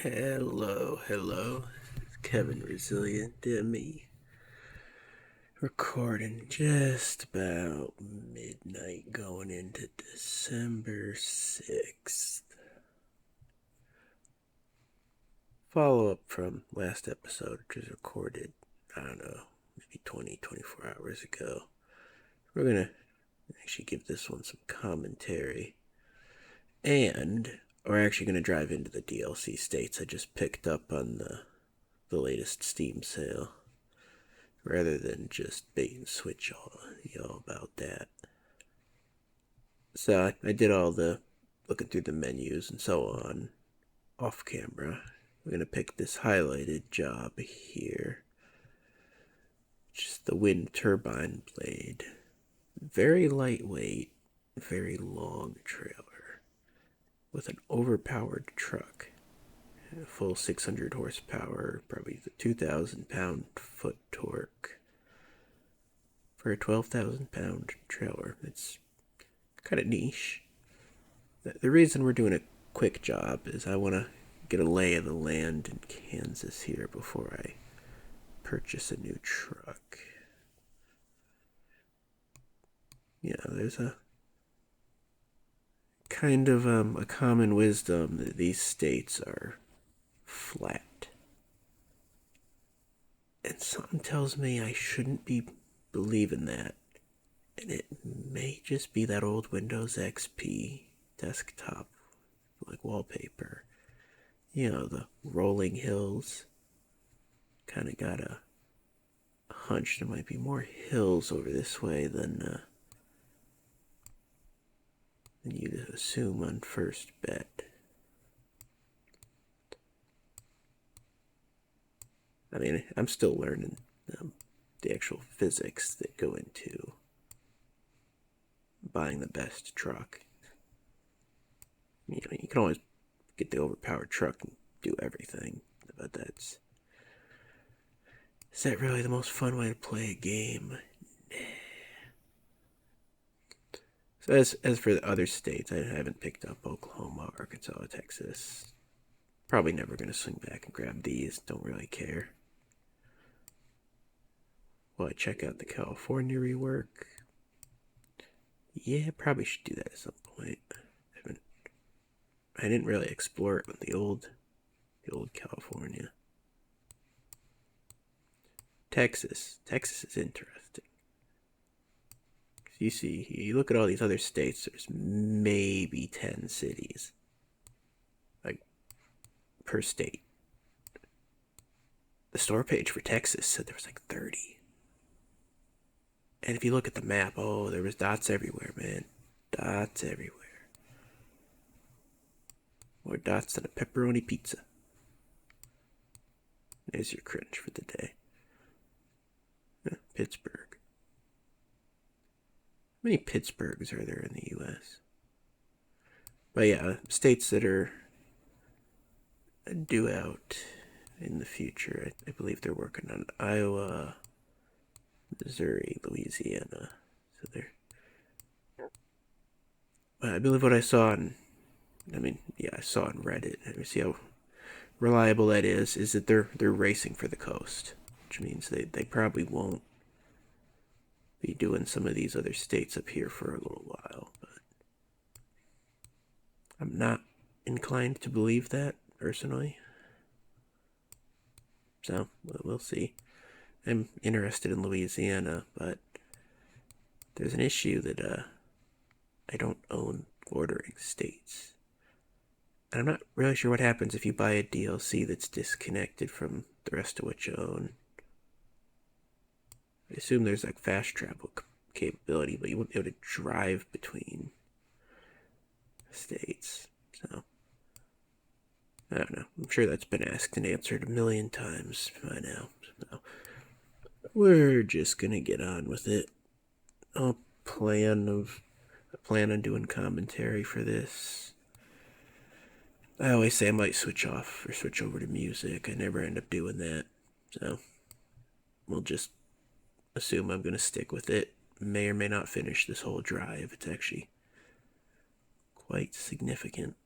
Hello. Kevin Resilient, me. Recording just about midnight going into December 6th. Follow up from last episode, which was recorded, I don't know, maybe 24 hours ago. We're gonna actually give this one some commentary. And we're actually gonna drive into the DLC states I just picked up on the latest Steam sale, rather than just bait and switch y'all about that. So I did all the looking through the menus and so on off camera. We're gonna pick this highlighted job here. Just the wind turbine blade. Very lightweight, very long trailer with an overpowered truck. A full 600 horsepower, probably the 2,000 pound foot torque. For a 12,000 pound trailer, it's kind of niche. The reason we're doing a quick job is I want to get a lay of the land in Kansas here before I purchase a new truck. You know, there's a kind of a common wisdom that these states are flat. And something tells me I shouldn't be believing that. And it may just be that old Windows XP desktop, like wallpaper. You know, the rolling hills. Kind of got a hunch there might be more hills over this way than you'd assume on first bet. I mean, I'm still learning the actual physics that go into buying the best truck. You know, you can always get the overpowered truck and do everything, but is that really the most fun way to play a game? Nah. So as for the other states, I haven't picked up Oklahoma, Arkansas, Texas. Probably never going to swing back and grab these. Don't really care. Will I check out the California rework? Yeah, probably should do that at some point. I didn't really explore it with the old California. Texas is interesting. You look at all these other states, there's maybe 10 cities, like, per state. The store page for Texas said there was like 30. And if you look at the map, there was dots everywhere, man. Dots everywhere. More dots than a pepperoni pizza. There's your cringe for the day. Pittsburgh. How many Pittsburghs are there in the U.S.? But yeah, states that are due out in the future. I believe they're working on Iowa, Missouri, Louisiana. So they're... I believe what I saw on... I saw on Reddit. Let me see how reliable that is that they're racing for the coast. Which means they probably won't be doing some of these other states up here for a little while. But I'm not inclined to believe that, personally. So, we'll see. I'm interested in Louisiana, but there's an issue that I don't own bordering states. And I'm not really sure what happens if you buy a DLC that's disconnected from the rest of what you own. I assume there's like fast travel capability, but you wouldn't be able to drive between states. So, I don't know. I'm sure that's been asked and answered a million times by now. So, we're just gonna get on with it. I'll plan on doing commentary for this. I always say I might switch off or switch over to music. I never end up doing that. So, we'll just assume I'm going to stick with it. May or may not finish this whole drive. It's actually quite significant.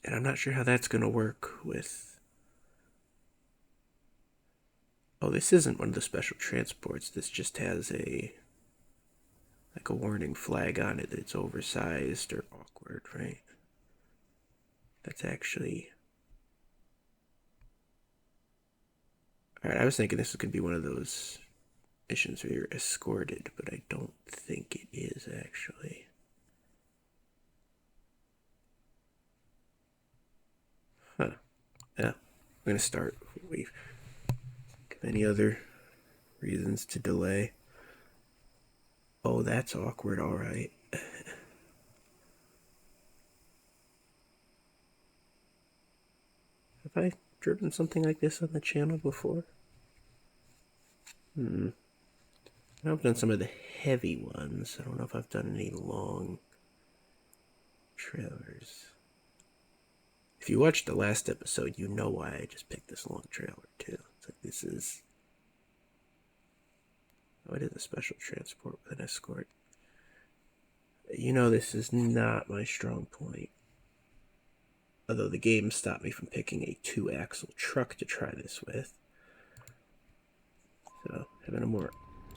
And I'm not sure how that's going to work with... Oh, this isn't one of the special transports. This just has a warning flag on it that it's oversized or awkward, right? That's actually... Alright, I was thinking this was going to be one of those missions where you're escorted, but I don't think it is, actually. Huh. Yeah, I'm going to start. We have any other reasons to delay? Oh, that's awkward, alright. Have I driven something like this on the channel before? I've done some of the heavy ones. I don't know if I've done any long trailers. If you watched the last episode, you know why I just picked this long trailer, too. It's like, this is... Oh, it is a special transport with an escort. You know, this is not my strong point. Although the game stopped me from picking a 2-axle truck to try this with. So, having a more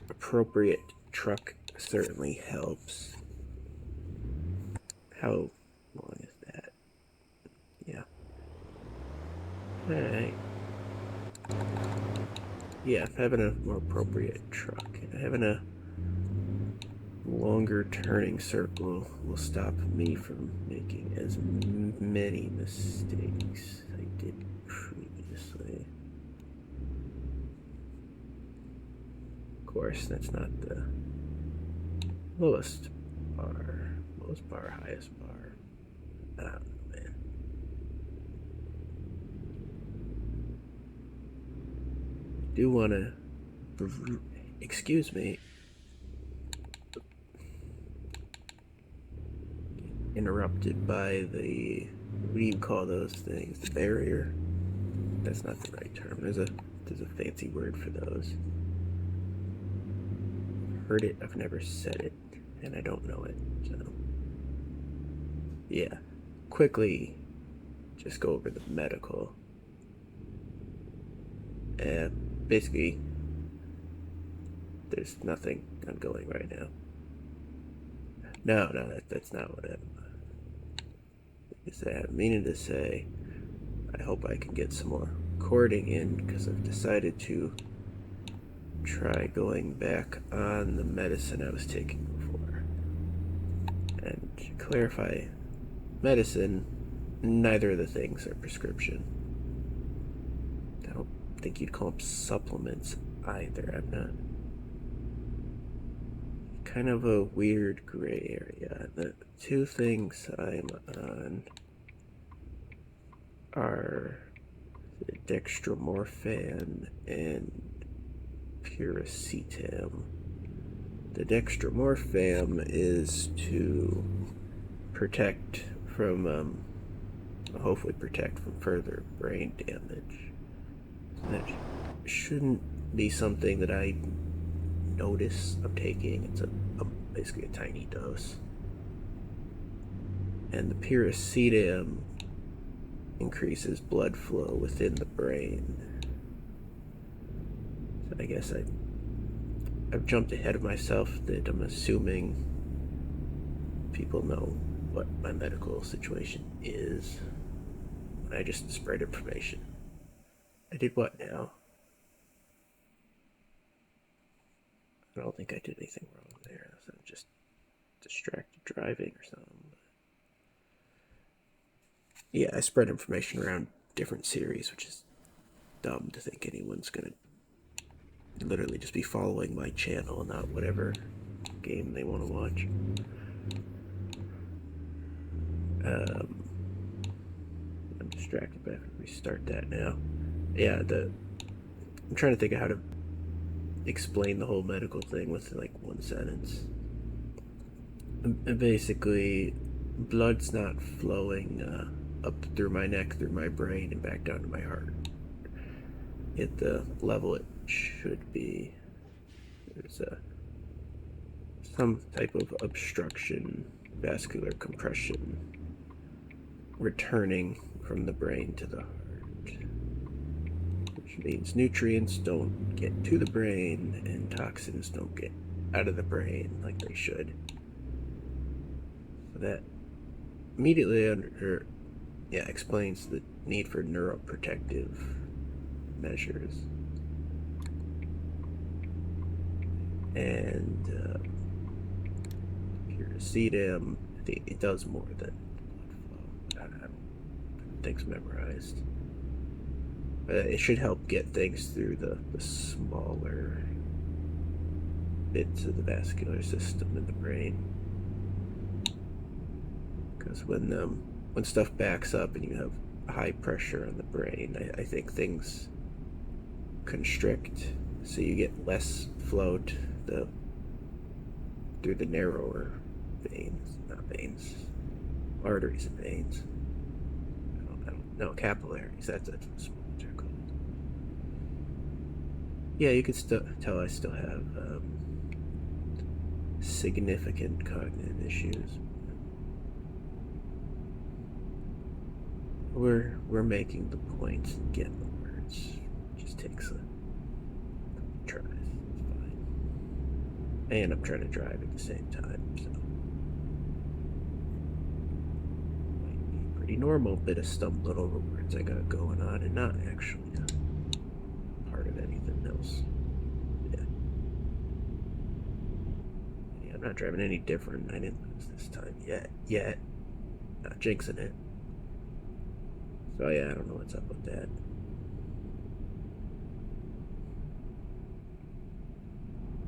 appropriate truck certainly helps. How long is that? Yeah. Alright. Yeah, having a more appropriate truck. Having a longer turning circle will stop me from making as many mistakes as I did previously. Of course, that's not the lowest bar. Lowest bar, highest bar. I don't know, man. I do want to... Excuse me. Interrupted by the... What do you call those things? The barrier? That's not the right term. There's a fancy word for those. I've heard it, I've never said it, and I don't know it, so... Yeah. Quickly, just go over the medical. Basically, there's nothing ongoing right now. No, that's not what I'm meaning to say. I hope I can get some more recording in, because I've decided to try going back on the medicine I was taking before. And to clarify, medicine, neither of the things are prescription. I don't think you'd call them supplements either. I'm not... Kind of a weird gray area. The two things I'm on are dextromorphan and piracetam. The dextromorphan is to protect from, hopefully protect from further brain damage. That shouldn't be something that I notice I'm taking. It's basically a tiny dose. And the piracetam increases blood flow within the brain. So I guess I've jumped ahead of myself that I'm assuming people know what my medical situation is. I just spread information. I did what now? I don't think I did anything wrong there. So I'm just distracted driving or something. Yeah, I spread information around different series, which is dumb to think anyone's gonna literally just be following my channel and not whatever game they want to watch. I'm distracted, but I have to restart that now. Yeah, I'm trying to think of how to explain the whole medical thing with like one sentence. Basically, blood's not flowing up through my neck, through my brain, and back down to my heart at the level it should be. There's some type of obstruction, vascular compression, returning from the brain to the heart, which means nutrients don't get to the brain and toxins don't get out of the brain like they should. So that immediately explains the need for neuroprotective measures. And piracetam, I think it does more than blood flow. I don't think's memorized. It should help get things through the smaller bits of the vascular system in the brain. Because when stuff backs up and you have high pressure on the brain, I think things constrict, so you get less flow through the narrower arteries and veins. I don't know, capillaries. That's what they're called. Yeah, you could tell I still have significant cognitive issues. We're making the point and getting the words. It just takes a tries. It's fine. And I'm trying to drive at the same time, so might be a pretty normal bit of stumbling over words I got going on, and not actually part of anything else. Yeah, I'm not driving any different. I didn't lose this time yet. Not jinxing it. So yeah, I don't know what's up with that.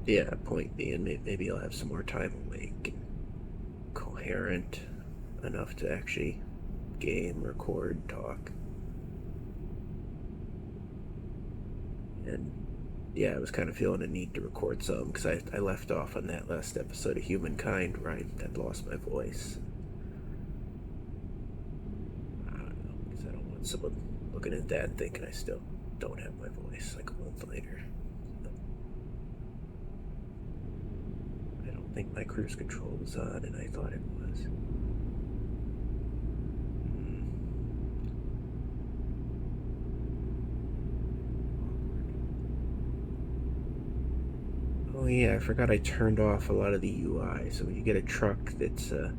Yeah, point being, maybe I'll have some more time awake and coherent enough to actually game, record, talk. And yeah, I was kind of feeling a need to record some because I left off on that last episode of Humankind where I had lost my voice. I don't know, because I don't want someone looking at that and thinking I still don't have my voice like a month later. I think my cruise control was on, and I thought it was. Oh yeah, I forgot I turned off a lot of the UI. So when you get a truck that's on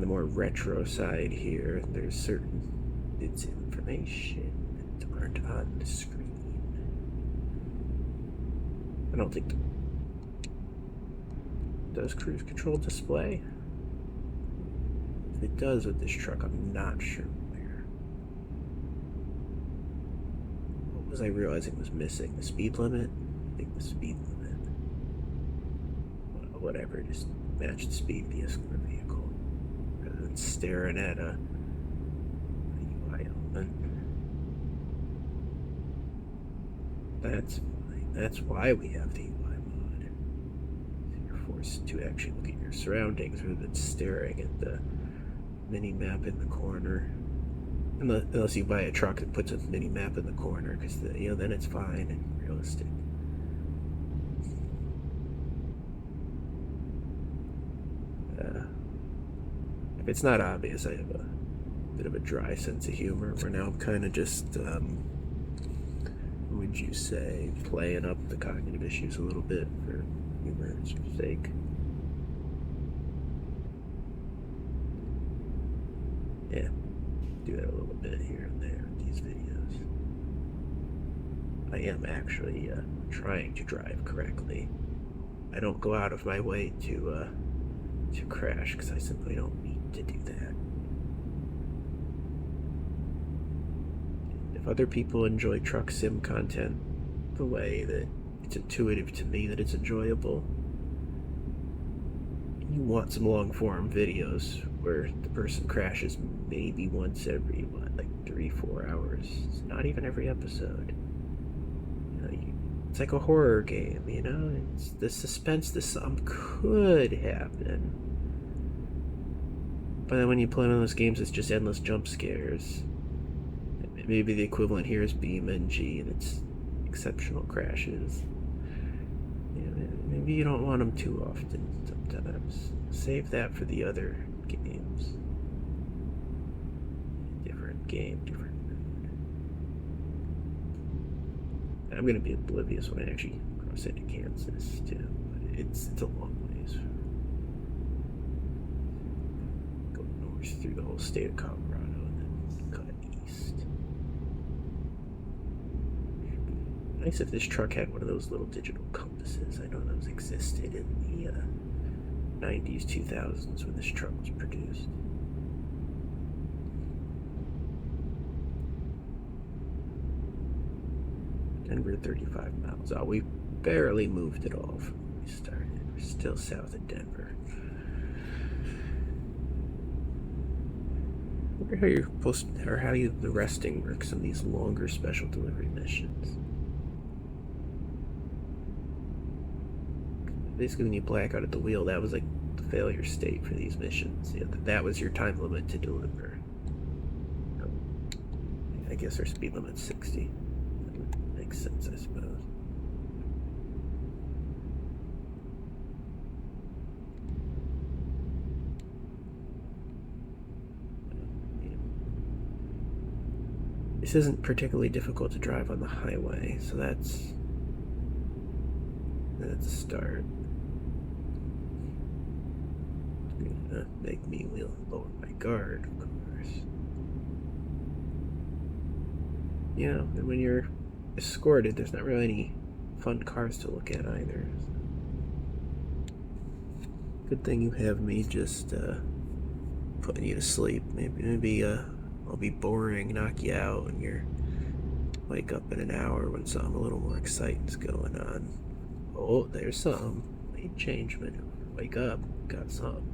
the more retro side here, there's certain bits of information that aren't on the screen. I don't think does cruise control display? If it does with this truck, I'm not sure where. What was I realizing was missing? The speed limit? I think the speed limit. Well, whatever, just match the speed via square vehicle. Rather than staring at a UI element. That's fine. That's why we have the UI mod. You're forced to actually look at your surroundings rather than staring at the mini map in the corner. Unless you buy a truck that puts a mini map in the corner, because then it's fine and realistic. If it's not obvious, I have a bit of a dry sense of humor, where now I'm kind of just, would you say, playing up the cognitive issues a little bit for humor's sake. Yeah, do that a little bit here and there with these videos. I am actually trying to drive correctly. I don't go out of my way to crash, because I simply don't need to do that. If other people enjoy truck sim content the way that it's intuitive to me that it's enjoyable, you want some long form videos where the person crashes maybe once every, 3-4 hours. It's not even every episode. It's like a horror game, It's the suspense, the something could happen. But then when you play one of those games, it's just endless jump scares. Maybe the equivalent here is BeamNG, and it's exceptional crashes. Maybe you don't want them too often. Sometimes save that for the other games. game, different road. I'm gonna be oblivious when I actually cross into Kansas too, but it's a long ways. Go north through the whole state of Colorado and then cut east. Nice if this truck had one of those little digital compasses. I know those existed in the 90s, 2000s when this truck was produced. Denver, 35 miles. Oh, we barely moved at all from when we started. We're still south of Denver. I wonder how you're supposed to, or how the resting works on these longer special delivery missions. Basically, when you black out at the wheel, that was like the failure state for these missions. Yeah, that was your time limit to deliver. I guess our speed limit's 60. That makes sense, I suppose. This isn't particularly difficult to drive on the highway, so that's a start. It's gonna make me lower my guard, of course. Yeah, and when you're escorted, there's not really any fun cars to look at either. Good thing you have me just putting you to sleep. Maybe I'll be boring, knock you out, and you're wake up in an hour when something a little more exciting's going on. Oh, there's something. Late change maneuver. Wake up. Got something.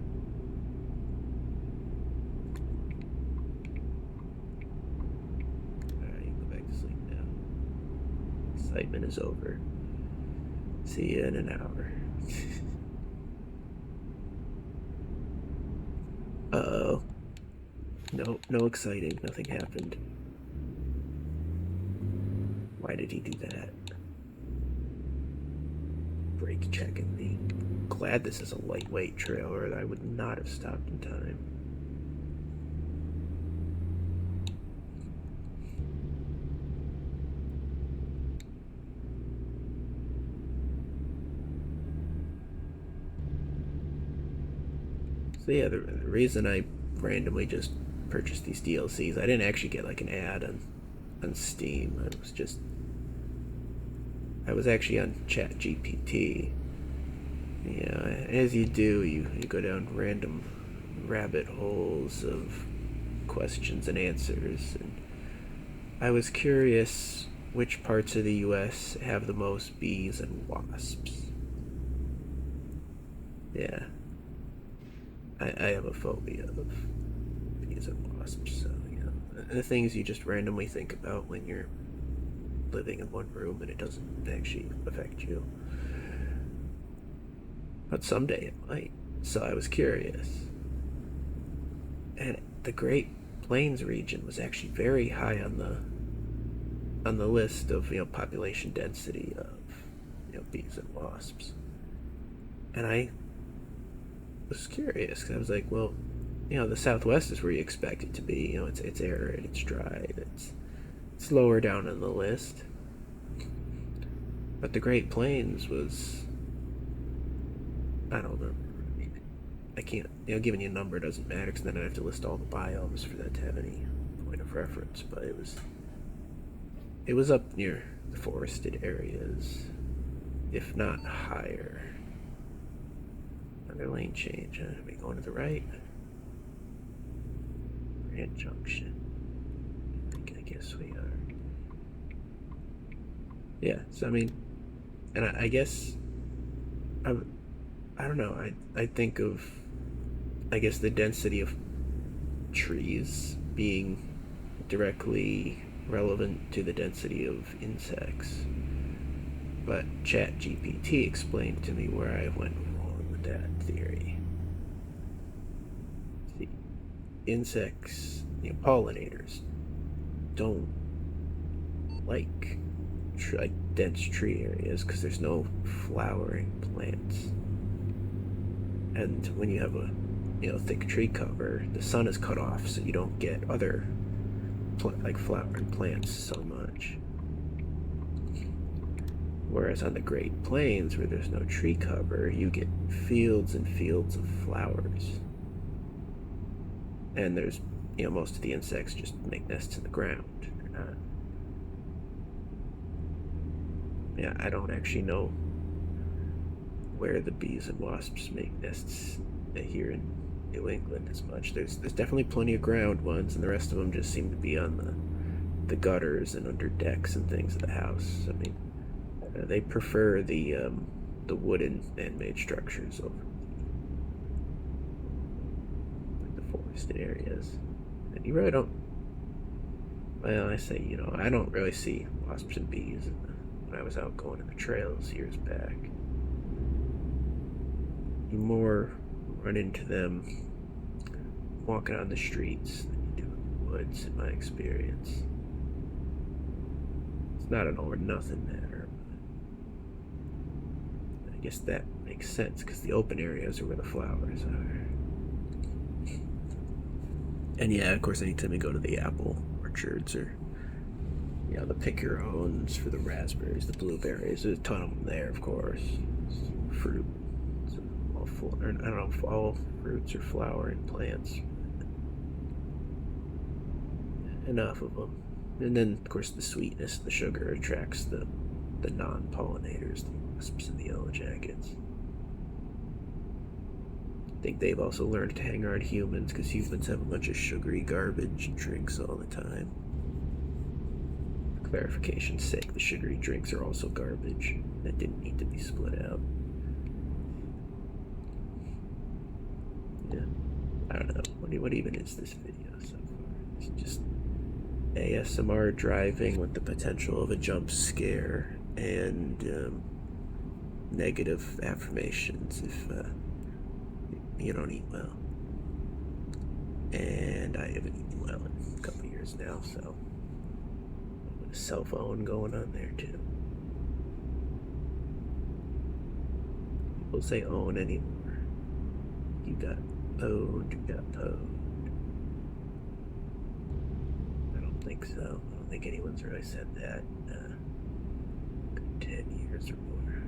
Alright, you can go back to sleep now. Excitement is over. See you in an hour. Uh-oh. Nope, no exciting. Nothing happened. Why did he do that? Brake checking me. Glad this is a lightweight trailer, or I would not have stopped in time. So yeah, the reason I randomly just purchased these DLCs, I didn't actually get like an ad on Steam. I was actually on ChatGPT. Yeah, as you do, you go down random rabbit holes of questions and answers, and I was curious which parts of the US have the most bees and wasps. Yeah. I have a phobia of bees and wasps, so, you know, the things you just randomly think about when you're living in one room and it doesn't actually affect you. But someday it might. So I was curious. And the Great Plains region was actually very high on the list of, you know, population density of, you know, bees and wasps. And I was curious because I was like, well, you know, the Southwest is where you expect it to be. You know, it's arid, it's dry, it's lower down on the list. But the Great Plains was, I don't know. I can't, you know, giving you a number doesn't matter because then I'd have to list all the biomes for that to have any point of reference. But it was up near the forested areas, if not higher. Another lane change. Are we going to the right? Grand Junction. I guess we are. Yeah. So I mean, and I guess I don't know. I think of, I guess, the density of trees being directly relevant to the density of insects. But ChatGPT explained to me where I went wrong with that theory. See, insects, you know, pollinators, don't like dense tree areas because there's no flowering plants. And when you have a, you know, thick tree cover, the sun is cut off, so you don't get other like flowering plants so much. Whereas on the Great Plains, where there's no tree cover, you get fields and fields of flowers. And there's, most of the insects just make nests in the ground. Yeah, I don't actually know where the bees and wasps make nests here in New England as much. There's definitely plenty of ground ones, and the rest of them just seem to be on the gutters and under decks and things of the house. I mean, they prefer the wooden man-made structures over the forested areas. And you really don't. Well, I say I don't really see wasps and bees when I was out going in the trails years back. You more run into them walking on the streets than you do in the woods, in my experience. It's not an all or nothing matter. But I guess that makes sense because the open areas are where the flowers are. And yeah, of course, anytime you go to the apple orchards or the pick your owns for the raspberries, the blueberries, there's a ton of them there, of course. Fruit. I don't know if all fruits are flowering plants. Enough of them. And then, of course, the sweetness, the sugar attracts the non-pollinators, the wasps and the yellow jackets. I think they've also learned to hang around humans because humans have a bunch of sugary garbage and drinks all the time. For clarification's sake, the sugary drinks are also garbage. That didn't need to be split out. Yeah. I don't know. What even is this video so far? It's just ASMR driving with the potential of a jump scare and negative affirmations if you don't eat well. And I haven't eaten well in a couple years now, so with a cell phone going on there too. People say own anymore. You got owned, you got pwned. I don't think so. I don't think anyone's really said that in 10 years or more.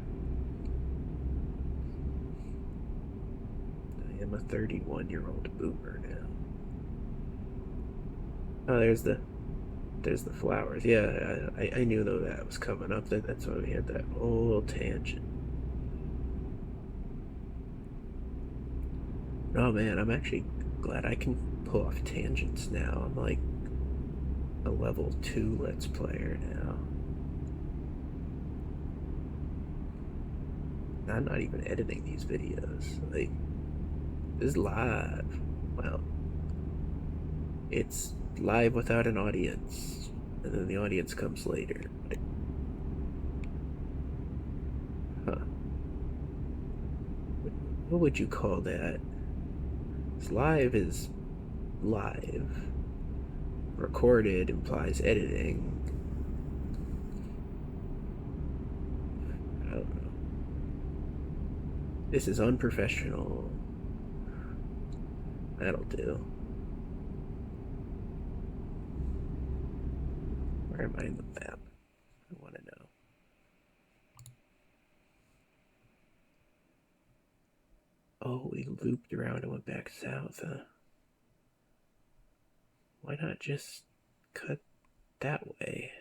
I am a 31-year-old boomer now. Oh, there's the flowers. Yeah, I knew though that was coming up. That's why we had that whole tangent. Oh man, I'm actually glad I can pull off tangents now. I'm like a level 2 Let's Player now. I'm not even editing these videos. Like, this is live. Well, it's live without an audience, and then the audience comes later. Huh. What would you call that? Live is live. Recorded implies editing. I don't know. This is unprofessional. That'll do. Where am I in the map? I want to know. Oh, we looped around and went back south, huh? Why not just cut that way?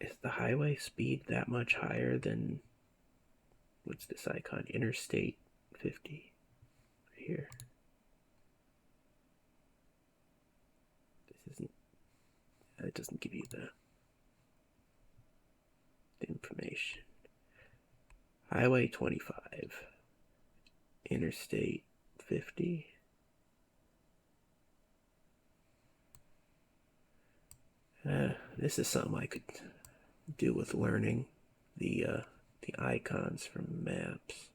Is the highway speed that much higher than, what's this icon? Interstate 50 right here. This isn't, it doesn't give you the information. Highway 25, Interstate 50. This is something I could do with learning the icons from maps.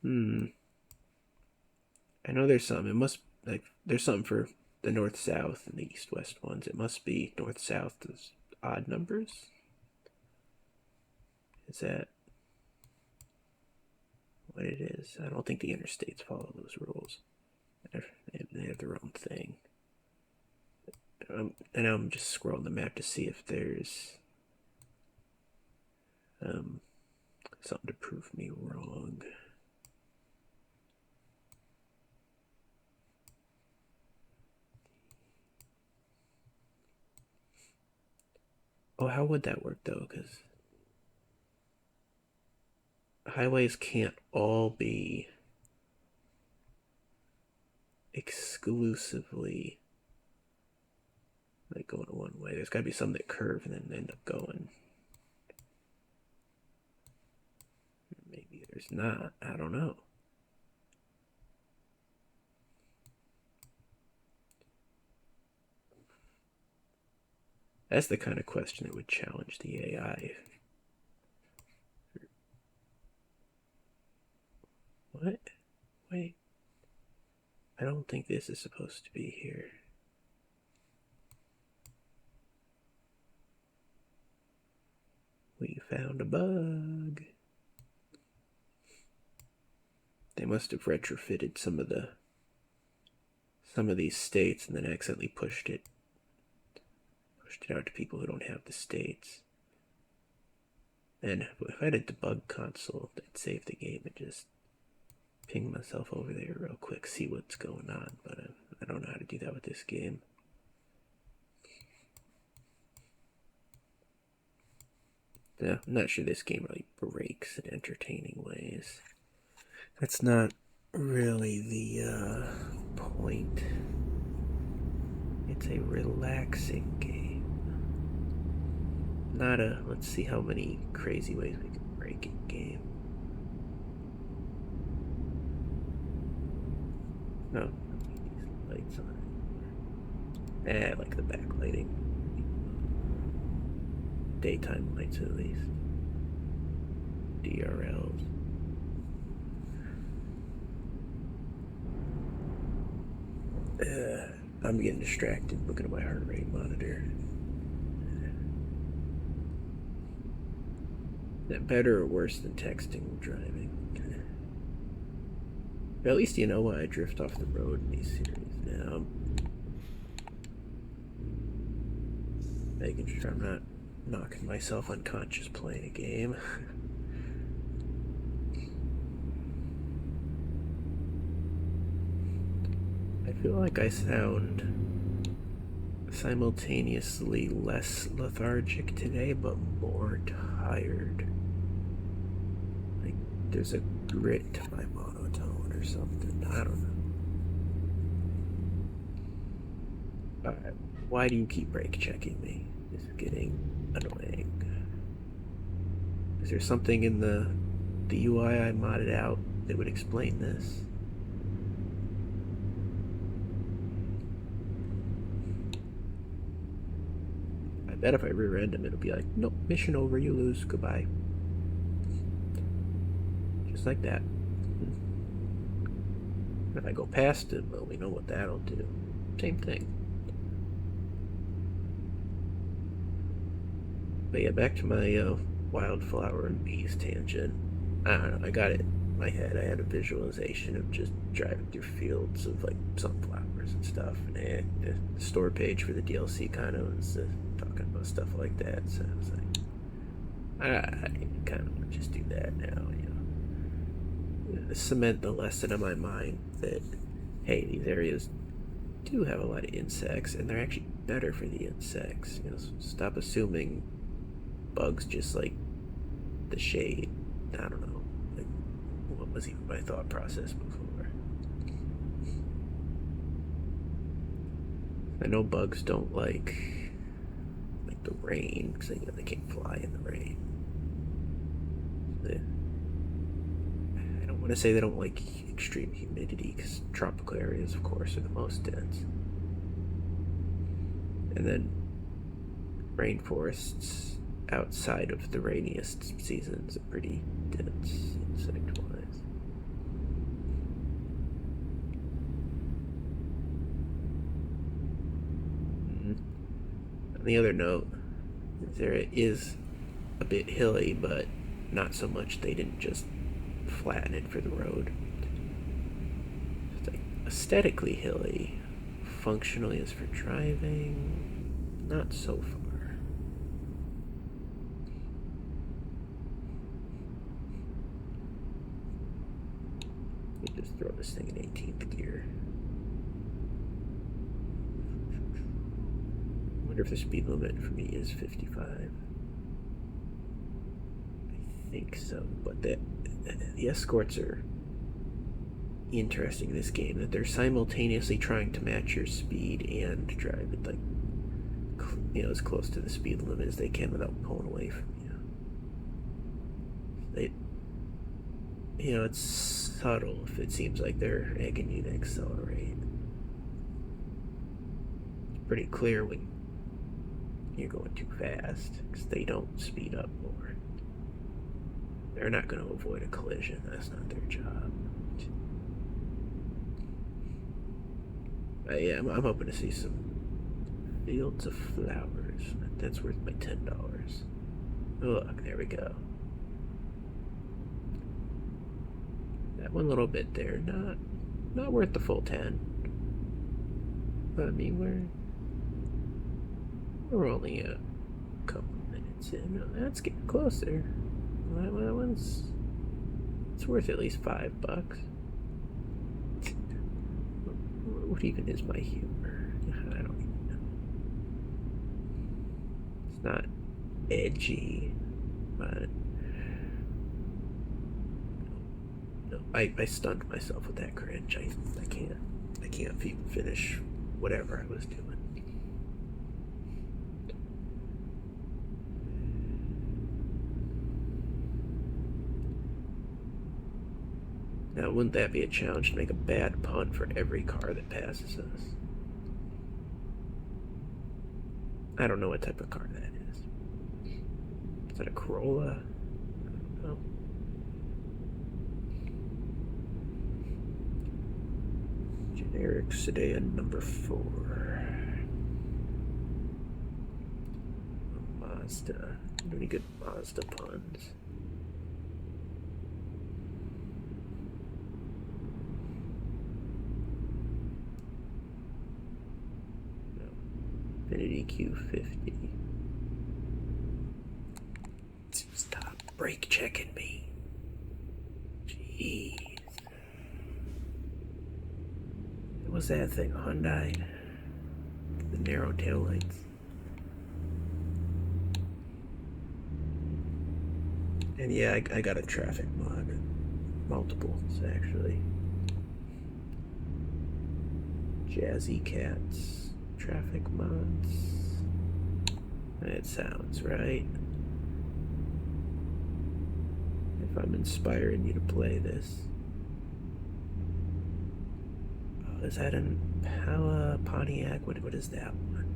I know there's some. It must, like, there's something for the north-south and the east-west ones. It must be north-south is odd numbers. Is that? what it is. I don't think the interstates follow those rules. They have their own thing. And I'm just scrolling the map to see if there's something to prove me wrong. Oh, how would that work though? Because highways can't all be exclusively like going one way. There's got to be some that curve and then end up going. Maybe there's not. I don't know. That's the kind of question that would challenge the AI. What? Wait. I don't think this is supposed to be here. We found a bug. They must have retrofitted some of these states and then accidentally pushed it out to people who don't have the states. And if I had a debug console, I'd save the game and just ping myself over there real quick, see what's going on. But I don't know how to do that with this game. Yeah, I'm not sure this game really breaks in entertaining ways. That's not really the point. It's a relaxing game. Not a, let's see how many crazy ways we can break a game. No, these lights on anymore. I like the backlighting. Daytime lights at least. DRLs. I'm getting distracted looking at my heart rate monitor. Is that better or worse than texting while driving? But at least you know why I drift off the road in these series now. Making sure I'm not knocking myself unconscious playing a game. I feel like I sound simultaneously less lethargic today, but more tired. Like there's a grit to my monotone or something. I don't know. Alright, why do you keep brake checking me? This is getting annoying. Is there something in the UI I modded out that would explain this? I bet if I rear end him, it'll be like, nope, mission over, you lose, goodbye. Just like that. If I go past it, well, we know what that'll do. Same thing. But yeah, back to my wildflower and bees tangent. I don't know, I got it in my head. I had a visualization of just driving through fields of like sunflowers and stuff. And the store page for the DLC kind of was talking about stuff like that. So I was like, I kind of want to just do that now, you know. Cement the lesson in my mind that, hey, these areas do have a lot of insects and they're actually better for the insects. You know, stop assuming bugs just like the shade. I don't know. Like, what was even my thought process before? I know bugs don't like the rain because they can't fly in the rain. I don't want to say they don't like extreme humidity because tropical areas, of course, are the most dense. And then rainforests outside of the rainiest seasons are pretty dense insect-wise. On the other note, there is a bit hilly, but not so much they didn't just flatten it for the road. It's like aesthetically hilly. Functionally as for driving, not so far. Let me just throw this thing in 18th gear. I wonder if the speed limit for me is 55. I think so, but the escorts are interesting in this game, that they're simultaneously trying to match your speed and drive it like, you know, as close to the speed limit as they can without pulling away from you. You know, it's subtle if it seems like they're egging you to accelerate. It's pretty clear when you're going too fast because they don't speed up more. They're not going to avoid a collision. That's not their job. Yeah, I'm hoping to see some fields of flowers. That's worth my $10. Look, there we go. That one little bit there, not worth the full 10. But I mean, we're only a couple minutes in. Oh, that's getting closer. That one's, it's worth at least $5. What even is my humor? I don't even know. It's not edgy, but no, I stunned myself with that cringe. I can't even finish whatever I was doing. Now, wouldn't that be a challenge to make a bad pun for every car that passes us? I don't know what type of car that is. Is that a Corolla? I don't know. Generic sedan number 4. A Mazda. Any good Mazda puns? Infiniti Q50. Stop brake checking me. Jeez. What was that thing? Hyundai? The narrow taillights. And yeah, I got a traffic mod. Multiples, actually. Jazzy Cats. Traffic mods. It sounds right. If I'm inspiring you to play this. Oh, is that an Impala Pontiac? What is that one?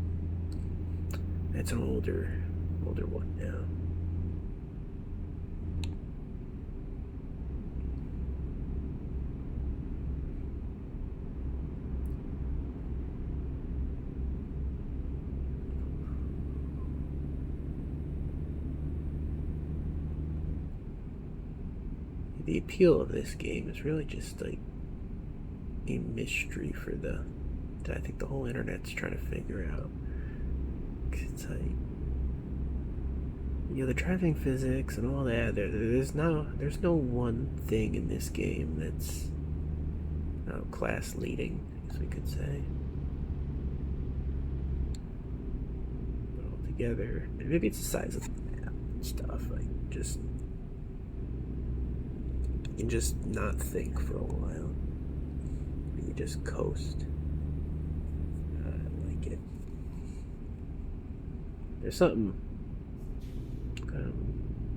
That's an older one now. The appeal of this game is really just like a mystery for that I think the whole internet's trying to figure out. It's like, you know, the driving physics and all that. There's no one thing in this game that's class leading, as we could say. But altogether, maybe it's the size of the map and stuff. Like you can just not think for a while. You just coast. I like it. There's something,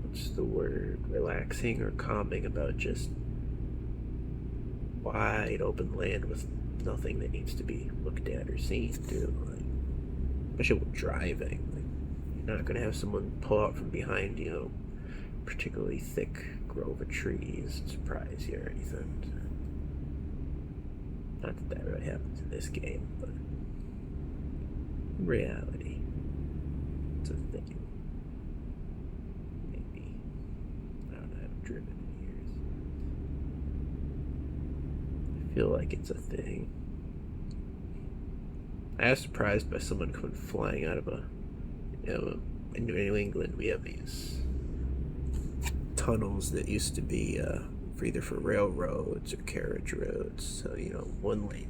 what's the word, relaxing or calming about just wide open land with nothing that needs to be looked at or seen, too. Like, especially with driving. Like, you're not going to have someone pull out from behind you, particularly thick grove of trees, and surprise you or anything. Not that really happens in this game, but in reality, it's a thing. Maybe. I don't know, I haven't driven in years. feel like it's a thing. I was surprised by someone coming flying out of in New England we have these tunnels that used to be for either for railroads or carriage roads. So, one lane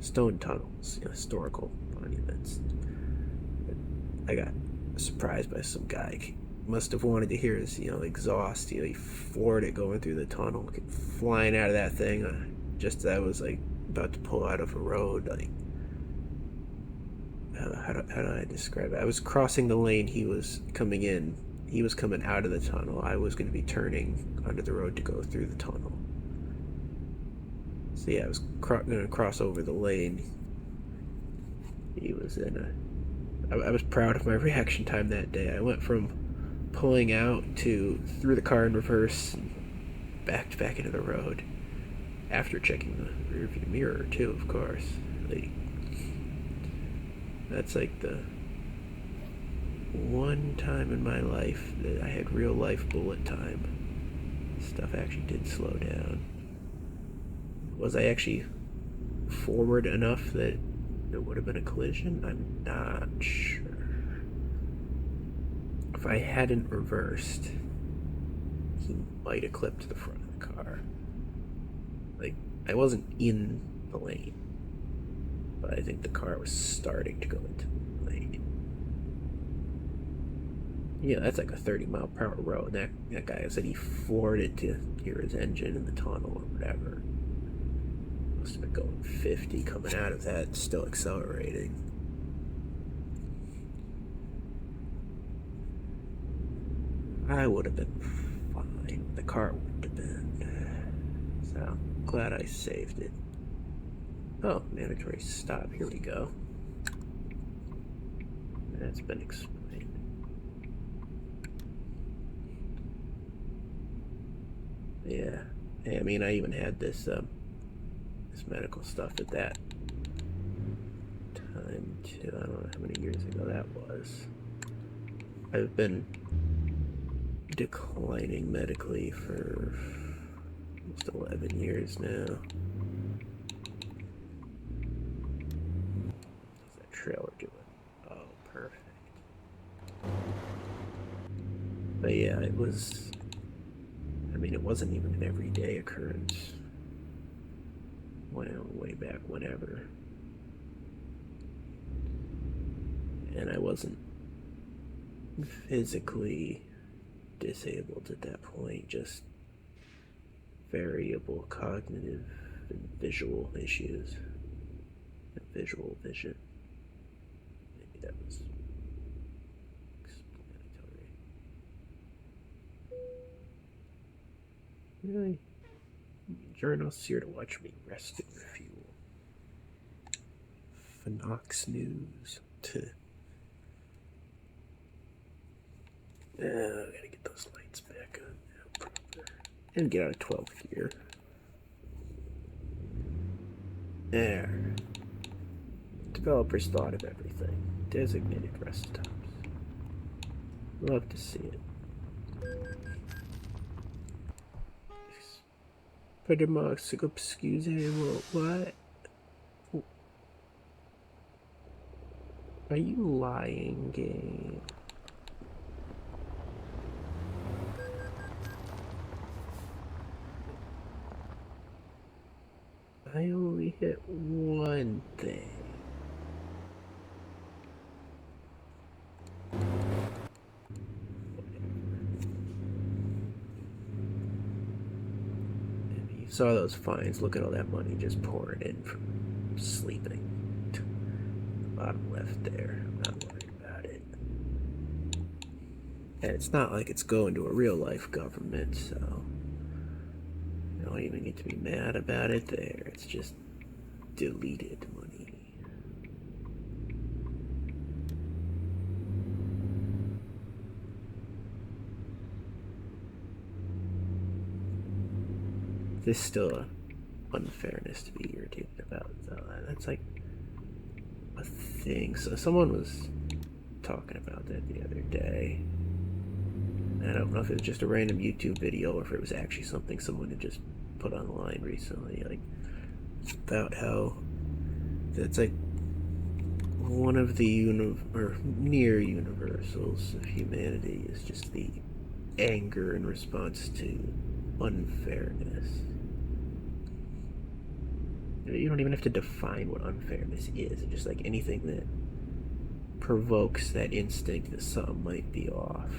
stone tunnels, historical monuments. I got surprised by some guy. He must have wanted to hear his, exhaust. He floored it going through the tunnel, flying out of that thing. Just as I was about to pull out of a road. How do I describe it? I was crossing the lane. He was coming in. He was coming out of the tunnel. I was going to be turning onto the road to go through the tunnel. So yeah, I was going to cross over the lane. He was I was proud of my reaction time that day. I went from pulling out to threw the car in reverse and backed back into the road after checking the rearview mirror too, of course. That's the one time in my life that I had real life bullet time. Stuff actually did slow down. Was I actually forward enough that there would have been a collision? I'm not sure. If I hadn't reversed, he might have clipped the front of the car. I wasn't in the lane, but I think the car was starting to go into the lane. Yeah, that's a 30-mile-per-hour road. That guy said he floored it to hear his engine in the tunnel or whatever. Must have been going 50 coming out of that, still accelerating. I would have been fine. The car wouldn't have been. So, glad I saved it. Oh, mandatory stop. Here we go. That's been explained. Yeah. I mean, I even had this medical stuff at that time too. I don't know how many years ago that was. I've been declining medically for almost 11 years now. How's that trailer doing? Oh, perfect. But yeah, it wasn't even an everyday occurrence. Way back whenever. And I wasn't physically disabled at that point, just variable cognitive and visual issues. And visual vision. Maybe that was explanatory. Really? Journalists here to watch me rest and refuel. Phonox News. Gotta get those lights back on now proper. And get out of 12th gear. There. Developers thought of everything. Designated rest stops. Love to see it. What? Are you lying, game? I only hit one thing. Saw those fines. Look at all that money just pouring in from sleeping. Bottom left there. I'm not worried about it. And it's not like it's going to a real life government, so you don't even need to be mad about it there. It's just deleted money. There's still a unfairness to be irritated about, though. That's a thing. So someone was talking about that the other day. I don't know if it was just a random YouTube video or if it was actually something someone had just put online recently. about how that's like one of the near universals of humanity is just the anger in response to unfairness. You don't even have to define what unfairness is. It's just like anything that provokes that instinct that something might be off.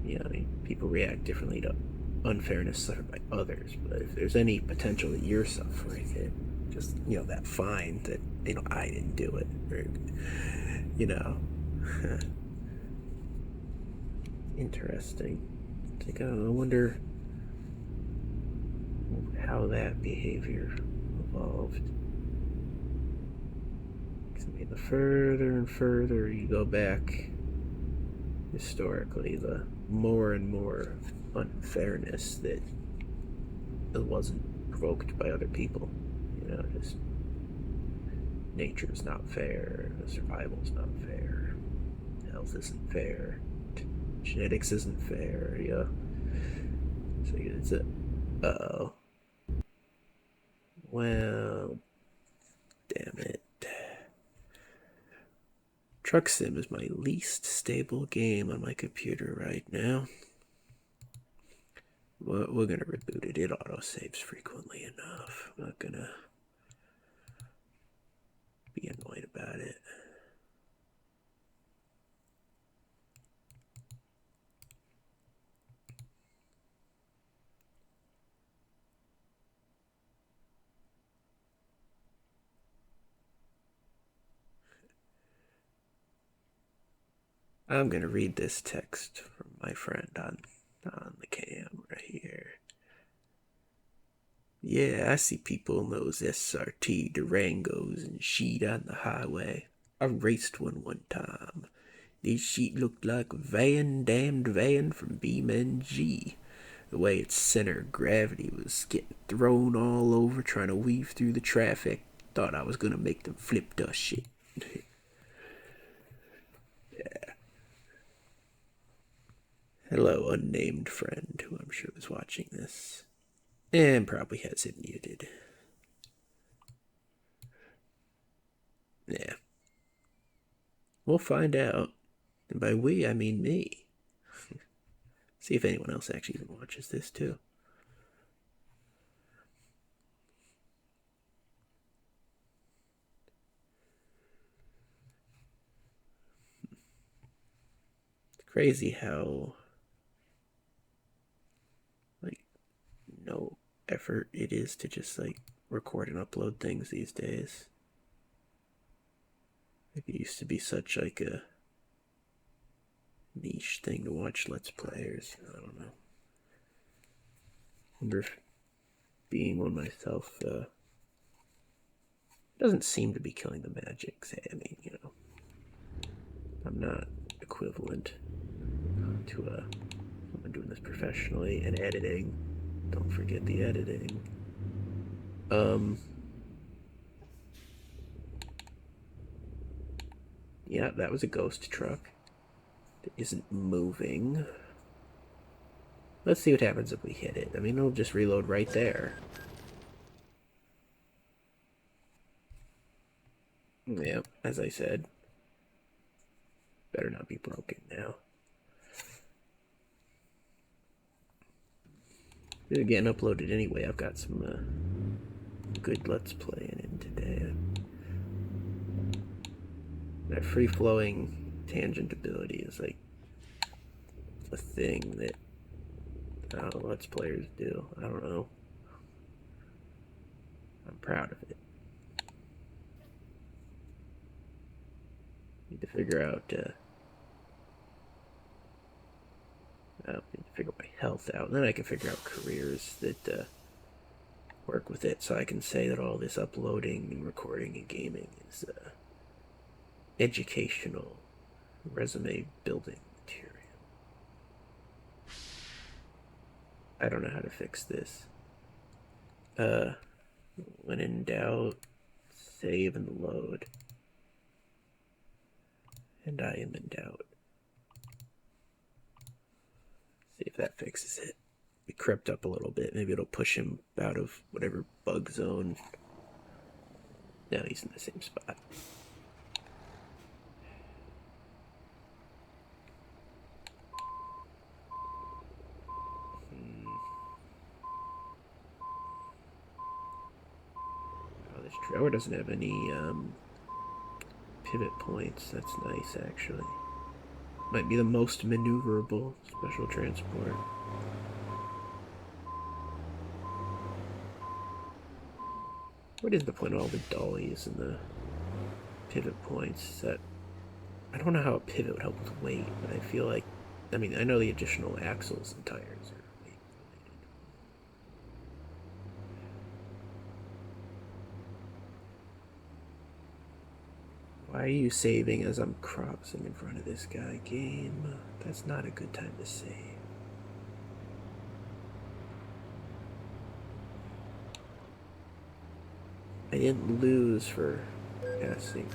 You know, I mean, people react differently to unfairness suffered by others, but if there's any potential that you're suffering it, just, you know, that fine that, you know, I didn't do it, or, you know. Interesting. Like, I wonder how that behavior evolved. Because, I mean, the further and further you go back historically, the more and more unfairness that wasn't provoked by other people. You know, just nature's not fair, survival's not fair, health isn't fair, genetics isn't fair, yeah. So it's a, uh-oh. Well, damn it. Truck Sim is my least stable game on my computer right now. We're gonna reboot it. It autosaves frequently enough. I'm not gonna be annoyed about it. I'm gonna read this text from my friend on the camera here. Yeah, I see people in those SRT Durangos and sheet on the highway. I raced one time. This sheet looked like a damned van from BeamNG. The way its center of gravity was getting thrown all over trying to weave through the traffic. Thought I was gonna make them flip dust shit. Yeah. Hello, unnamed friend, who I'm sure is watching this. And probably has it muted. Yeah. We'll find out. And by we, I mean me. See if anyone else actually even watches this, too. It's crazy how, like, no effort it is to just, like, record and upload things these days. Like, it used to be such, like, a niche thing to watch Let's Players. I don't know. I wonder if being one myself doesn't seem to be killing the magic. Say, I mean, you know, I'm not equivalent to someone doing this professionally, and editing. Don't forget the editing. Yeah, that was a ghost truck that isn't moving. Let's see what happens if we hit it. I mean, it'll just reload right there. Yep, as I said. Better not be broken now. They're getting uploaded anyway. I've got some good Let's Playing in today. That free-flowing tangent ability is like a thing that I don't know, Let's Players do. I don't know. I'm proud of it. Need to figure out need to figure my health out, and then I can figure out careers that work with it, so I can say that all this uploading and recording and gaming is educational, resume building material. I don't know how to fix this. When in doubt, save and load. And I am in doubt. See if that fixes it. He crept up a little bit. Maybe it'll push him out of whatever bug zone. Now he's in the same spot. Oh, this tower doesn't have any pivot points. That's nice, actually. Might be the most maneuverable special transport. What is the point of all the dollies and the pivot points? That I don't know how a pivot would help with weight, but I feel like, I mean, I know the additional axles and tires are weight related. Why are you saving as I'm crossing in front of this guy? Game, that's not a good time to save. I didn't lose for passing.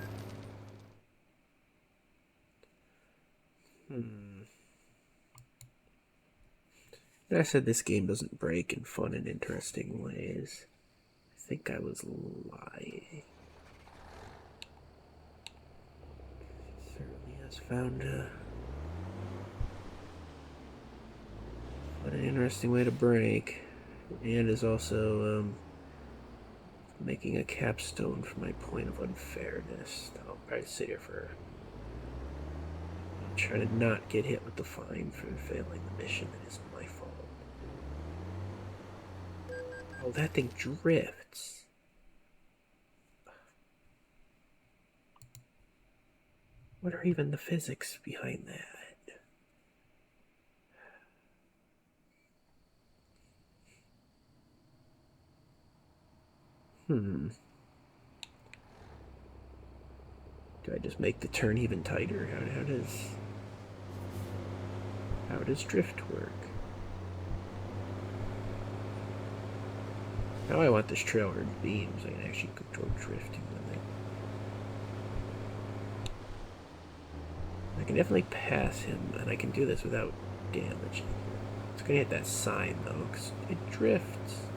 I said this game doesn't break in fun and interesting ways. I think I was lying. Certainly has found an interesting way to break, and is also making a capstone for my point of unfairness. I'll probably sit here for trying to not get hit with the fine for failing the mission that isn't my fault. Oh, that thing drifts. What are even the physics behind that? Do I just make the turn even tighter? How does drift work? Now I want this trailer in beams. I can actually control drifting with it. I can definitely pass him, and I can do this without damage. It's gonna hit that sign though, because it drifts.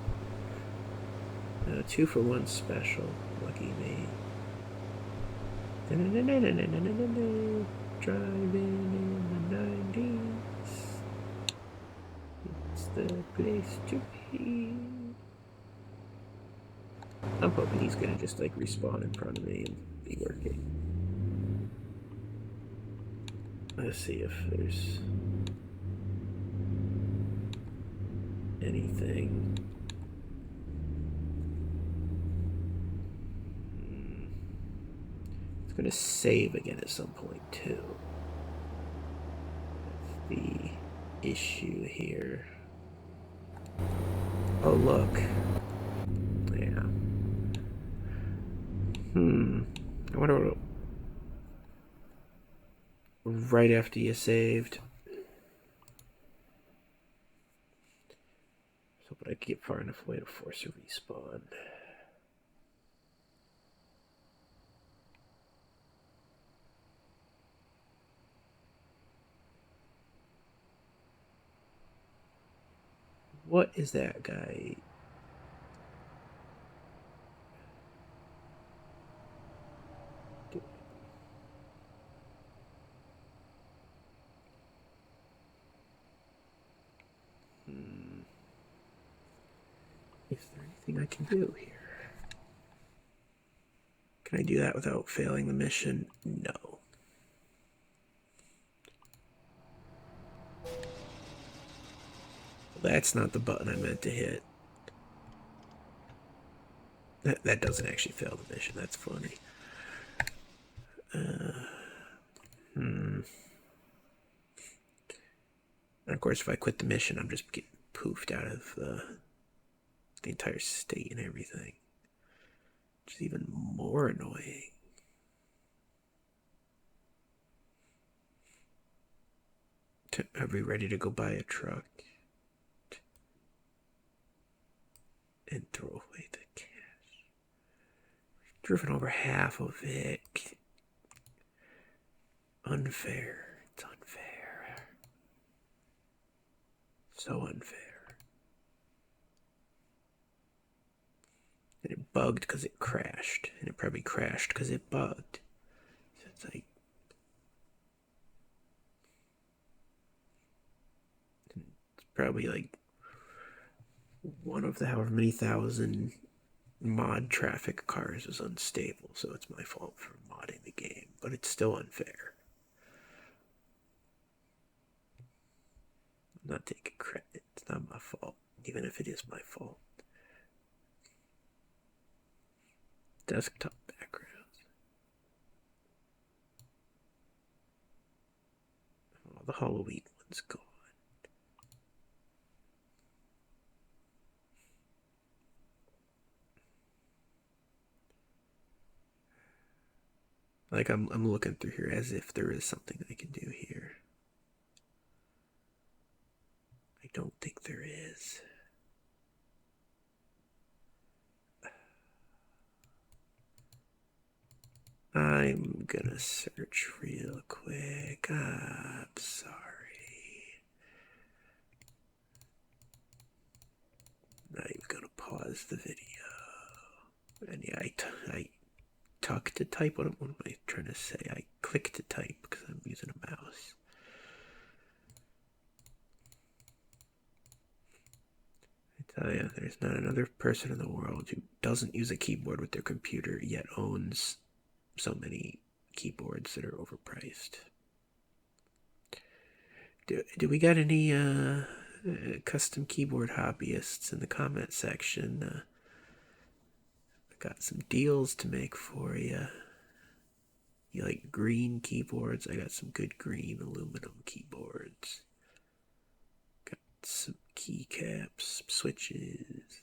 2-for-1 special. Lucky me. Driving in the 90s. It's the place to be. I'm hoping he's gonna just like respawn in front of me and be working. Let's see if there's anything. It's gonna save again at some point too. That's the issue here. Oh look. Yeah. I wonder what. Right after you saved. So, but I could get far enough away to force a respawn. What is that guy? Is there anything I can do here? Can I do that without failing the mission? No. That's not the button I meant to hit. That doesn't actually fail the mission. That's funny. And of course, if I quit the mission, I'm just getting poofed out of the entire state and everything. Which is even more annoying. Are we ready to go buy a truck? And throw away the cash. We've driven over half of it. Unfair. It's unfair. So unfair. bugged because it crashed, and it probably crashed because it bugged. So it's like, it's probably like one of the however many thousand mod traffic cars was unstable, so it's my fault for modding the game, but it's still unfair. I'm not taking credit. It's not my fault, even if it is my fault. Desktop backgrounds. Oh, the Halloween one's gone. Like I'm looking through here as if there is something I can do here. I don't think there is. I'm gonna search real quick. I'm sorry. Not even gonna pause the video. And yeah, I tuck to type. What am I trying to say? I click to type because I'm using a mouse. I tell you, there's not another person in the world who doesn't use a keyboard with their computer yet owns so many keyboards that are overpriced. Do we got any custom keyboard hobbyists in the comment section? I got some deals to make for you. You like green keyboards? I got some good green aluminum keyboards. Got some keycaps, switches.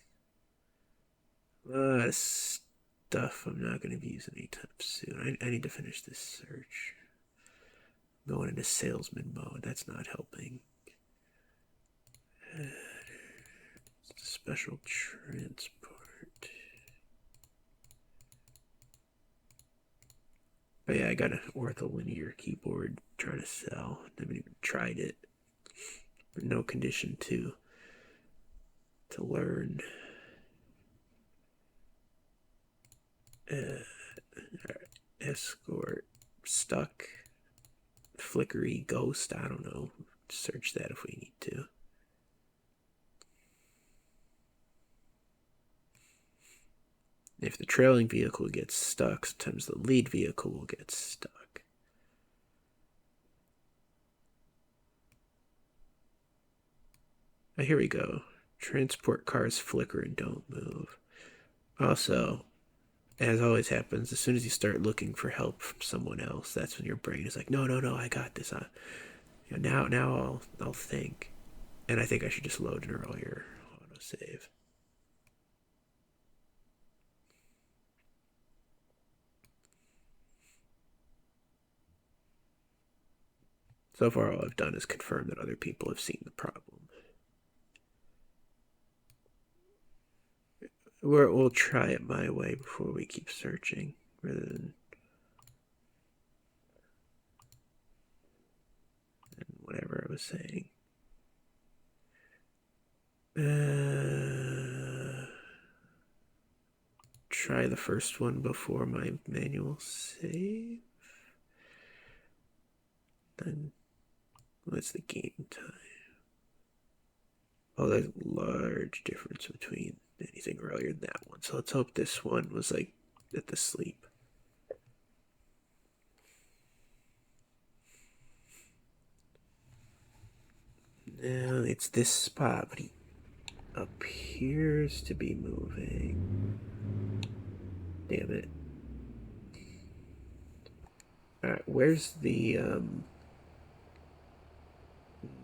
A lot of stuff I'm not going to be using anytime soon. I need to finish this search. I'm going into salesman mode. That's not helping. Special transport. But yeah, I got an ortholinear keyboard trying to sell. I haven't even tried it. No condition to learn. Escort stuck flickery ghost. I don't know. Search that if we need to. If the trailing vehicle gets stuck, sometimes the lead vehicle will get stuck. Oh, here we go. Transport cars flicker and don't move. Also, as always happens, as soon as you start looking for help from someone else, that's when your brain is like, no, I got this. Now I'll think. And I think I should just load an earlier autosave. So far, all I've done is confirm that other people have seen the problem. We'll try it my way before we keep searching, rather than whatever I was saying. Try the first one before my manual save. Then, what's the game time? Oh, there's a large difference between anything earlier than that one. So let's hope this one was like at the sleep. Now it's this spot, but he appears to be moving. Damn it. Alright, where's the,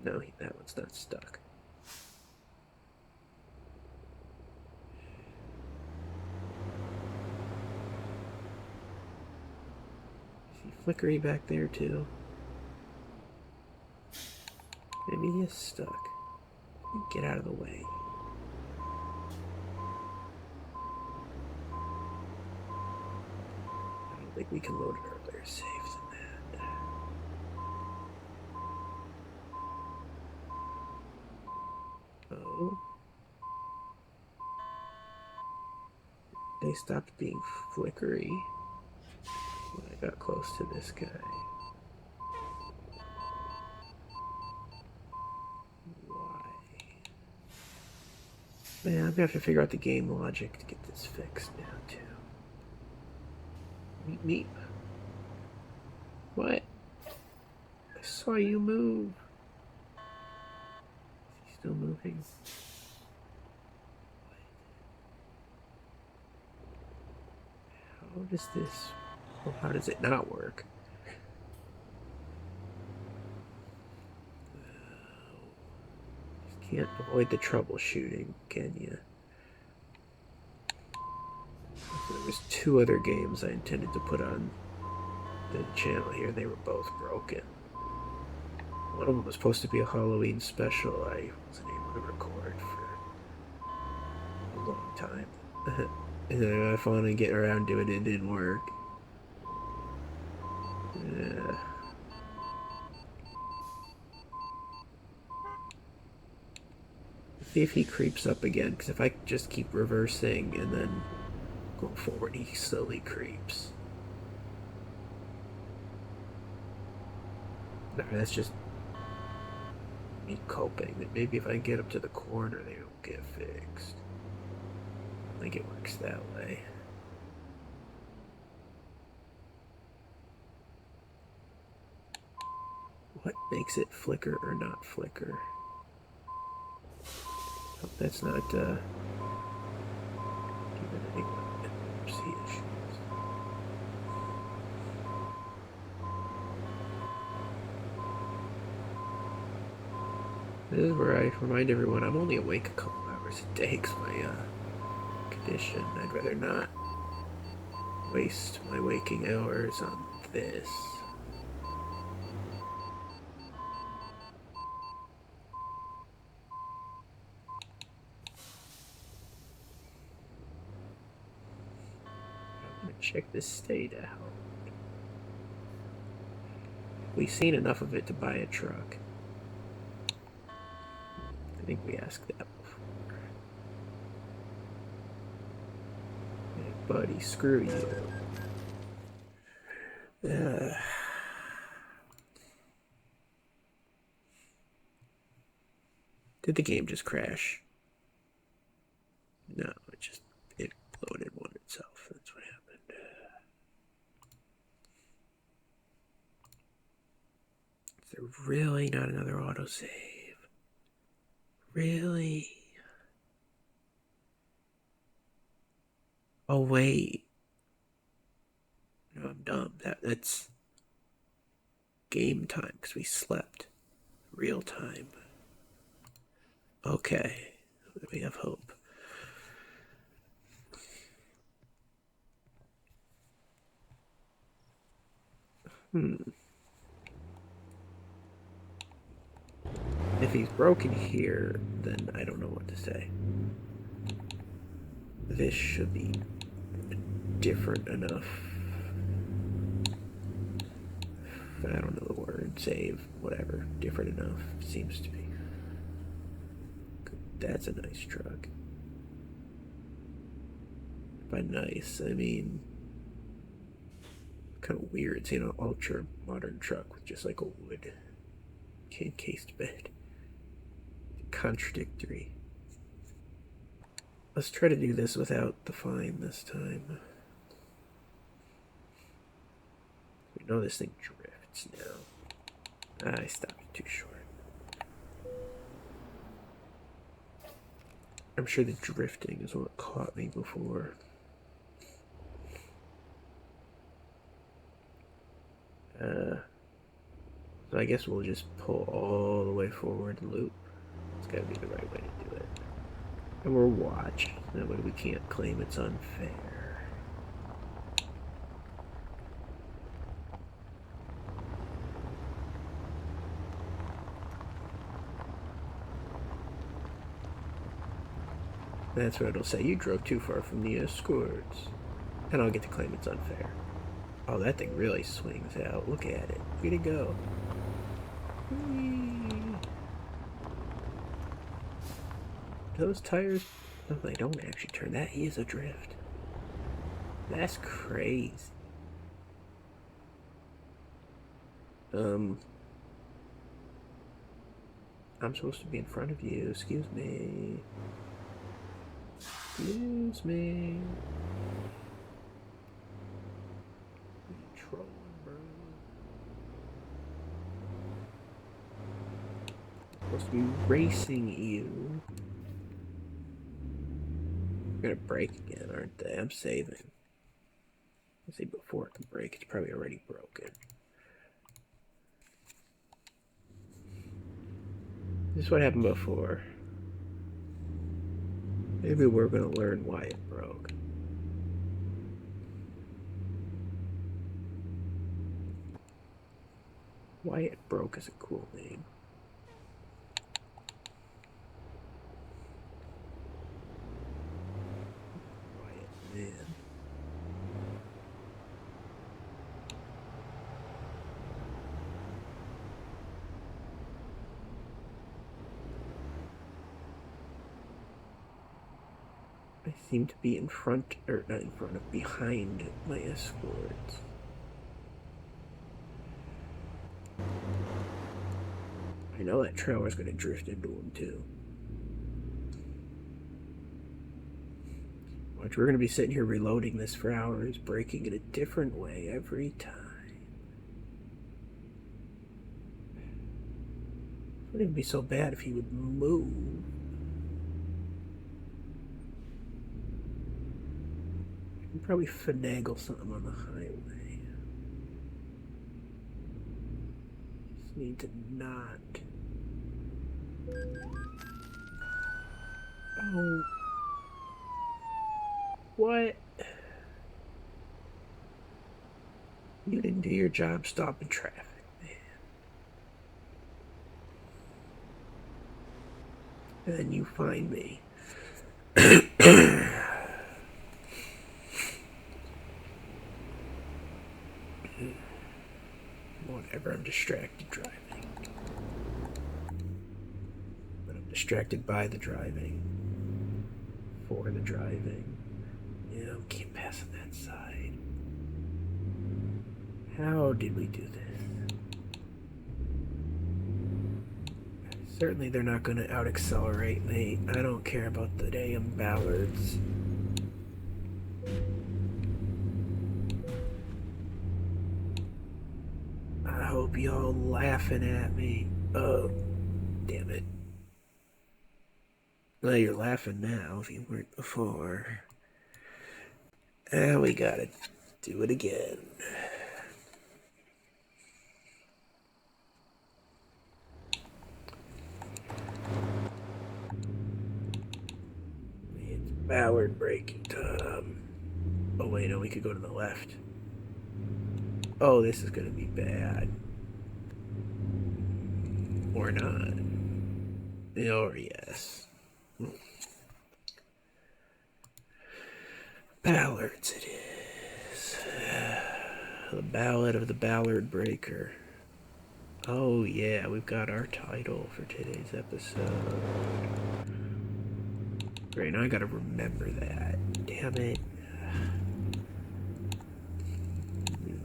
no, that one's not stuck. Is he flickery back there, too? Maybe he is stuck. Get out of the way. I don't think we can load an earlier save than that. Oh. They stopped being flickery when I got close to this guy. Why? Man, I'm gonna have to figure out the game logic to get this fixed now, too. Meep meep. What? I saw you move. Is he still moving? How does this... Well, how does it not work? Just can't avoid the troubleshooting, can you? There was 2 other games I intended to put on the channel here. They were both broken. One of them was supposed to be a Halloween special. I wasn't able to record for a long time. And then I finally get around to it, it didn't work. Yeah. See if he creeps up again, because if I just keep reversing and then go forward, he slowly creeps. No, that's just me coping. That maybe if I get up to the corner, they don't get fixed. I think it works that way. What makes it flicker or not flicker? Hope that's not giving anyone epilepsy issues. This is where I remind everyone I'm only awake a couple hours a day because my condition. I'd rather not waste my waking hours on this. I'm gonna check this state out. We've seen enough of it to buy a truck. I think we asked that before. Hey, buddy, screw you. Did the game just crash? No, it loaded one itself. That's what happened. Is there really not another autosave? Really? Oh wait. No, I'm dumb. That's game time because we slept. Real time. Okay. We have hope. If he's broken here, then I don't know what to say. This should be different enough. I don't know the word. Save. Whatever. Different enough. Seems to be. That's a nice truck. By nice, I mean kind of weird seeing an ultra modern truck with just like a wood encased bed. Contradictory. Let's try to do this without the fine this time. We know this thing drifts now. I stopped it too short. I'm sure the drifting is what caught me before. So I guess we'll just pull all the way forward and loop. It's gotta be the right way to do it. And we'll watch. That way we can't claim it's unfair. That's what it'll say. You drove too far from the escorts. And I'll get to claim it's unfair. Oh, that thing really swings out. Look at it. Way to go. Whee. Those tires... No, they don't actually turn. That is a drift. That's crazy. I'm supposed to be in front of you. Excuse me. Excuse me. You're trolling, bro. I'm supposed to be racing you. They're gonna break again, aren't they? I'm saving. Let's see, before it can break, it's probably already broken. This is what happened before. Maybe we're gonna learn why it broke. Why it broke is a cool name. Wyatt, man. I seem to be in front, or not in front of, behind my escorts. I know that trailer's gonna drift into him too. Watch, we're gonna be sitting here reloading this for hours, breaking it a different way every time. It wouldn't even be so bad if he would move. I can probably finagle something on the highway. Just need to not. Oh. What? You didn't do your job stopping traffic, man. And then you find me. Whatever, I'm distracted driving. But I'm distracted by the driving. For the driving. Yeah, we can't pass on that side. How did we do this? Certainly they're not going to out-accelerate me. I don't care about the damn Ballards. I hope y'all laughing at me. Oh, damn it. Well, you're laughing now if you weren't before. And we gotta do it again. It's Ballard braking time. Oh wait, no, we could go to the left. Oh, this is gonna be bad. Or not. Or yes. Ballards it is. The Ballad of the Ballard Breaker. Oh yeah, we've got our title for today's episode. Great, now I gotta remember that. Damn it.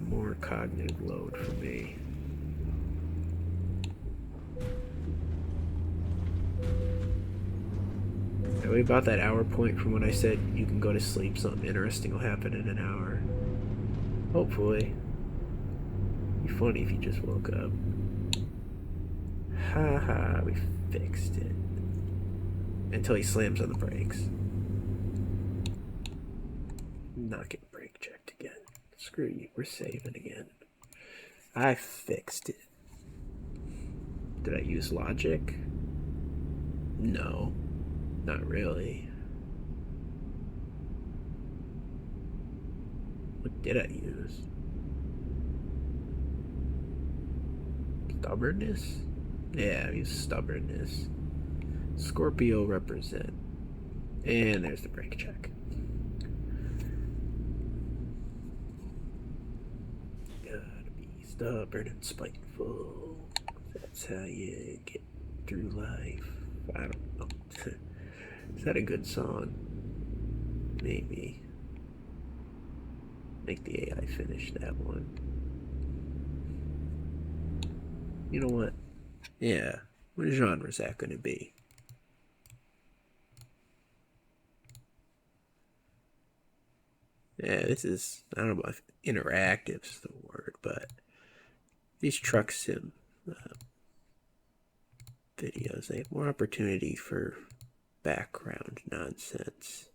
More cognitive load for me. Are we about that hour point from when I said you can go to sleep, something interesting will happen in an hour? Hopefully. It'd be funny if you just woke up. Haha, we fixed it. Until he slams on the brakes. Not getting brake checked again. Screw you, we're saving again. I fixed it. Did I use logic? No, not really. What did I use? Stubbornness? Yeah, I used stubbornness. Scorpio represent. And there's the brake check. Gotta be stubborn and spiteful. That's how you get through life. I don't know. Is that a good song? Maybe. make the AI finish that one. You know what? Yeah. What genre is that going to be? Yeah, this is, I don't know if interactive is the word, but these truck sim videos, they have more opportunity for background nonsense.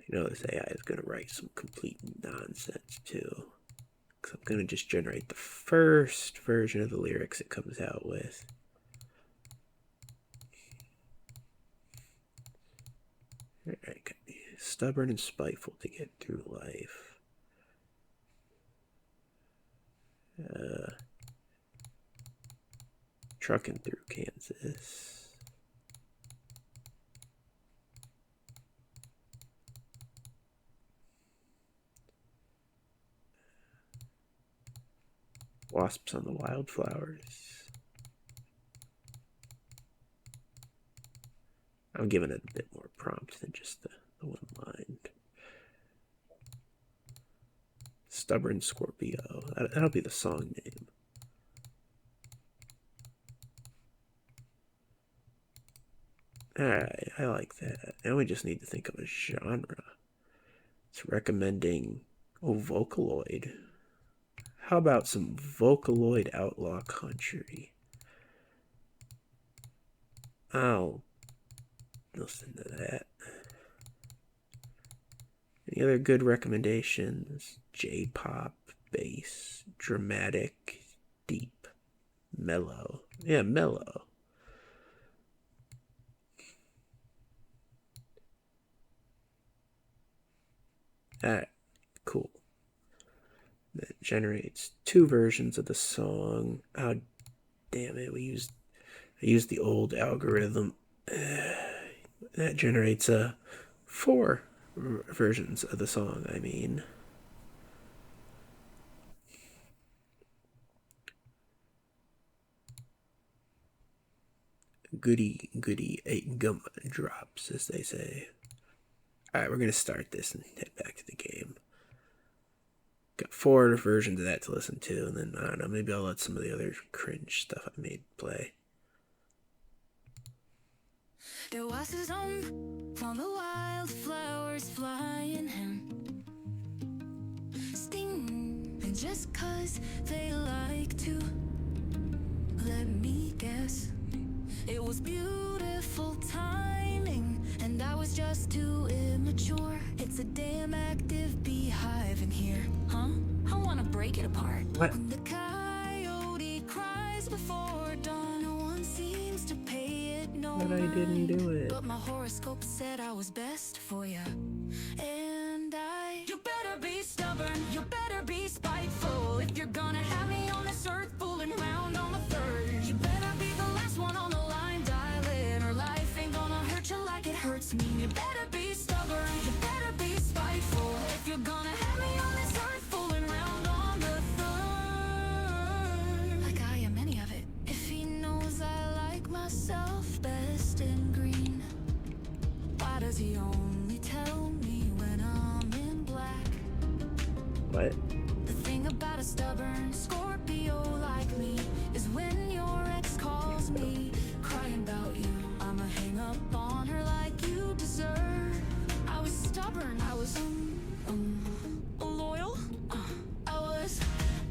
I know this AI is going to write some complete nonsense too. Because I'm going to just generate the first version of the lyrics it comes out with. Alright, stubborn and spiteful to get through life. Trucking through Kansas. Wasps on the wildflowers. I'm giving it a bit more prompt than just the one line. Stubborn Scorpio. That'll be the song name. Alright, I like that. Now we just need to think of a genre. It's recommending, Vocaloid. How about some Vocaloid outlaw country? I'll listen to that. Any other good recommendations? J-pop, bass, dramatic, deep, mellow. Yeah, mellow. Alright, cool. That generates 2 versions of the song. Oh, damn it, I used the old algorithm. That generates 4 versions of the song, I mean. Goody, goody, gum drops, as they say. Alright, we're going to start this and head back to the game. Got 4 versions of that to listen to, and then, I don't know, maybe I'll let some of the other cringe stuff I made play. There was a song from the wildflowers flying and sting, and just 'cause they like to, let me guess, it was beautiful timing, and I was just too immature. It's a damn active beehive in here, huh? I wanna break it apart. What? When the coyote cries before dawn, no one seems to pay it no But I didn't do it. But my horoscope said I was best for you, and you better be stubborn, you better be spiteful, if you're gonna have me on this earth fooling around on the third. You better be the last one on the line, dialing, or life ain't gonna hurt you like it hurts me. You better be stubborn, you better be spiteful, if you're gonna have me on this earth fooling around on the third. Like I am any of it, if he knows I like myself best in green, why does he only tell me when I'm in black? What? The thing about a stubborn Scorpio like me is when your ex calls me crying about you, I'ma hang up on her like you deserve. I was stubborn, I was loyal, I was.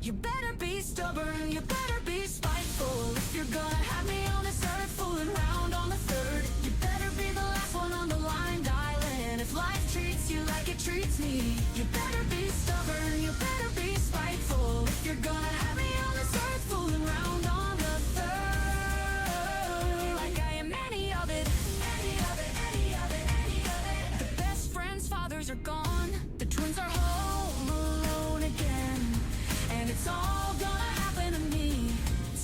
You better be stubborn, you better be spiteful, if you're gonna have me on this earth fooling around on the third. You better be the last one on the line, dialing, if life treats you like it treats me. You better be stubborn, you better be spiteful, if you're gonna have me on this earth fooling around on the third. Like I am any of it, any of it, any of it, any of it. The best friends' fathers are gone, the twins are home alone again, and it's all gonna happen to me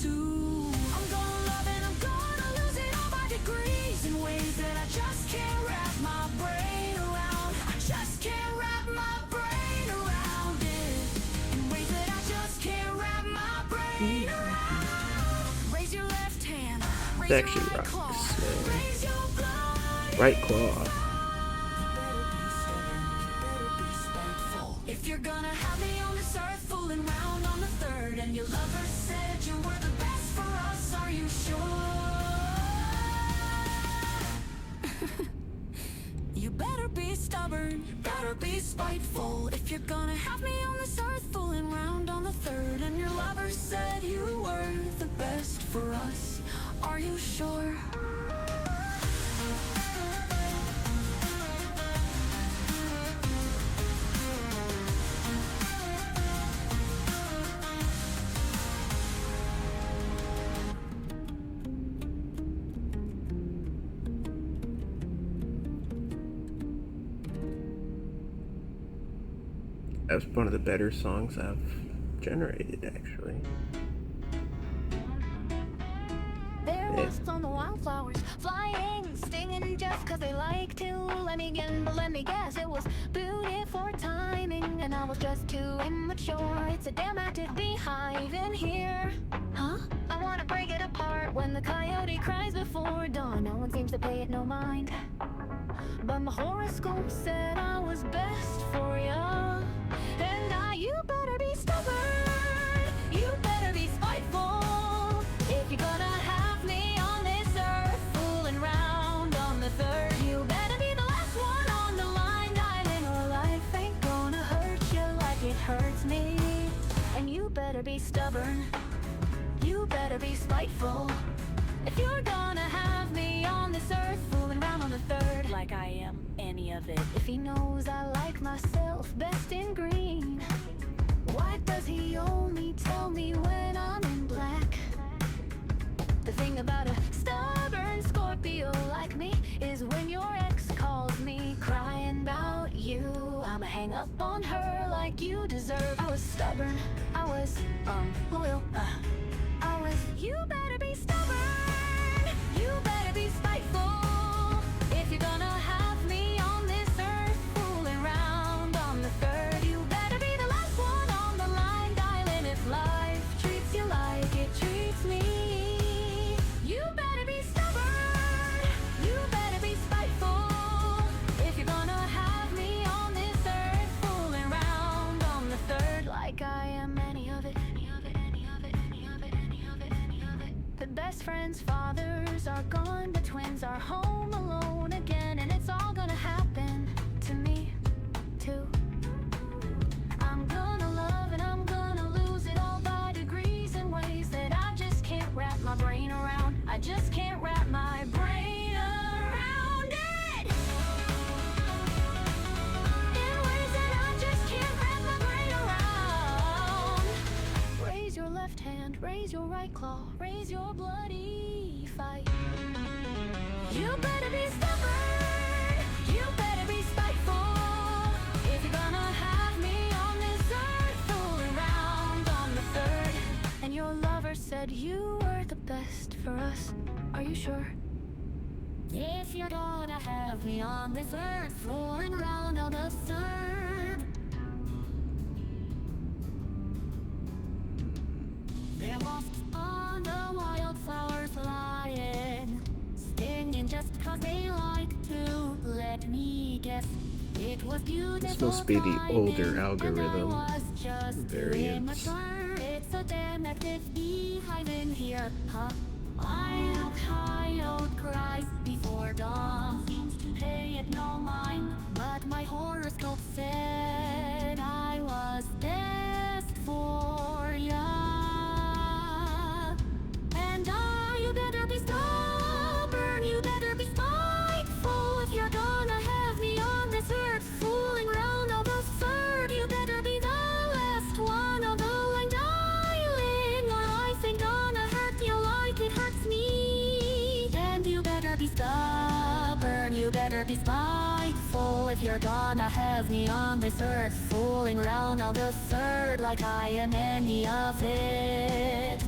too. I'm gonna love and I'm gonna lose it all by degrees, in ways that I just can't wrap my brain around. I just can't wrap my brain around it, in ways that I just can't wrap my brain around. Raise your left hand, raise It your actually right rocks. claw, Right claw. If you're gonna have me on this earth fooling round on the third, and your lover said you were the best for us, are you sure? You better be stubborn, you better be spiteful. If you're gonna have me on this earth fooling round on the third, and your lover said you were the best for us, are you sure? That was one of the better songs I've generated, actually. There was on the wildflowers, flying, stinging just cause they like to. Let me guess, it was beautiful timing, and I was just too immature. It's a damn active beehive in here. Huh? I wanna break it apart when the coyote cries before dawn. No one seems to pay it no mind, but my horoscope said I was best for ya. And you better be stubborn, you better be spiteful. If you're gonna have me on this earth fooling round on the third, you better be the last one on the line, darling, or life ain't gonna hurt you like it hurts me. And you better be stubborn, you better be spiteful. If you're gonna have me on this earth fooling round on the third, like I am any of it. If he knows I like myself best in green, why does he only tell me when I'm in black? The thing about a stubborn Scorpio like me is when your ex calls me crying about you, I'ma hang up on her like you deserve. I was stubborn, I was loyal, you better be stubborn, you better be spiteful. If you're gonna have me on this earth fooling round on the third, you better be the last one on the line, darling. If life treats you like it treats me, you better be stubborn, you better be spiteful. If you're gonna have me on this earth fooling round on the third, like I am any of it. The best friends' fathers are gone, the twins are home alone again, and it's all gonna happen to me too. I'm gonna love and I'm gonna lose it all by degrees in ways that I just can't wrap my brain around. I just can't wrap my brain around it. In ways that I just can't wrap my brain around. Raise your left hand, raise your right claw, raise your bloody fight. You better be stubborn, you better be spiteful. If you're gonna have me on this earth fooling round on the third, and your lover said you were the best for us, are you sure? If you're gonna have me on this earth fooling round on the third, they're lost on the wildflowers flying, stinging just cause they like to. Let me guess, it was beautiful. This must be the older algorithm variants. variants. It's a damn active beehive in here, huh? I coyote cries before dawn, seems to pay it no mind, but my horoscope said I was best for ya. You better be stubborn, you better be spiteful. If you're gonna have me on this earth fooling round on the third, you better be the last one on the line, darling, or life ain't gonna hurt you like it hurts me. And you better be stubborn, you better be spiteful. If you're gonna have me on this earth fooling round on the third, like I am any of it.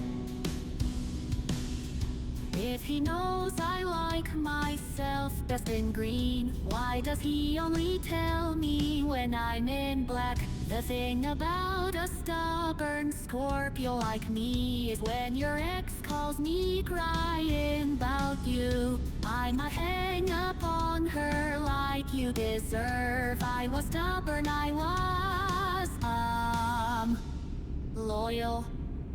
If he knows I like myself best in green, why does he only tell me when I'm in black? The thing about a star stubborn Scorpio like me is when your ex calls me crying about you. I'ma hang up on her like you deserve. I was stubborn, I was, loyal.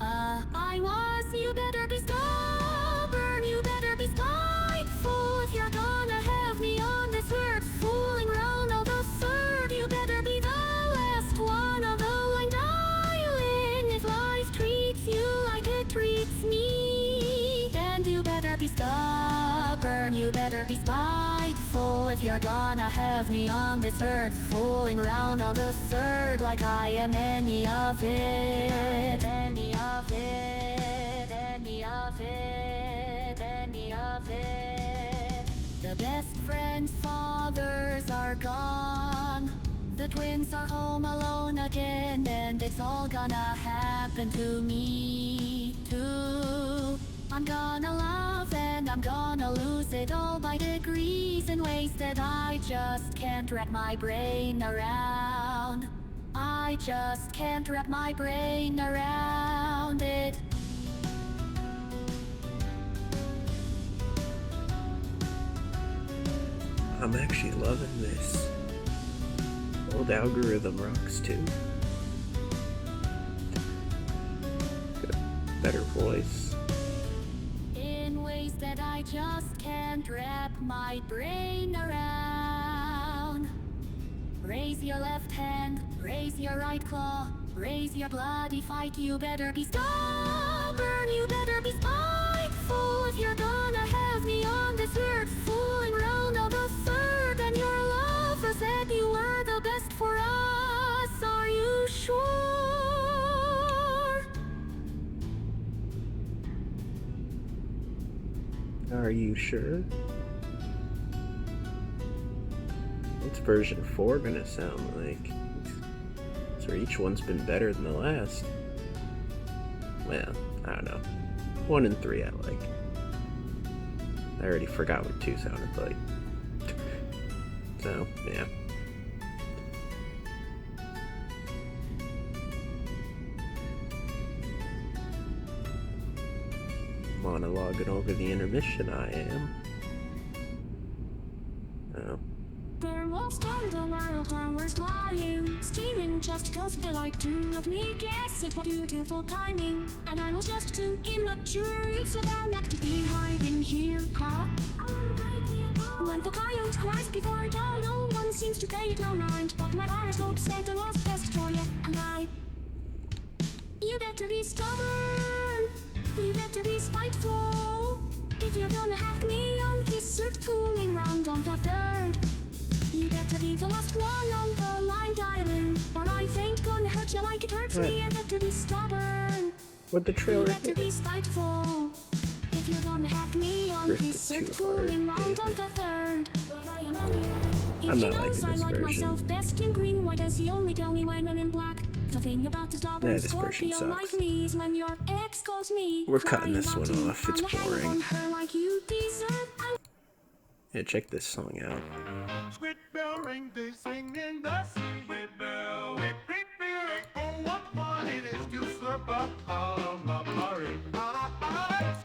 I was, you better be stubborn, you better be spiteful. If you're gonna have me on this earth, fooling around all the third, you better be the last one of the line, darling. If life treats you like it treats me, then you better be stubborn, you better be spiteful. If you're gonna have me on this earth, fooling around on the third, like I am any of it, any of it, any of it, any of it. The best friends' fathers are gone. The twins are home alone again, and it's all gonna happen to me too. I'm gonna laugh and I'm gonna lose it all by degrees in ways that I just can't wrap my brain around. I just can't wrap my brain around it. I'm actually loving this. Old algorithm rocks too. Got a better voice. In ways that I just can't wrap my brain around. Raise your left hand, raise your right claw, raise your bloody fight. You better be stubborn, you better be spiteful. If you're gonna have me on this earth, fooling around all the third, and your lover said you were the best for us. Are you sure? Are you sure? What's version 4 gonna sound like? So each one's been better than the last. Well, I don't know. 1 and 3 I like. I already forgot what 2 sounded like. So, yeah. Monologuing over the intermission, I am. Oh. There was thunder while flowers flying. Steaming just cause they like to of me. Guess it was beautiful timing. And I was just too immature. So I'm not to be hiding here, huh? When the coyote cries before dawn, no one seems to pay it no mind. But my horoscope said the was best for you and I. You better be stubborn. You better be spiteful. If you're gonna have me on this earth, fooling round on the third, you better be the last one on the line, darling. Or life ain't gonna hurt you like it hurts me. You better be stubborn. What the trailer You better be spiteful. If you're gonna have me on this earth, fooling round on the third. I'm not liking I this like version. myself best in green. Why does he only tell me when I'm in black? The thing about the stubborn Yeah, this version Scorpio like sucks. me is when your ex calls me. We're cutting this crying one about you. off, it's I'ma hang boring. on her like you deserve. Yeah, check this song out. Sweet bell ring, they sing in the sea. Sweet bell, we creep here. Oh, what fun it is to slurp up all of my porridge.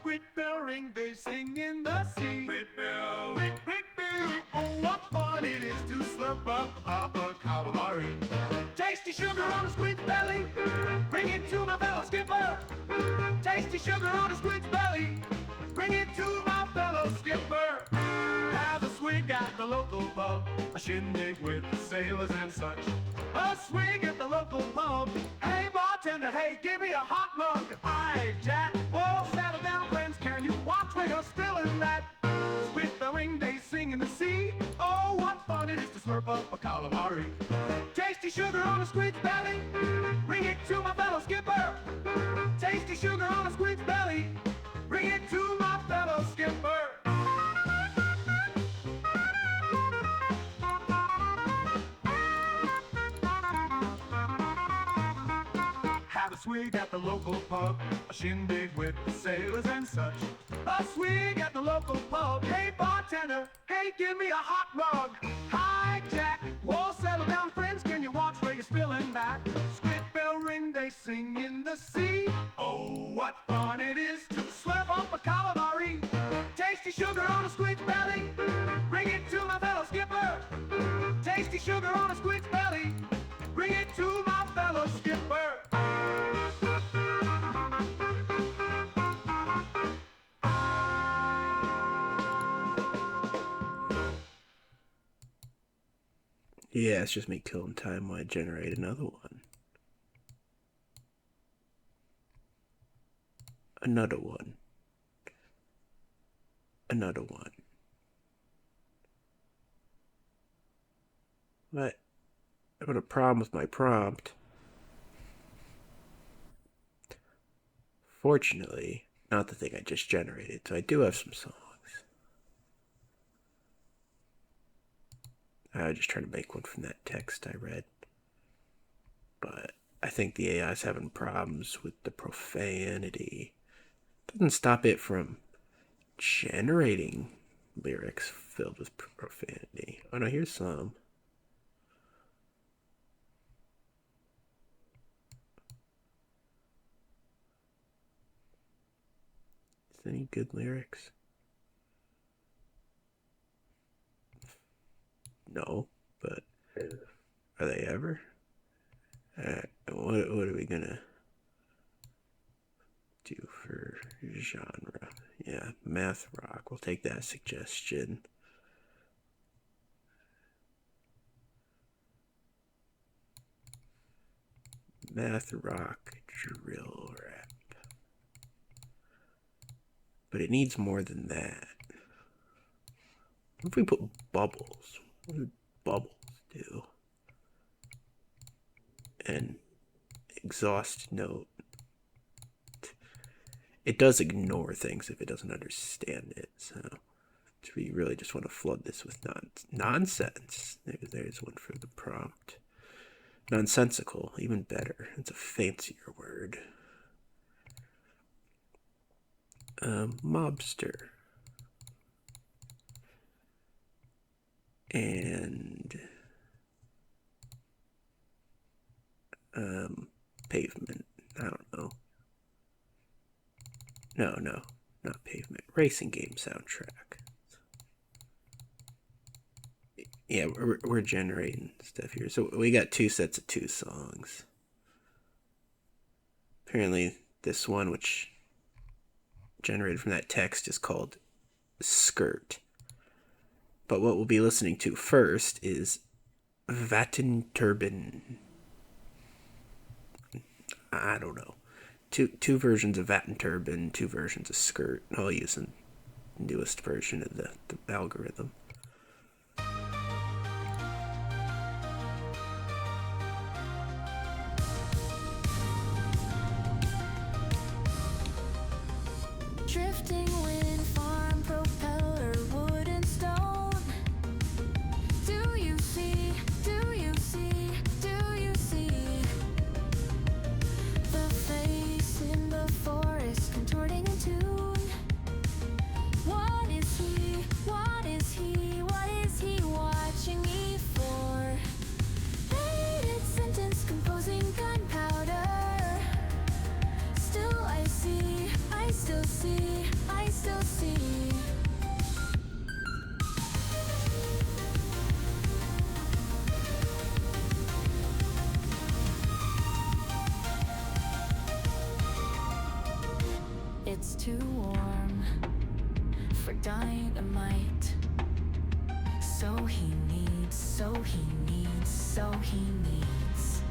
Sweet bell ring, they sing in the sea. Sweet bell, we creep here. Oh, what fun it is to slurp up all the calamari. Tasty sugar on a squid's belly. Bring it to my fellow skipper. Tasty sugar on a squid's belly. Bring it to my fellow skipper. Have a swig at the local pub, a shindig with sailors and such. A swig at the local pub. Hey bartender, hey, give me a hot mug. Hi Jack, oh settle down friends, can you watch where you're spilling that? With the ring they sing in the sea. Oh what fun it is to slurp up a calamari. Tasty sugar on a squid's belly. Bring it to my fellow skipper. Tasty sugar on a squid's belly. Bring it to my fellow skipper. Have a swig at the local pub, a shindig with the sailors and such. A swig at the local pub. Hey bartender, hey give me a hot mug. Hi Jack, whoa settle down friends, can you watch where you're spilling that? Squid bell ring. they sing in the sea. Oh, what fun it is to slurp up a calamari. Tasty sugar on a squid's belly. Bring it to my fellow skipper. Tasty sugar on a squid's belly. Bring it to my fellow skipper. Yeah, it's just me killing time while I generate another one. Another one. Another one. What? I've got a problem with my prompt. Fortunately, not the thing I just generated, so I do have some songs. I was just trying to make one from that text I read. But I think the AI is having problems with the profanity. Doesn't stop it from generating lyrics filled with profanity. Oh no, here's some. Is there any good lyrics? No, but are they ever? What are we gonna do for genre? Yeah, math rock. We'll take that suggestion. Math rock drill rap. But it needs more than that. What if we put bubbles? What do bubbles do? And exhaust note. It does ignore things if it doesn't understand it. So we really just want to flood this with nonsense. There's one for the prompt. Nonsensical, even better. It's a fancier word. Mobster. And pavement. I don't know. No, not pavement. Racing game soundtrack. Yeah, we're generating stuff here. So we got 2 sets of 2 songs. Apparently this one, which generated from that text, is called Skirt. But what we'll be listening to first is Vatten Turbin. I don't know. Two versions of Vatten Turbin, 2 versions of Skirt. I'll use the newest version of the algorithm. Drifting wind farm propeller wood and stone. Do you see? Do you see? Do you see the face in the forest contorting in tune? What is he? What is he? What is he watching me for? Faded sentence composing gunpowder. Still I see, I still see, I still see. It's too warm for dynamite. So he needs, so he needs, so he needs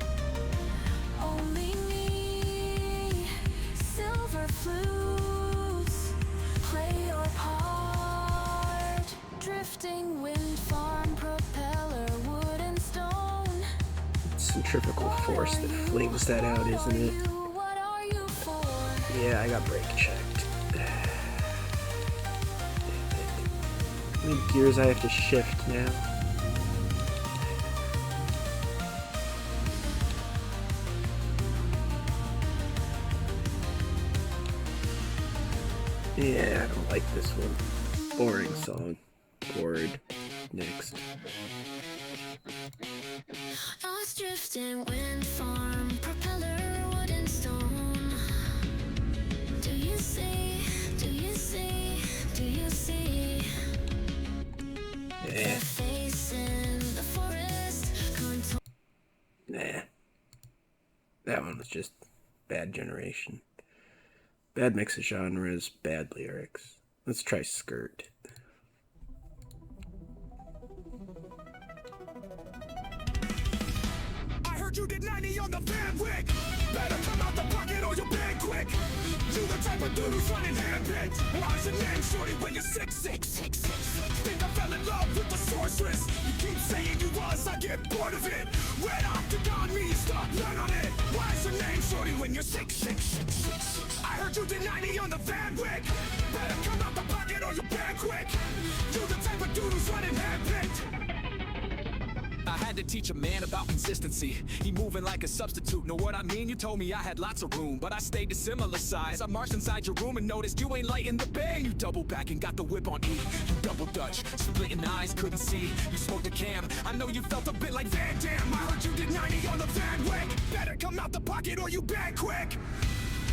only me. Silver flutes, play your part. Drifting wind farm propeller wood and stone. Centrifugal force that flings that out, isn't it? What are you for? Yeah, I got brake checked. How many gears I have to shift now? Yeah, I don't like this one. Boring song. Bored. Next. I was drifting wind farm propeller wood That one was just bad generation. Bad mix of genres, bad lyrics. Let's try Skirt. I heard you did 90 on the Van Wick. Better come out the pocket or you'll ban quick. You the type of dude who's running handpicked. Why's your name shorty when you're 6'6"? Think I fell in love with the sorceress. You keep saying you was, I get bored of it. Red octagon means stop, learn on it. Why's your name shorty when you're 6'6"? I heard you did 90 on the Van Wick. Better come out the pocket or you'll ban quick. You the type of dude who's running handpicked. I had to teach a man about consistency. He moving like a substitute, know what I mean? You told me I had lots of room, but I stayed a similar size. I marched inside your room and noticed you ain't lighting the bang. You double back and got the whip on E. You double dutch, splitting eyes, couldn't see. You smoked a cam, I know you felt a bit like Van Damme. I heard you did 90 on the Van Wick. Better come out the pocket or you ban quick.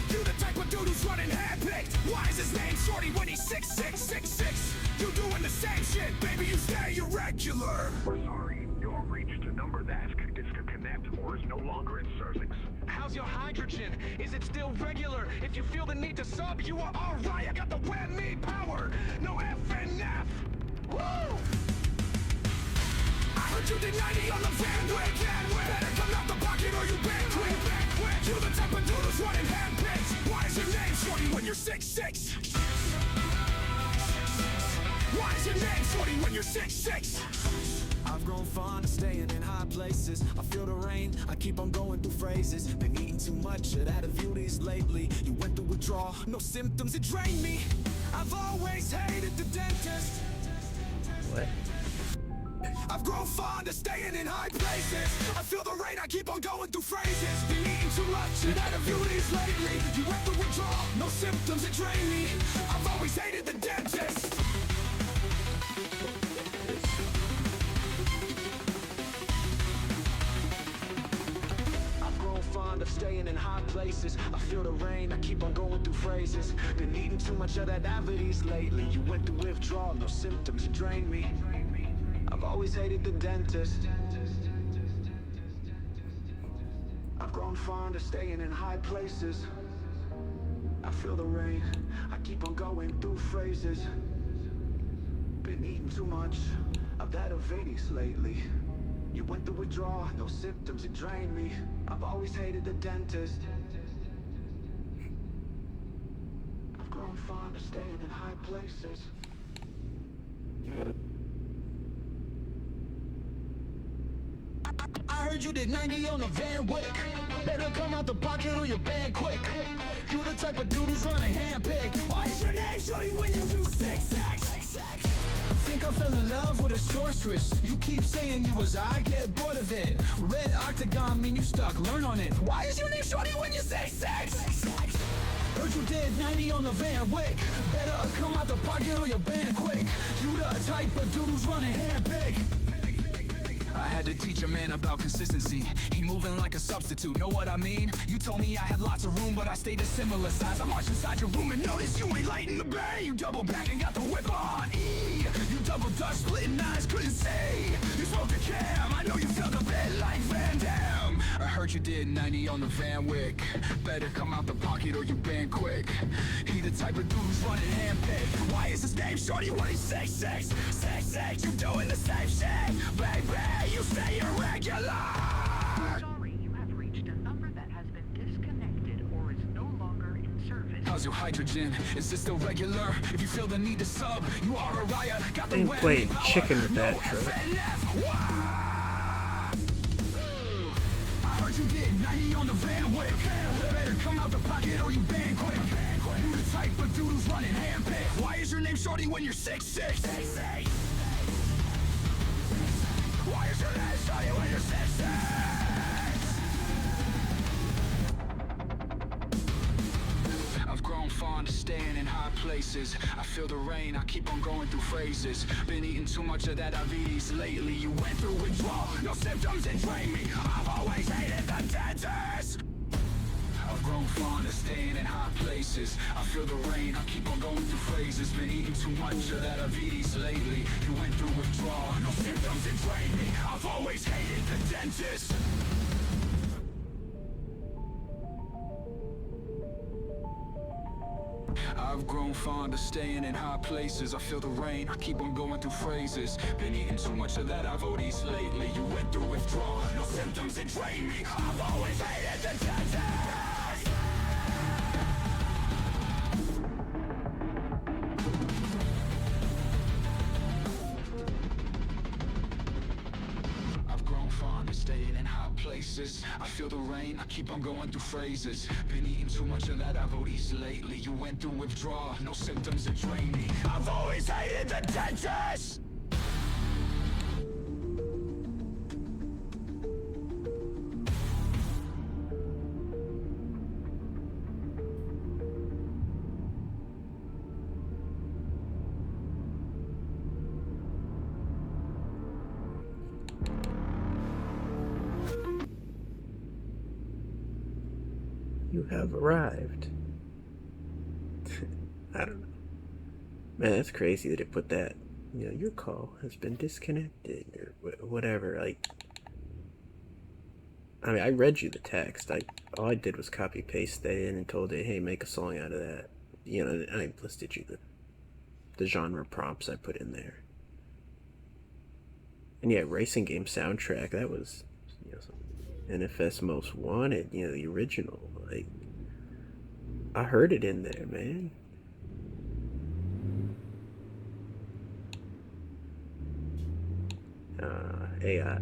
You the type of dude who's running handpicked. Why is his name shorty when he's 6'6"? You doing the same shit, baby, you stay irregular. We're sorry, you have reached a number that can disconnect or is no longer in service. How's your hydrogen? Is it still regular? If you feel the need to sub, you are alright. I got the whammy power, no F and F. Woo! I heard you did 90 on the Van Wick. Better come out the pocket or you ban quick. You the type of dude who's running handpicked. Why is your name shorty when you're 6'6"? Why is your name shorty when you're 6'6"? I've grown fond of staying in high places. I feel the rain, I keep on going through phrases. Been eating too much of that beauties lately. You went through withdrawal, no symptoms, it drained me. I've always hated the dentist. What? I've grown fond of staying in high places. I feel the rain, I keep on going through phrases. Been eating too much of that beauties lately. You went through withdrawal, no symptoms, it drained me. I've always hated the dentist. Of staying in hot places. I feel the rain, I keep on going through phrases. Been eating too much of that Avides lately. You went through withdrawal, no symptoms, it drained me. I've always hated the dentist. I've grown fond of staying in high places. I feel the rain, I keep on going through phrases. Been eating too much of that Avides lately. You went through withdrawal, no symptoms, it drained me. I've always hated the dentist. I've grown fond of staying in high places. I heard you did 90 on the Van Wick. Better come out the pocket or you're banned quick. You the type of dude who's running handpick. Why is your name shorty when you do 6'6"? Think I fell in love with a sorceress. You keep saying you was, I get bored of it. Red octagon mean you stuck, learn on it. Why is your name shorty when you say sex? Heard you did 90 on the Van Wick. Better come out the pocket or you're banned quick. You the type of dude who's running handpick. I had to teach a man about consistency. He moving like a substitute, know what I mean? You told me I had lots of room, but I stayed a similar size. I marched inside your room and noticed you ain't lighting the bang. You double back and got the whip on E. You double dutch, splitting eyes, couldn't see. You smoked a cam, I know you felt a bit like Van Damme. I heard you did 90 on the Van Wick. Better come out the pocket or you ban quick. He the type of dude who's running handpick. Why is his name shorty when he's 6'6"? 6'6", you doing the same shit, baby, you stay irregular. Sorry, you have reached a number that has been disconnected or is no longer in service. How's your hydrogen? Is it still regular? If you feel the need to sub, you are a riot. Got the I'm whammy playing power, chicken with that no truck. FNF. I heard you did 90 on the Van Wick. Better come out the pocket or you ban quick. You the type of dude who's running handpick. Why is your name shorty when you're 6'6"? Why is your name shorty when you're 6'6"? I've grown fond of staying in high places. I feel the rain, I keep on going through phrases. Been eating too much of that Avides lately. You went through withdrawal, no symptoms, it drained me. I've always hated the dentist. I've grown fond of staying in high places. I feel the rain, I keep on going through phrases. Been eating too much of that Avides lately. You went through withdrawal, no symptoms, it drained me. I've always hated the dentist. I've grown fond of staying in high places. I feel the rain, I keep on going through phrases. Been eating too much of that VODs lately. You went through withdrawal, no symptoms, it drained me. I've always hated the tension. I've grown fond of staying in high places. I feel the rain, I keep on going through phrases. Been eating too much of that VODs lately. You went through withdrawal, no symptoms, it drained me. I've always hated the tension. You have arrived. I don't know. Man, that's crazy that it put that. You know, your call has been disconnected or whatever. Like, I mean, I read you the text. All I did was copy paste that in and told it, hey, make a song out of that. You know, I listed you the genre prompts I put in there. And yeah, racing game soundtrack. That was, you know, some NFS Most Wanted. You know, the original. Like, I heard it in there, man. AI,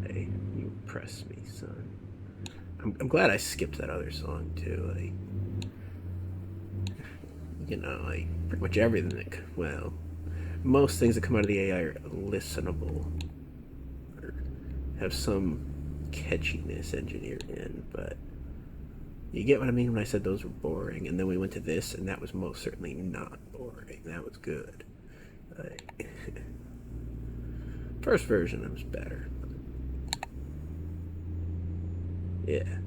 you impress me, son. I'm glad I skipped that other song too. Like, you know, like pretty much everything that, well, most things that come out of the AI are listenable or have some catchiness engineered in, but you get what I mean when I said those were boring, and then we went to this, and that was most certainly not boring. That was good. Like, first version, it was better. Yeah.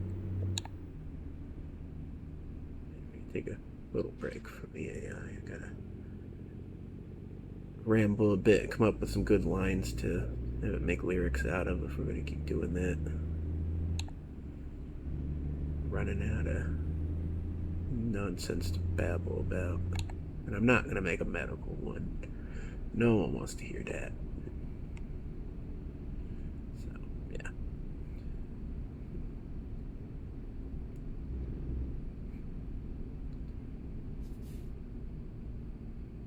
Take a little break from the AI. I gotta ramble a bit, come up with some good lines to make lyrics out of if we're gonna keep doing that. Running out of nonsense to babble about. And I'm not gonna make a medical one. No one wants to hear that. So, yeah.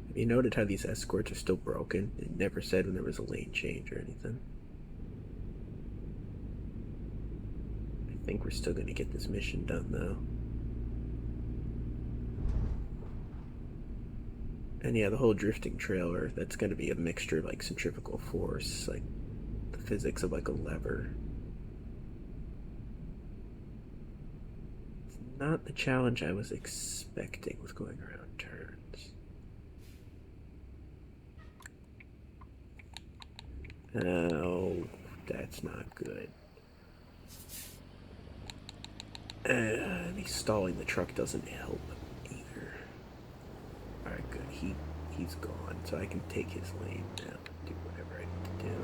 Have you noted how these escorts are still broken? It never said when there was a lane change or anything. I think we're still gonna get this mission done though. And yeah, the whole drifting trailer, that's gonna be a mixture of like centrifugal force, like the physics of like a lever. It's not the challenge I was expecting with going around turns. Oh, that's not good. And stalling the truck doesn't help either. Alright, good. He's gone, so I can take his lane now and do whatever I need to do.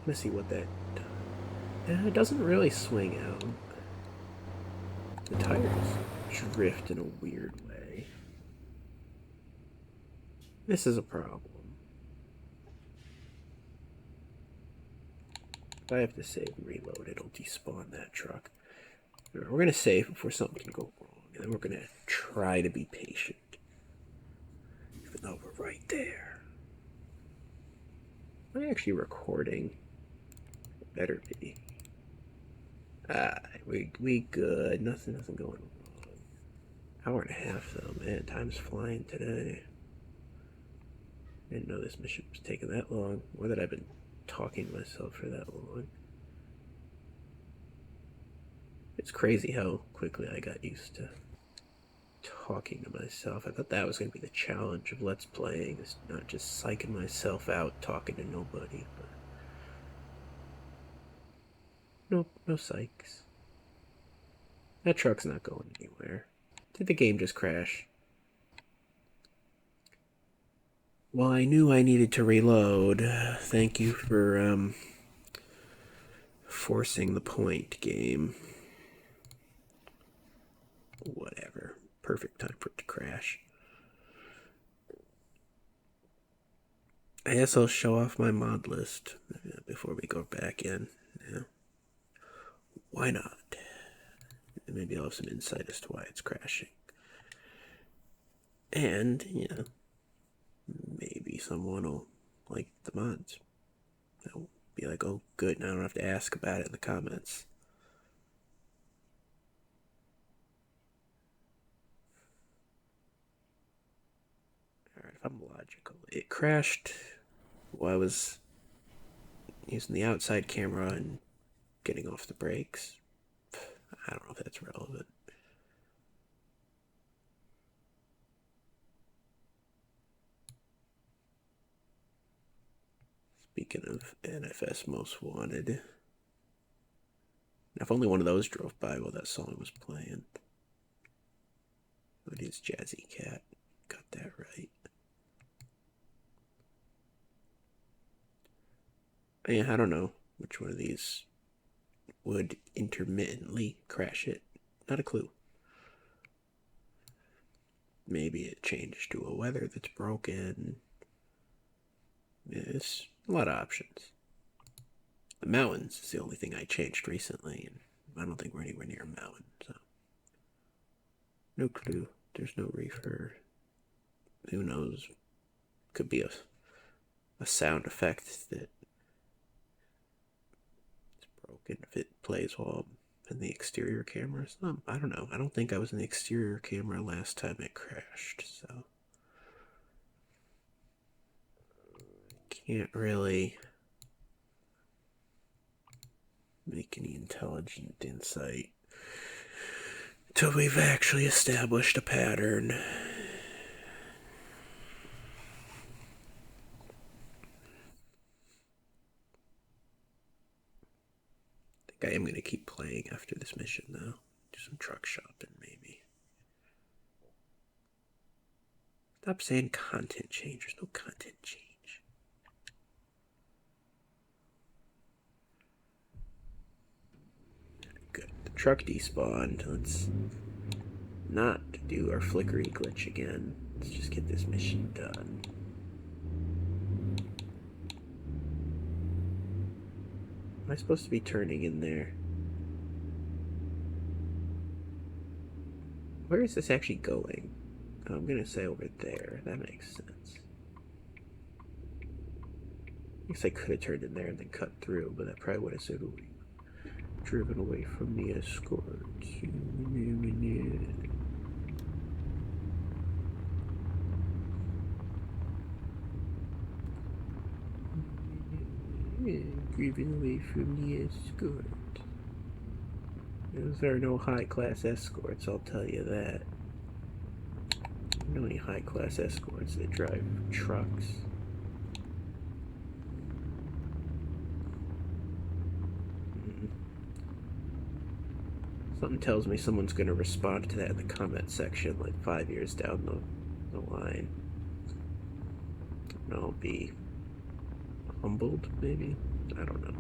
Let's see what that does. It doesn't really swing out. The tires drift in a weird way. This is a problem. If I have to save and reload, it'll despawn that truck. We're going to save before something can go wrong, and then we're going to try to be patient. Even though we're right there. Am I actually recording? It better be. We good. Nothing going wrong. Hour and a half though, man. Time's flying today. Didn't know this mission was taking that long, or that I've been talking to myself for that long. It's crazy how quickly I got used to talking to myself. I thought that was going to be the challenge of Let's Playing, is not just psyching myself out talking to nobody. But nope, no psychs. That truck's not going anywhere. Did the game just crash? Well, I knew I needed to reload. Thank you for forcing the point, game. Whatever. perfect time for it to crash. I guess I'll show off my mod list before we go back in. Yeah. Why not? Maybe I'll have some insight as to why it's crashing. And, maybe someone will like the mods. They'll be like, oh, good, now I don't have to ask about it in the comments. Alright, if I'm logical. It crashed while I was using the outside camera and getting off the brakes. I don't know if that's relevant. Speaking of NFS Most Wanted, if only one of those drove by while that song was playing. It is Jazzy Cat. Got that right. Yeah, I don't know which one of these would intermittently crash it. Not a clue. Maybe it changed to a weather that's broken. It's a lot of options. The mountains is the only thing I changed recently, and I don't think we're anywhere near a mountain, so. No clue. There's no reefer. Who knows? Could be a sound effect that is broken if it plays while I'm in the exterior camera. I don't know. I don't think I was in the exterior camera last time it crashed, so. Can't really make any intelligent insight until we've actually established a pattern. I think I am going to keep playing after this mission, though. Do some truck shopping, maybe. Stop saying content change. There's no content change. Good. The truck despawned. Let's not do our flickery glitch again. Let's just get this mission done. Am I supposed to be turning in there? Where is this actually going? Oh, I'm gonna say over there. That makes sense. I guess I could have turned in there and then cut through, but that probably would have said driven away from the escort. Driven away from the escort. Those are no high-class escorts, I'll tell you that. I don't know any high-class escorts that drive trucks. Something tells me someone's going to respond to that in the comment section like 5 years down the line. And I'll be humbled, maybe? I don't know.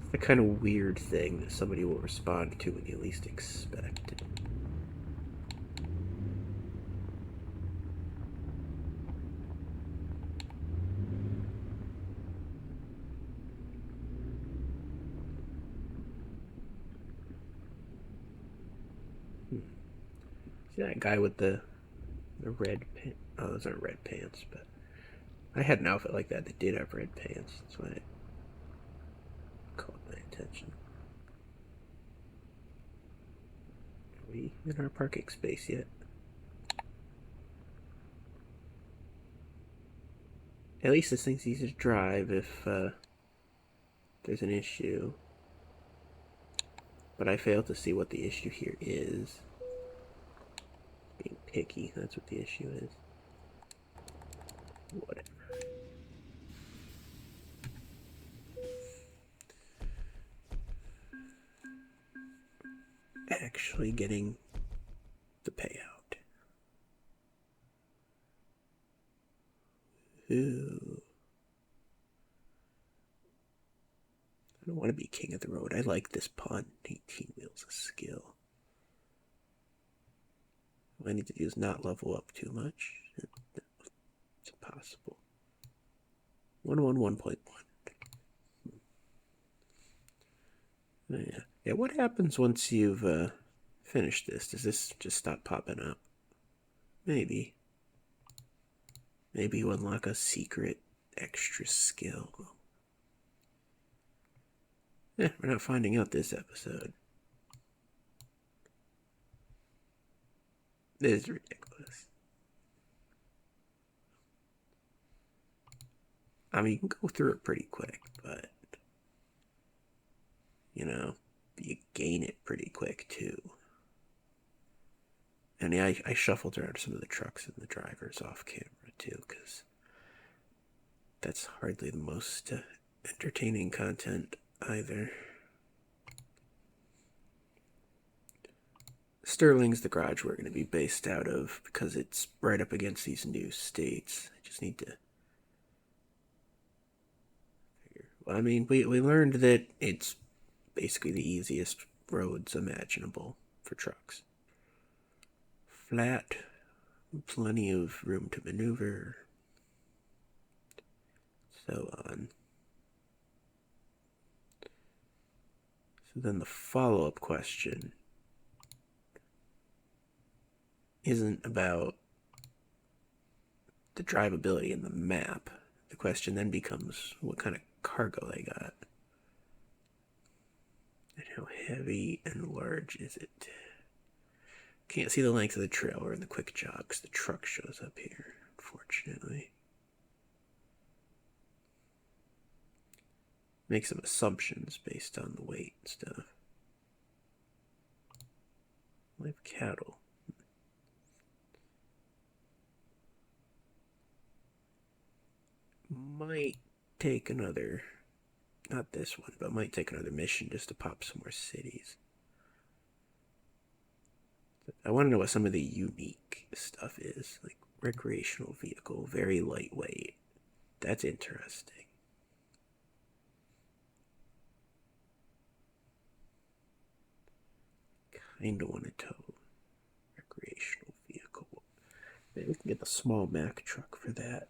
It's the kind of weird thing that somebody will respond to when you least expect it. See that guy with the red pants? Oh, those aren't red pants, but I had an outfit like that did have red pants. That's why it caught my attention. Are we in our parking space yet? At least this thing's easy to drive if there's an issue. But I failed to see what the issue here is. Being picky, that's what the issue is. Whatever. Actually getting the payout. Ooh. I don't want to be king of the road. I like this pun. 18 wheels of skill. What I need to do is not level up too much. It's impossible. 111.1. Yeah, what happens once you've finished this? Does this just stop popping up? Maybe. Maybe you unlock a secret extra skill. We're not finding out this episode. This is ridiculous. I mean, you can go through it pretty quick, but, you know, you gain it pretty quick, too. And yeah, I shuffled around some of the trucks and the drivers off camera, too, because that's hardly the most entertaining content either. Sterling's the garage we're going to be based out of because it's right up against these new states. I just need to figure. Well, I mean, we learned that it's basically the easiest roads imaginable for trucks. Flat, plenty of room to maneuver, so on. So then the follow-up question isn't about the drivability in the map. The question then becomes what kind of cargo they got. And how heavy and large is it? Can't see the length of the trailer in the quick job because the truck shows up here, unfortunately. Make some assumptions based on the weight and stuff. Live cattle. Might take another, not this one, but might take another mission just to pop some more cities. I want to know what some of the unique stuff is, like recreational vehicle, very lightweight. That's interesting. Kinda want to tow recreational vehicle. Maybe we can get the small Mack truck for that.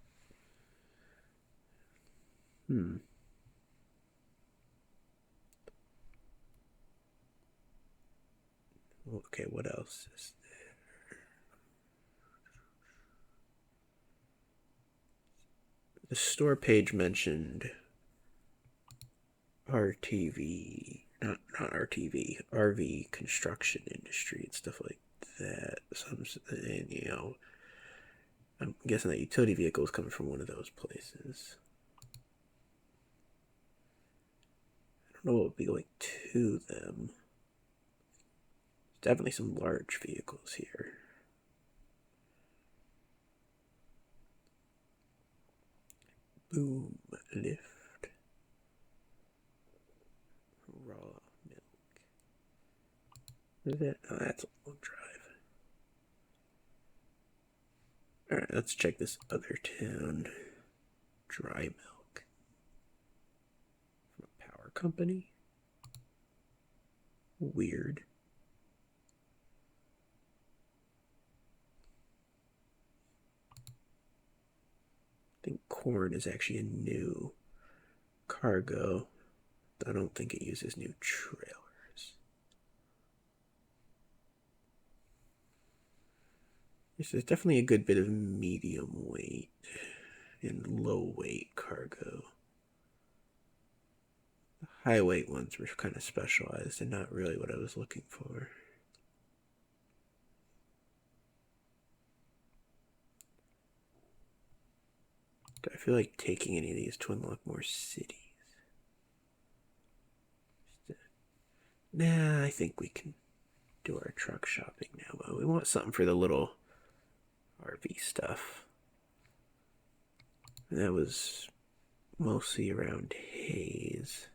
Okay, what else is there? The store page mentioned RTV, not RTV, RV construction industry and stuff like that. And, you know, I'm guessing that utility vehicle is coming from one of those places. I don't know what would be going to them. Definitely some large vehicles here. Boom lift. Raw milk. What is that? Oh, that's a long drive. Alright, let's check this other town. Dry milk. From a power company? Weird. I think corn is actually a new cargo. I don't think it uses new trailers. There's definitely a good bit of medium weight and low weight cargo. The high weight ones were kind of specialized and not really what I was looking for. Do I feel like taking any of these to unlock more cities? Nah, I think we can do our truck shopping now, but we want something for the little RV stuff. And that was mostly around Hayes.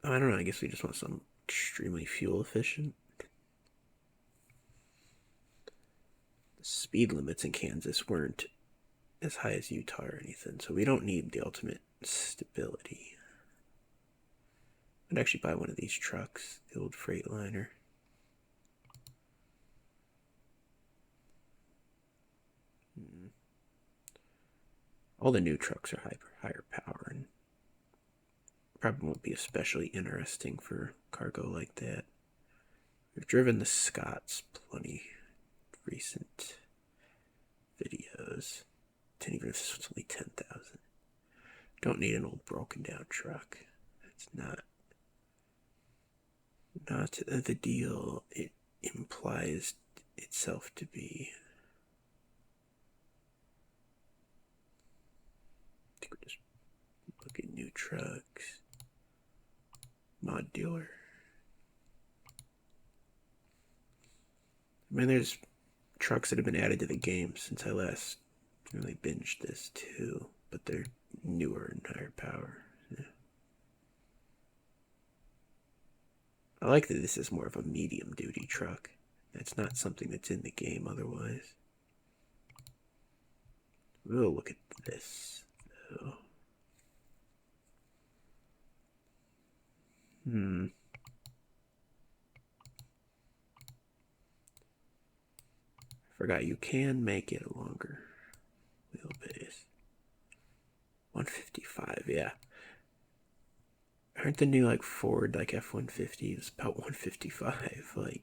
I don't know, I guess we just want something extremely fuel efficient. The speed limits in Kansas weren't as high as Utah or anything, so we don't need the ultimate stability. I'd actually buy one of these trucks, the old Freightliner. All the new trucks are higher power and probably won't be especially interesting for cargo like that. We've driven the Scots plenty recent videos. Even if it's only 10,000. Don't need an old broken down truck. It's not the deal it implies itself to be. I think we're just looking at new trucks. Mod dealer. I mean, there's trucks that have been added to the game since I last really binged this too, but they're newer and higher power. Yeah. I like that this is more of a medium duty truck. That's not something that's in the game otherwise. We'll look at this though. I forgot you can make it a longer wheelbase. 155, yeah. Aren't the new like Ford like F-150s about 155? Like,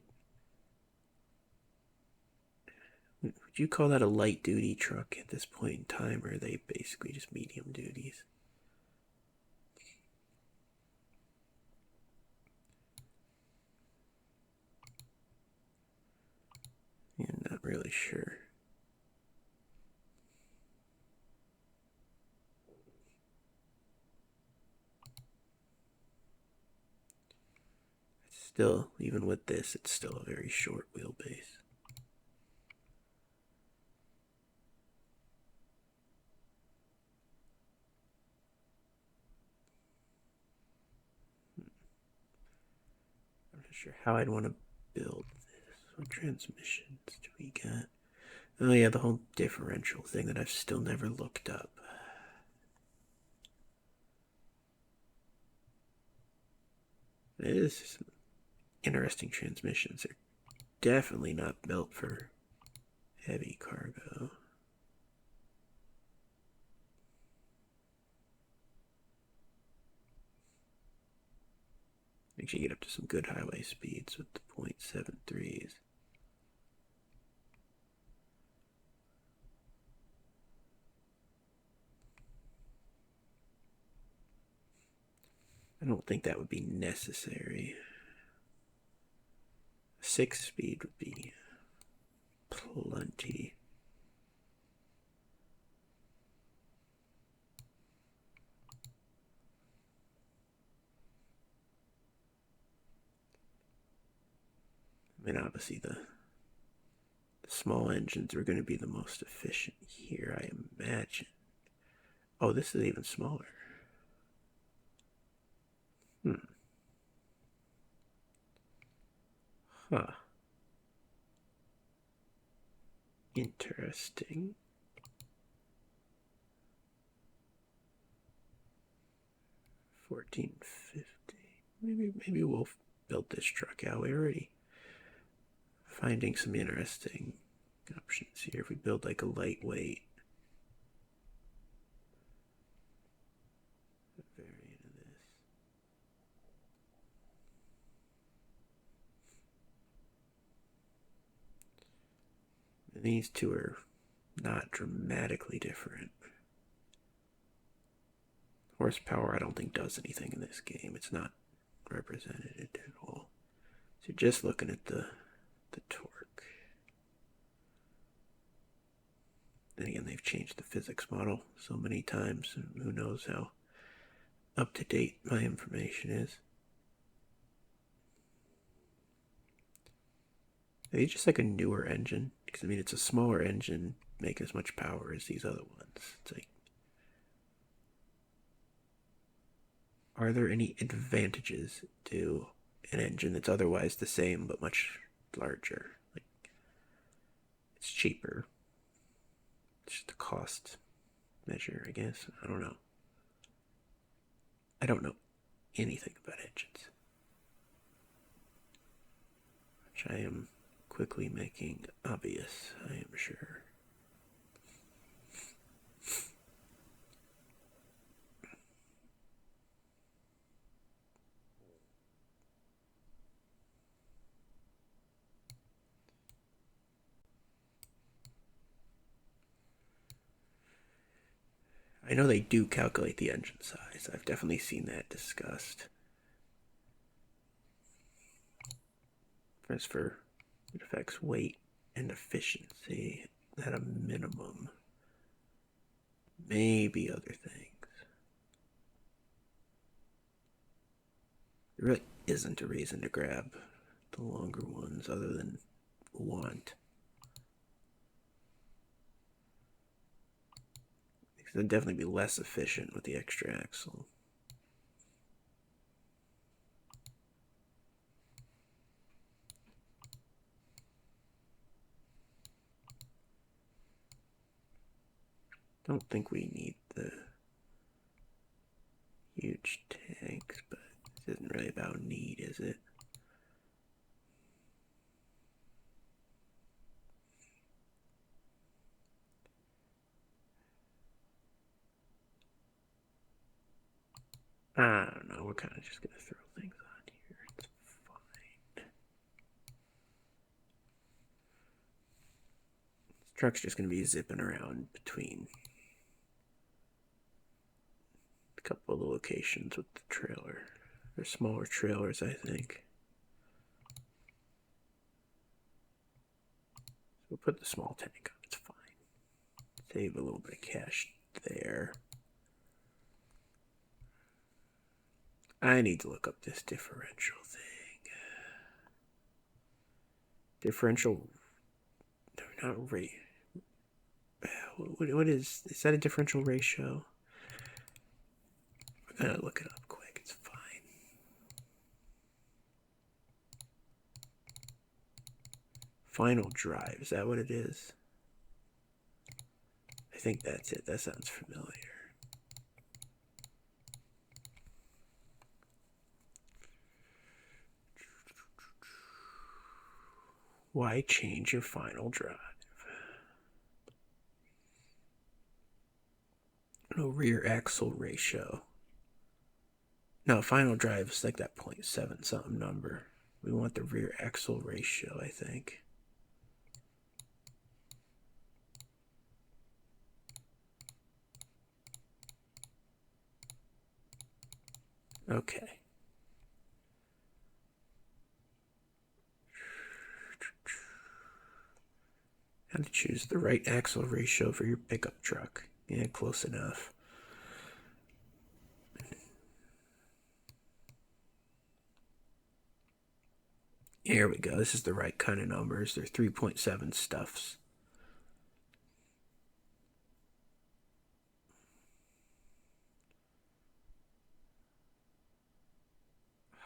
would you call that a light duty truck at this point in time, or are they basically just medium duties? Yeah, not really sure. Still, even with this, it's still a very short wheelbase. I'm not sure how I'd want to build this. What transmissions do we got? Oh yeah, the whole differential thing that I've still never looked up. It is interesting transmissions. They're definitely not built for heavy cargo. Makes you get up to some good highway speeds with the .73s. I don't think that would be necessary. 6-speed would be plenty. I mean, obviously the small engines are going to be the most efficient here, I imagine. Oh, this is even smaller. Huh. Interesting. $14.50. Maybe we'll build this truck out. We're already finding some interesting options here. If we build like a lightweight variant of this. And these two are not dramatically different. Horsepower, I don't think does anything in this game. It's not represented at all. So just looking at the torque. Then again, they've changed the physics model so many times, and who knows how up to date my information is. Maybe just like a newer engine, because I mean it's a smaller engine making as much power as these other ones. It's like, are there any advantages to an engine that's otherwise the same but much larger? Like, it's cheaper. It's just the cost measure, I guess. I don't know. I don't know anything about engines. Which I am quickly making obvious, I am sure. I know they do calculate the engine size. I've definitely seen that discussed. As for it affects weight and efficiency at a minimum. Maybe other things. There really isn't a reason to grab the longer ones other than want. Because it'd definitely be less efficient with the extra axle. Don't think we need the huge tanks, but this isn't really about need, is it? I don't know, we're kind of just going to throw things on here. It's fine. This truck's just going to be zipping around between a couple of the locations with the trailer. They're smaller trailers, I think. So we'll put the small tank on, it's fine. Save a little bit of cash there. I need to look up this differential thing. Differential... Not rate. What is that a differential ratio? I'm gonna look it up quick, it's fine. Final drive, is that what it is? I think that's it, that sounds familiar. Why change your final drive? No, rear axle ratio. No, final drive is like that 0.7 something number. We want the rear axle ratio, I think. Okay. How to choose the right axle ratio for your pickup truck. Yeah, close enough. Here we go. This is the right kind of numbers. They're 3.7 stuffs.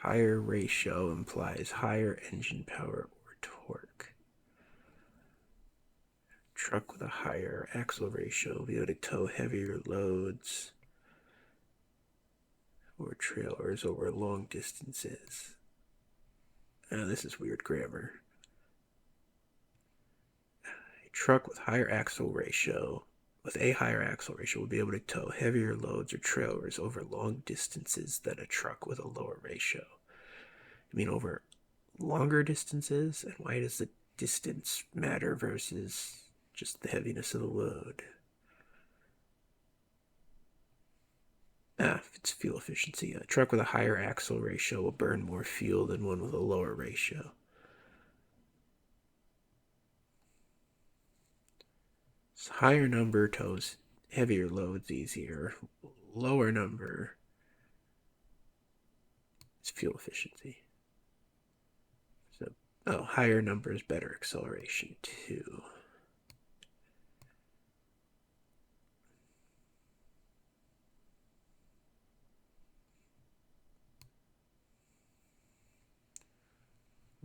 Higher ratio implies higher engine power or torque. Truck with a higher axle ratio will be able to tow heavier loads or trailers over long distances. Oh, this is weird grammar. A truck with a higher axle ratio will be able to tow heavier loads or trailers over long distances than a truck with a lower ratio. I mean, over longer distances? And why does the distance matter versus just the heaviness of the load? It's fuel efficiency. A truck with a higher axle ratio will burn more fuel than one with a lower ratio. So higher number tows heavier loads easier. Lower number is fuel efficiency. So, higher number is better acceleration too.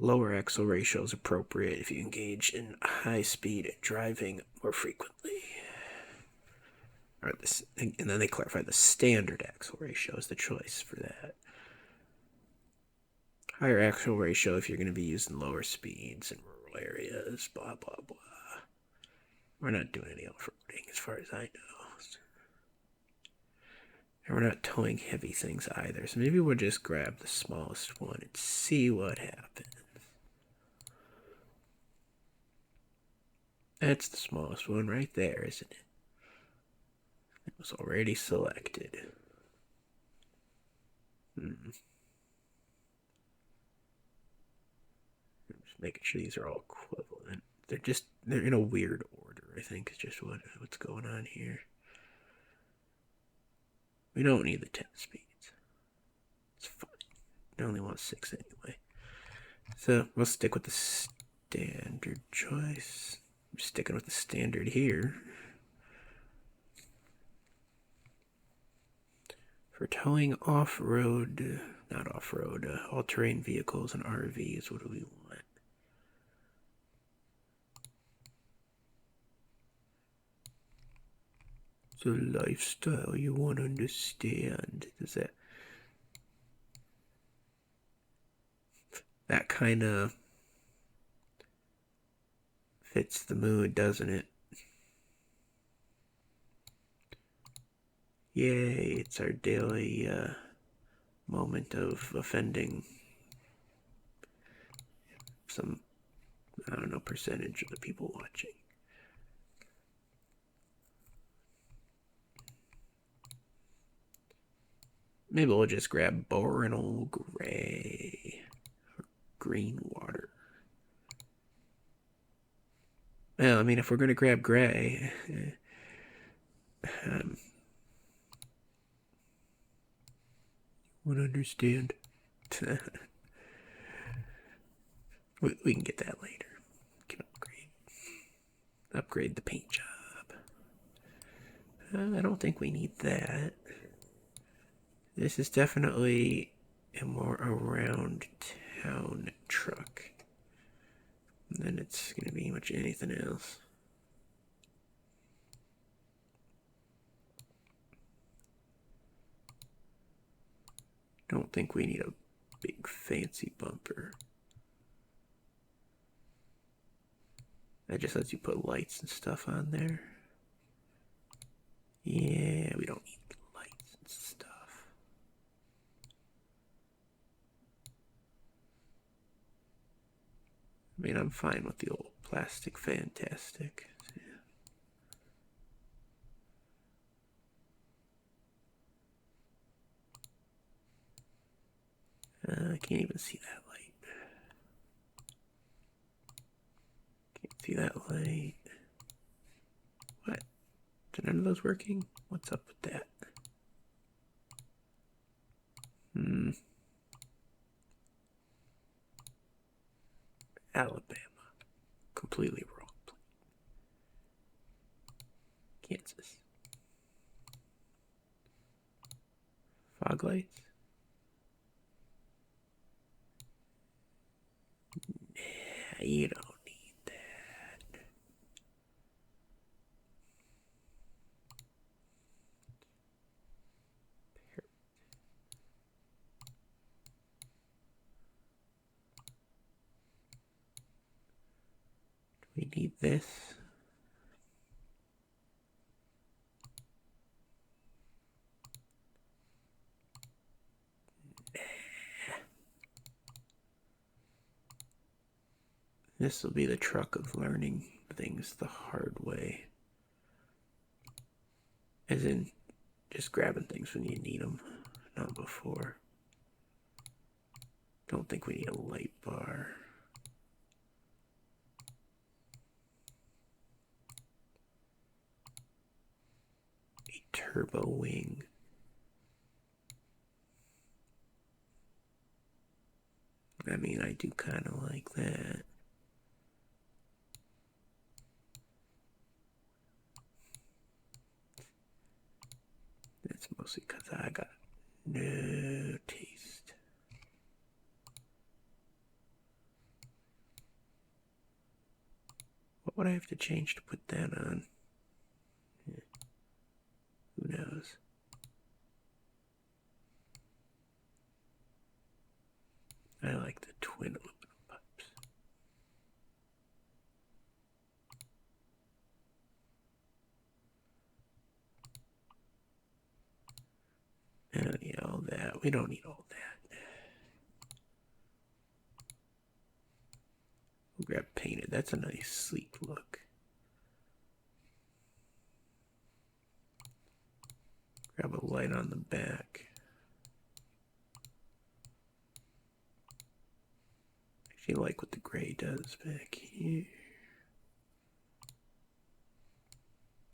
Lower axle ratio is appropriate if you engage in high-speed driving more frequently. or this, and then they clarify the standard axle ratio is the choice for that. Higher axle ratio if you're going to be using lower speeds in rural areas, blah, blah, blah. We're not doing any off-roading as far as I know. And we're not towing heavy things either, so maybe we'll just grab the smallest one and see what happens. That's the smallest one right there, isn't it? It was already selected. Just making sure these are all equivalent. They're in a weird order, I think, is just what's going on here. We don't need the 10 speeds. It's fine. I only want 6 anyway. So we'll stick with the standard choice. I'm sticking with the standard here. For towing off-road, not off-road, all-terrain vehicles and RVs, what do we want? It's a lifestyle you won't understand. Does that kind of fits the mood, doesn't it? Yay, it's our daily moment of offending some, I don't know, percentage of the people watching. Maybe we'll just grab boring old gray or green water. Well, I mean, if we're going to grab gray, would understand. we can get that later. We can upgrade the paint job. I don't think we need that. This is definitely a more around town truck than it's going to be much anything else. Don't think we need a big fancy bumper. That just lets you put lights and stuff on there. Yeah, we don't need lights and stuff. I mean, I'm fine with the old plastic fantastic. I can't even see that light. Can't see that light. What? Are none of those working? What's up with that? Alabama. Completely wrong. Kansas. Fog lights? Nah, you don't need that. Do we need this? This will be the truck of learning things the hard way. As in, just grabbing things when you need them, not before. Don't think we need a light bar. A turbo wing. I mean, I do kind of like that. That's mostly because I got no taste. What would I have to change to put that on? knows? I like the twin aluminum pipes. I don't need all that. We don't need all that. We'll grab painted. That's a nice sleek look. Grab a light on the back. Actually like what the gray does back here.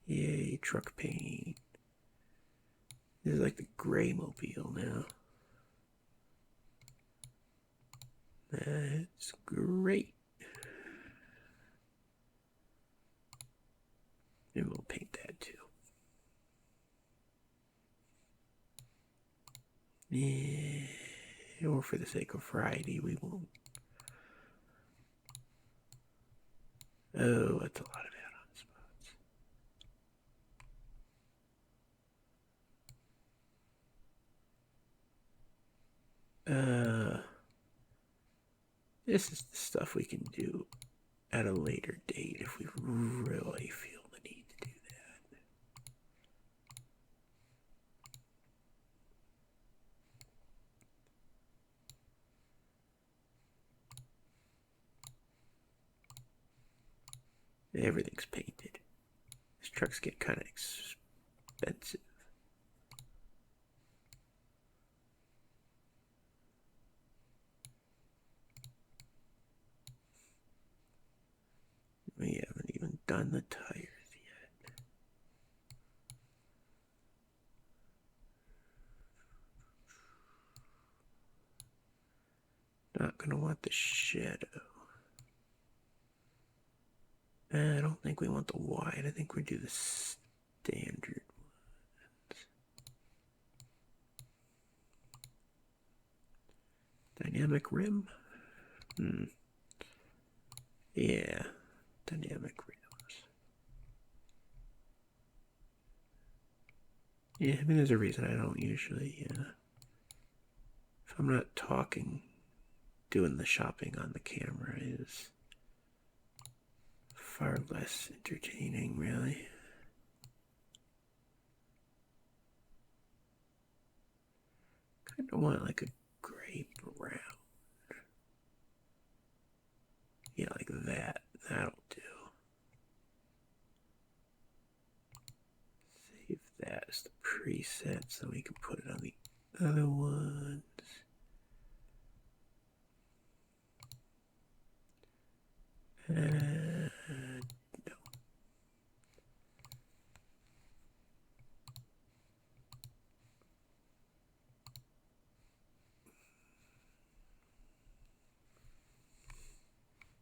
Yay, truck paint. This is like the gray mobile now. That's great. And we'll paint that too. Yeah, or for the sake of variety, we won't. Oh, that's a lot of add-on spots. This is the stuff we can do at a later date if we really feel the need to do that. Everything's painted. These trucks get kind of expensive. We haven't even done the tires yet. Not gonna want the shadow. I don't think we want the wide. I think we do the standard ones. Dynamic rim? Yeah, dynamic rims. Yeah, I mean, there's a reason I don't usually, if I'm not talking, doing the shopping on the camera is far less entertaining, really. Kind of want like a gray brown. Yeah, like that. That'll do. Save that as the preset so we can put it on the other ones. No.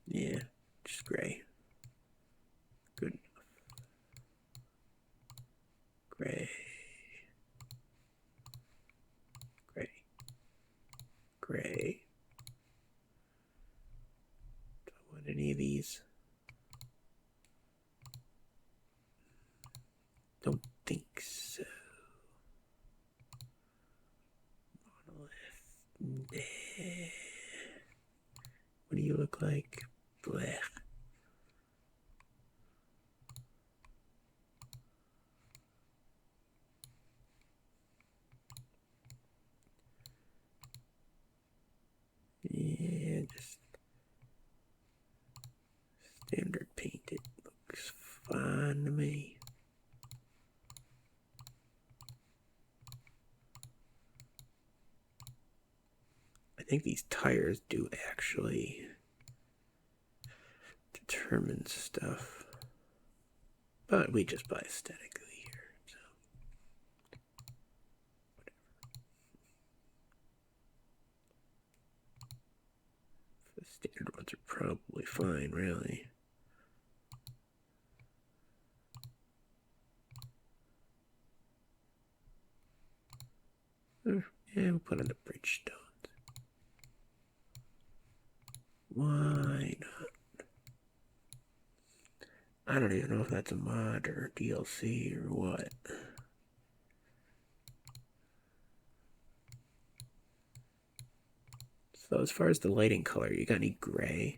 Yeah, just gray. Good enough. Gray. Gray. Gray. Do I want any of these? Don't think so. Monolith. Nah. What do you look like? Blech. Yeah, just standard painted looks fine to me. I think these tires do actually determine stuff, but we just buy aesthetically here, so whatever. The standard ones are probably fine, really. Yeah, we'll put on the Bridgestones. Why not? I don't even know if that's a mod or DLC or what. So as far as the lighting color, you got any gray?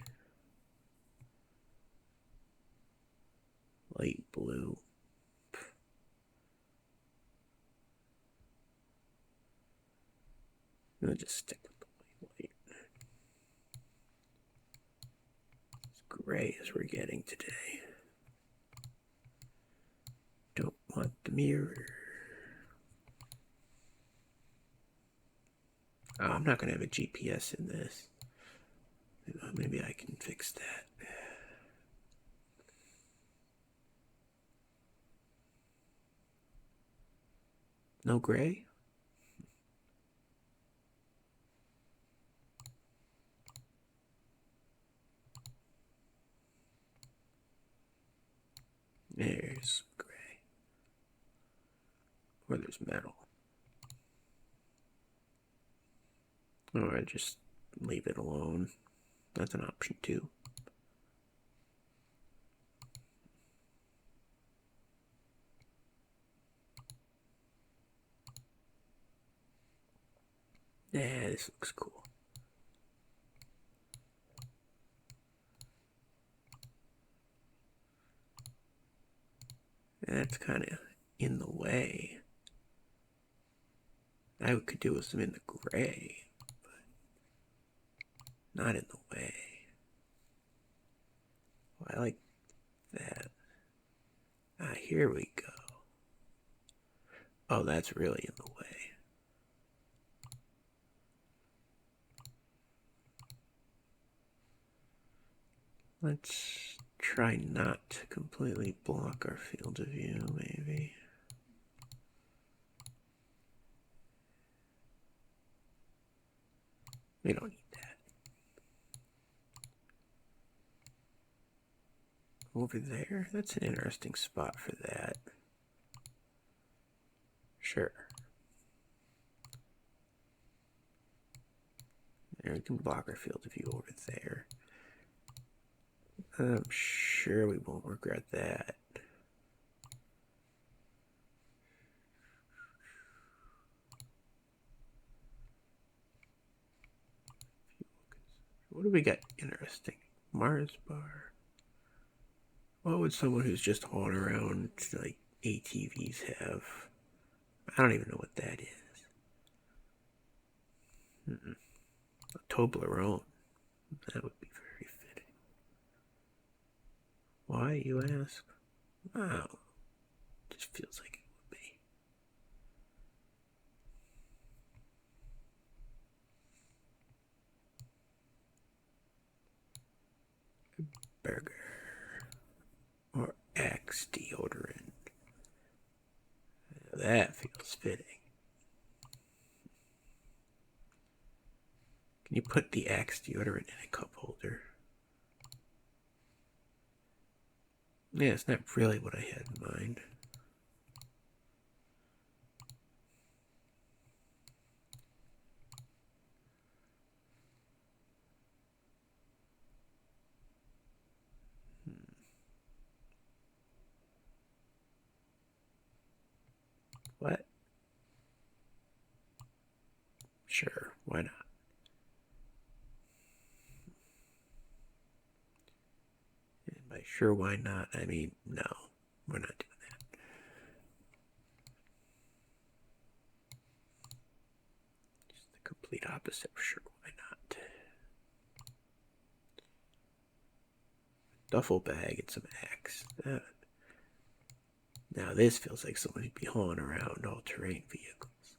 Light blue. I'm gonna just stick with the white. As gray as we're getting today. Don't want the mirror. Oh, I'm not gonna have a GPS in this. Maybe I can fix that. No gray? There's gray. Or there's metal. Or I just leave it alone. That's an option too. Yeah, this looks cool. That's kind of in the way. I could do with some in the gray, but not in the way. Oh, I like that. Ah, here we go. Oh, that's really in the way. Let's try not to completely block our field of view, maybe. We don't need that. Over there? That's an interesting spot for that. Sure. There, we can block our field of view over there. I'm sure we won't regret that. What do we got interesting? Mars bar. What would someone who's just hauling around like ATVs have? I don't even know what that is. A Toblerone. That would be very fitting. Why, you ask? Wow. Just feels like it would be. Burger. Or Axe deodorant. That feels fitting. Can you put the Axe deodorant in a cup holder? Yeah, it's not really what I had in mind. What? Sure, why not? And by sure, why not, I mean, no, we're not doing that. Just the complete opposite of sure, why not? Duffel bag and some axe. Now this feels like someone who'd be hauling around all-terrain vehicles.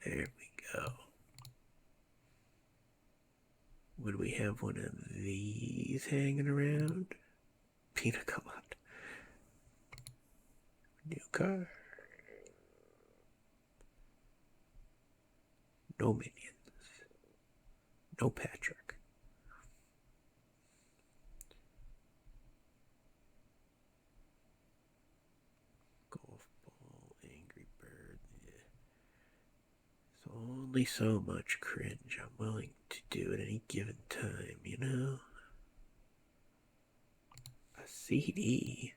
There we go. Would we have one of these hanging around? Pina colada. New car. No minions. No Patrick. Golf ball, Angry Bird. Yeah. There's only so much cringe I'm willing to do at any given time, you know? A CD?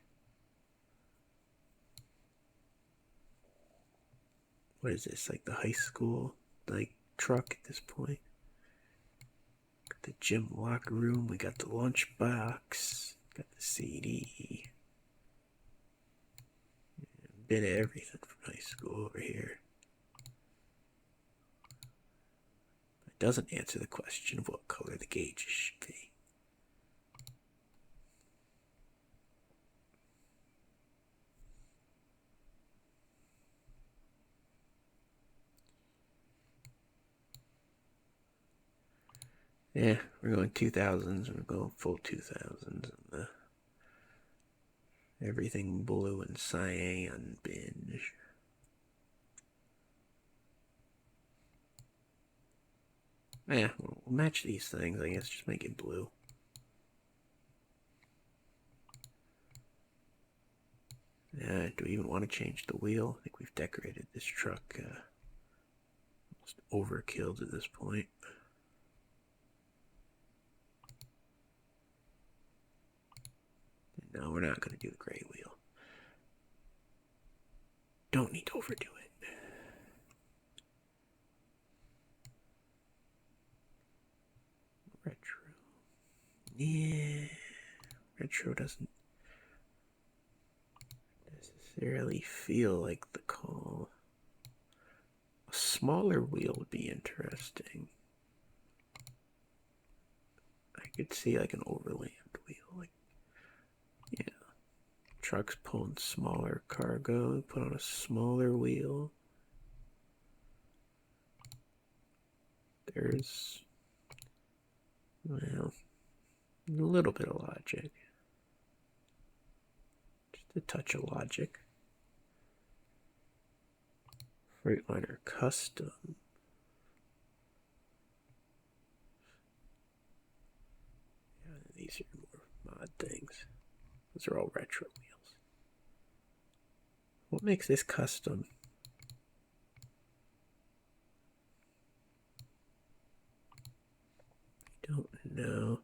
What is this, like the high school, like, truck at this point. Got the gym locker room. We got the lunchbox. Got the CD. A bit of everything from high school over here. It doesn't answer the question of what color the gauges should be. Yeah, we're going 2000s, we're going full 2000s, and everything blue and cyan binge. Yeah, we'll match these things, I guess, just make it blue. Yeah, do we even want to change the wheel? I think we've decorated this truck almost overkill at this point. No, we're not going to do the gray wheel. Don't need to overdo it. Retro. Yeah. Retro doesn't necessarily feel like the call. A smaller wheel would be interesting. I could see like an overland wheel. Like, yeah. Trucks pulling smaller cargo, put on a smaller wheel. There's, well, a little bit of logic. Just a touch of logic. Freightliner Custom. Yeah, these are more mod things. Those are all retro wheels. What makes this custom? I don't know.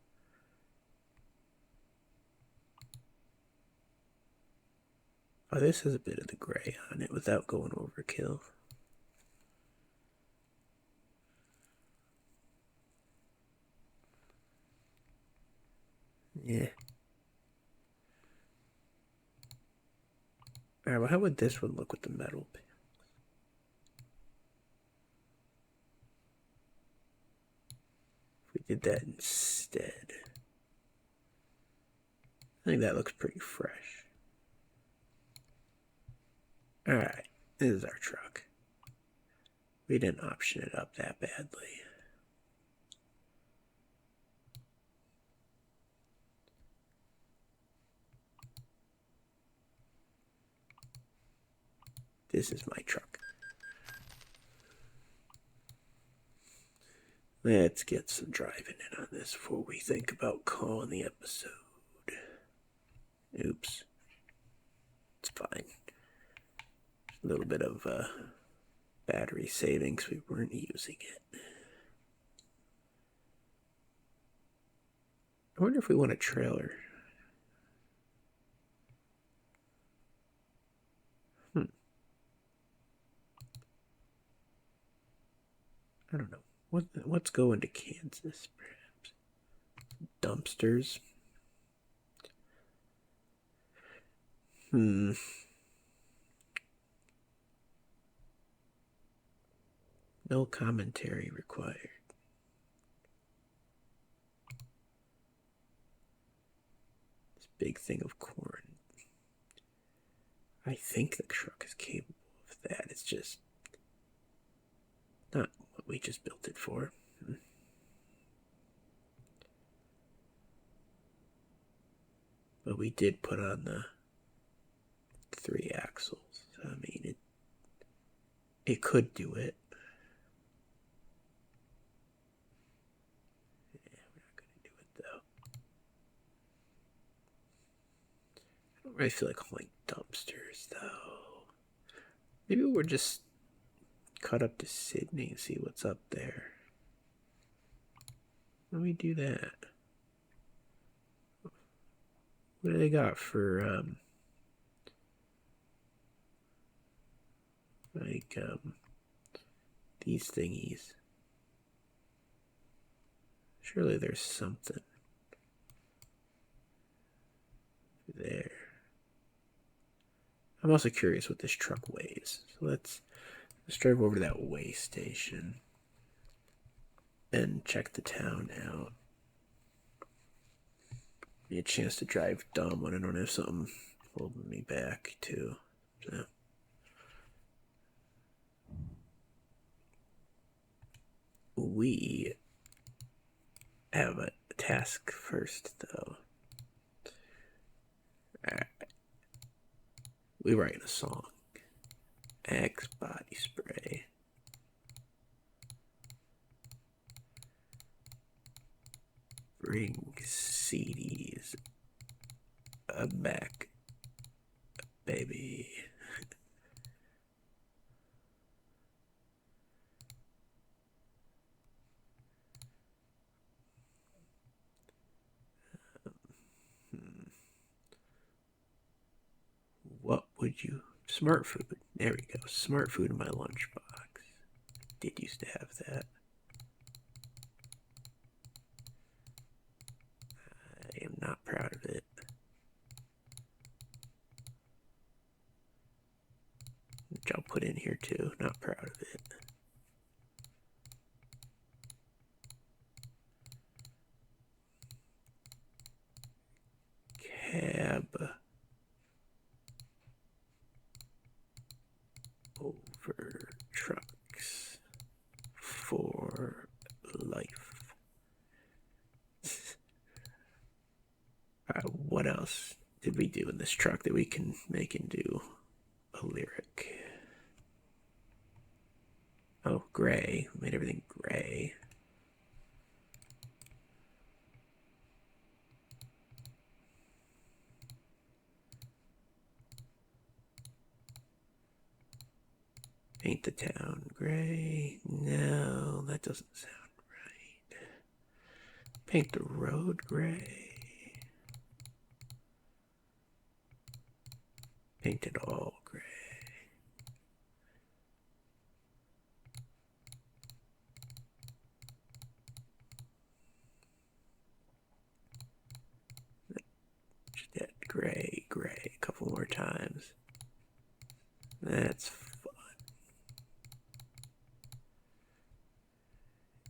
Oh, this has a bit of the gray on it without going overkill. Yeah. Alright, well, how would this one look with the metal panels? If we did that instead. I think that looks pretty fresh. Alright, this is our truck. We didn't option it up that badly. This is my truck. Let's get some driving in on this before we think about calling the episode. Oops. It's fine. A little bit of battery savings. We weren't using it. I wonder if we want a trailer. I don't know. What's going to Kansas, perhaps? Dumpsters. No commentary required. This big thing of corn. I think the truck is capable of that. It's just not what we just built it for. But we did put on the 3 axles. I mean, it could do it. Yeah, we're not going to do it, though. I don't really feel like hauling dumpsters, though. Maybe we'll just cut up to Sydney and see what's up there. Let me do that. What do they got for, these thingies? Surely there's something there. I'm also curious what this truck weighs. So let's drive over to that weigh station and check the town out. Be a chance to drive dumb when I don't have something holding me back too. So. We have a task first, though. Alright. We write a song. Axe body spray. Bring CDs back, baby. What would you... Smart food. There we go. Smart food in my lunchbox. Did used to have that. I am not proud of it. Which I'll put in here too. Not proud of it. Cab over trucks for life. What else did we do in this truck that we can make into a lyric? Oh, gray. We made everything gray. Paint the town gray. No, that doesn't sound right. Paint the road gray. Paint it all gray. Just that gray, gray a couple more times. That's fun.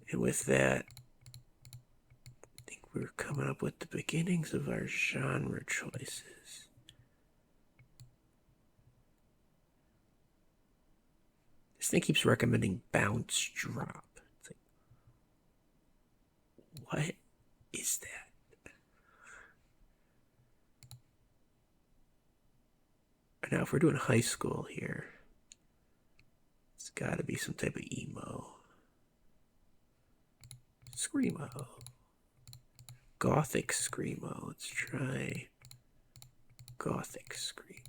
And with that, I think we're coming up with the beginnings of our genre choices. This thing keeps recommending bounce drop. It's like, what is that? Now, if we're doing high school here, it's got to be some type of emo. Screamo. Gothic Screamo. Let's try Gothic Screamo.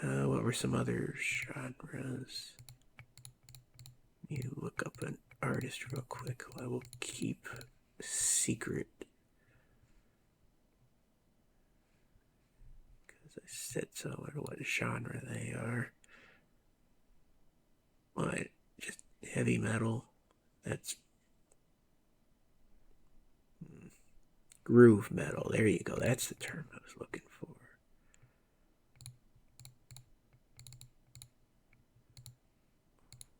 What were some other genres? Let me look up an artist real quick who I will keep secret. Because I said so. I don't know what genre they are. What? Just heavy metal? That's groove metal. There you go. That's the term I was looking for.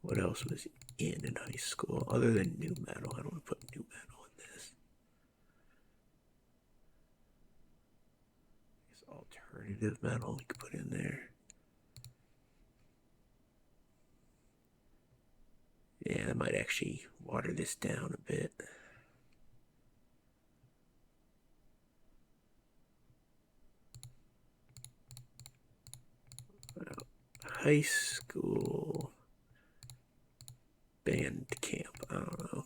What else was in high school other than new metal? I don't want to put new metal in this. I guess alternative metal we could put in there. Yeah, I might actually water this down a bit. Well, high school band camp, I don't know.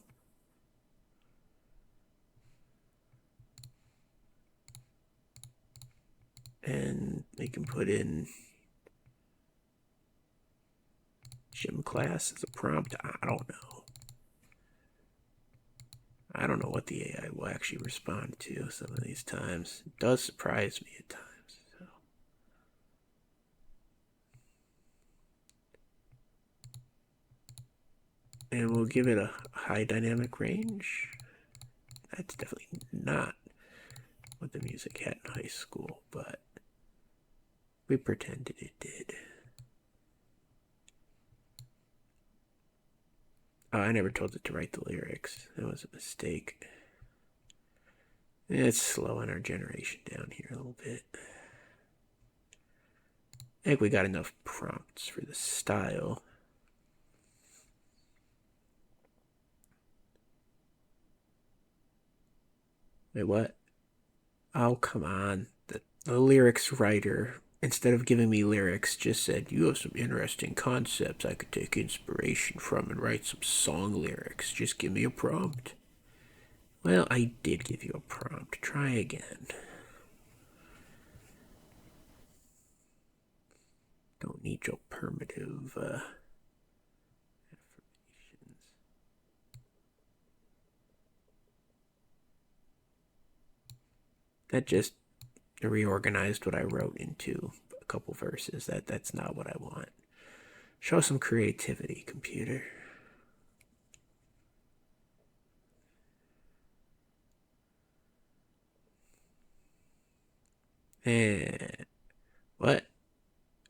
And they can put in gym class as a prompt. I don't know. I don't know what the AI will actually respond to some of these times. It does surprise me at times. So. And we'll give it a high dynamic range. That's definitely not what the music had in high school, but we pretended it did. Oh, I never told it to write the lyrics. That was a mistake. It's slowing our generation down here a little bit. I think we got enough prompts for the style. Wait, what? Oh, come on. The lyrics writer, instead of giving me lyrics, just said, you have some interesting concepts I could take inspiration from and write some song lyrics. Just give me a prompt. Well, I did give you a prompt. Try again. Don't need your primitive affirmations. That just reorganized what I wrote into a couple verses. That's not what I want. Show some creativity, computer. And what?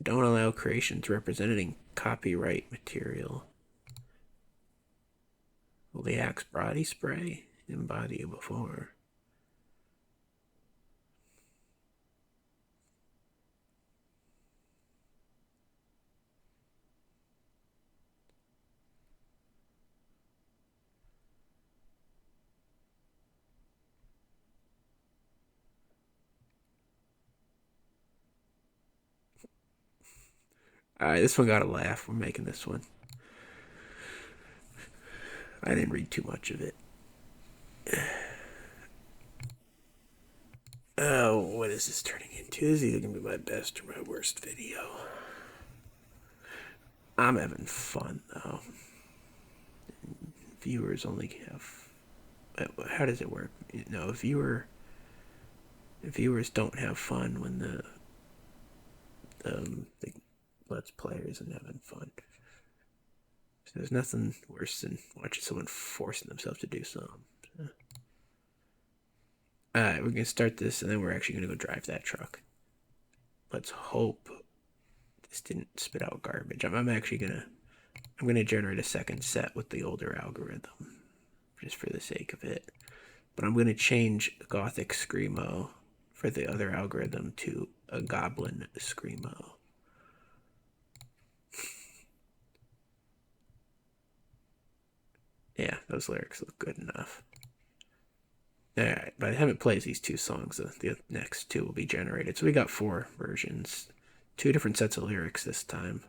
Don't allow creations representing copyright material. Will the Axe body spray embody you before? Alright, this one got a laugh. We're making this one. I didn't read too much of it. Oh, what is this turning into? This is either going to be my best or my worst video. I'm having fun, though. Viewers only have... How does it work? You know, viewers don't have fun when the Let's Player isn't having fun. So there's nothing worse than watching someone forcing themselves to do something. Alright, we're going to start this, and then we're actually going to go drive that truck. Let's hope this didn't spit out garbage. I'm actually going to... I'm going to generate a second set with the older algorithm, just for the sake of it. But I'm going to change Gothic Screamo for the other algorithm to a Goblin Screamo. Yeah, those lyrics look good enough. Alright, by the time it plays these two songs, the next two will be generated. So we got 4 versions. 2 different sets of lyrics this time.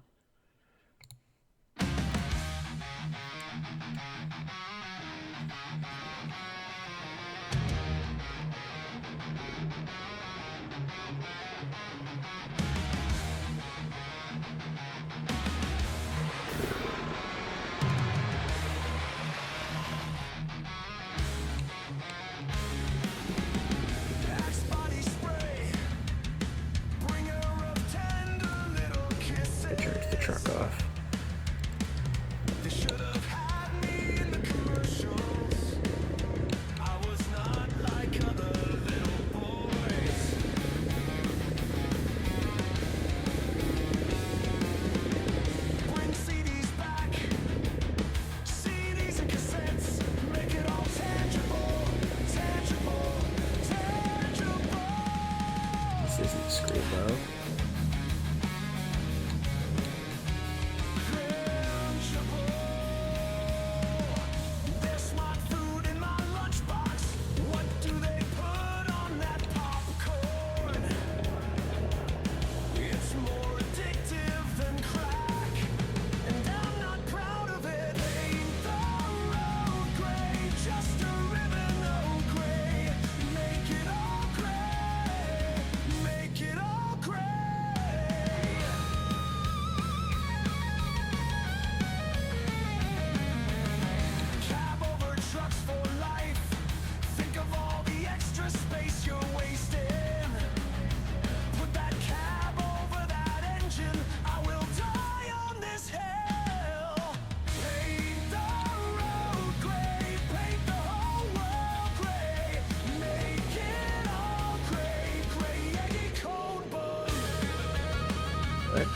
What?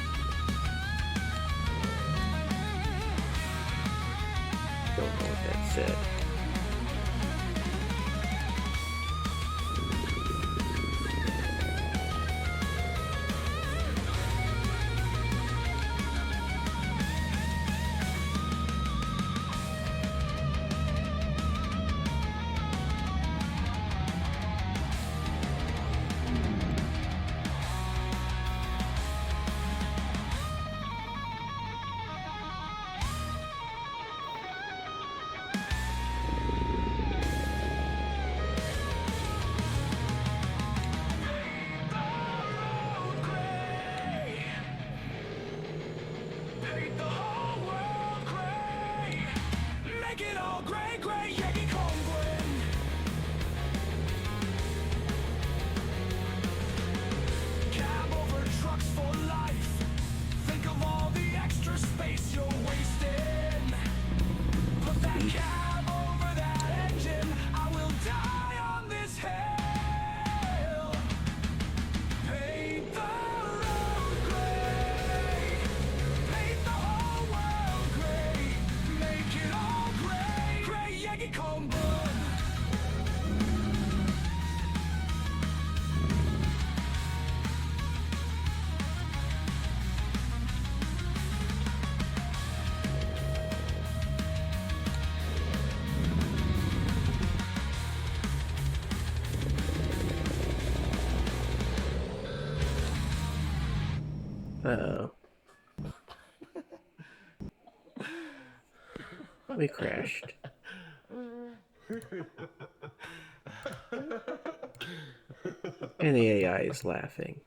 Don't know what that said. Uh-oh. We crashed. And the AI is laughing.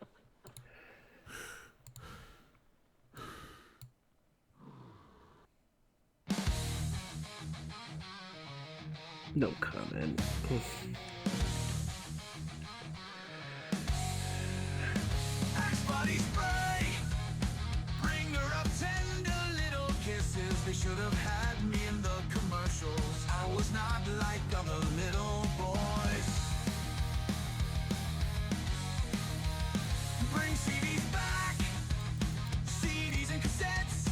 No comment. Body spray, bring her up tender little kisses. They should have had me in the commercials. I was not like other little boys. Bring CDs back, CDs and cassettes.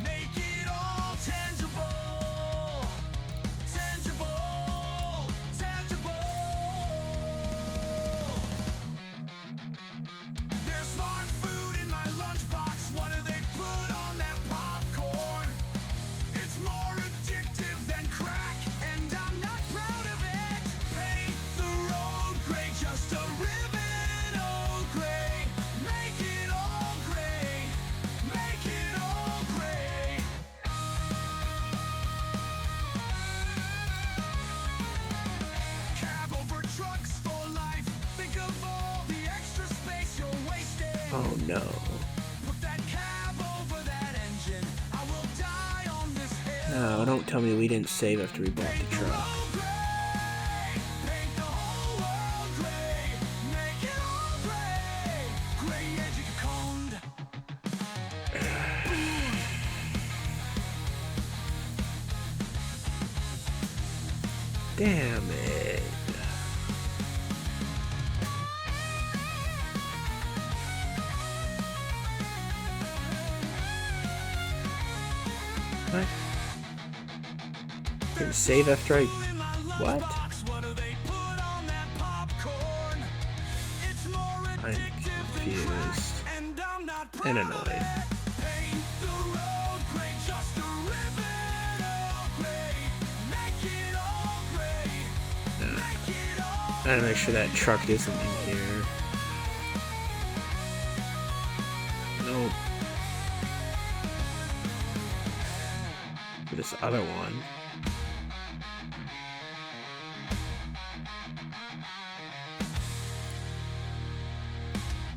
Make it all tangible, tangible, tangible. There's smart food in my lunchbox. What do they put on that popcorn? It's more addictive than crack, and I'm not proud of it. Paint the road gray, just a ribbon, oh gray. Make it all gray, make it all gray. Cab over trucks for life. Think of all the extra space you're wasting. Oh no. Put that cab over that engine. I will die on this hill. No, don't tell me we didn't save after we bought the truck. All gray, paint the whole world gray. Make it all gray. Gray edge coned. Damn it. What? Didn't save after I... What? What do they put on that popcorn? It's more I'm addictive than confused. crack, and I'm not proud And of annoyed. it. Paint the road gray, just a ribbon, oh gray. Make it all gray. Make it all I gotta make sure that truck isn't in here. Nope. This other one.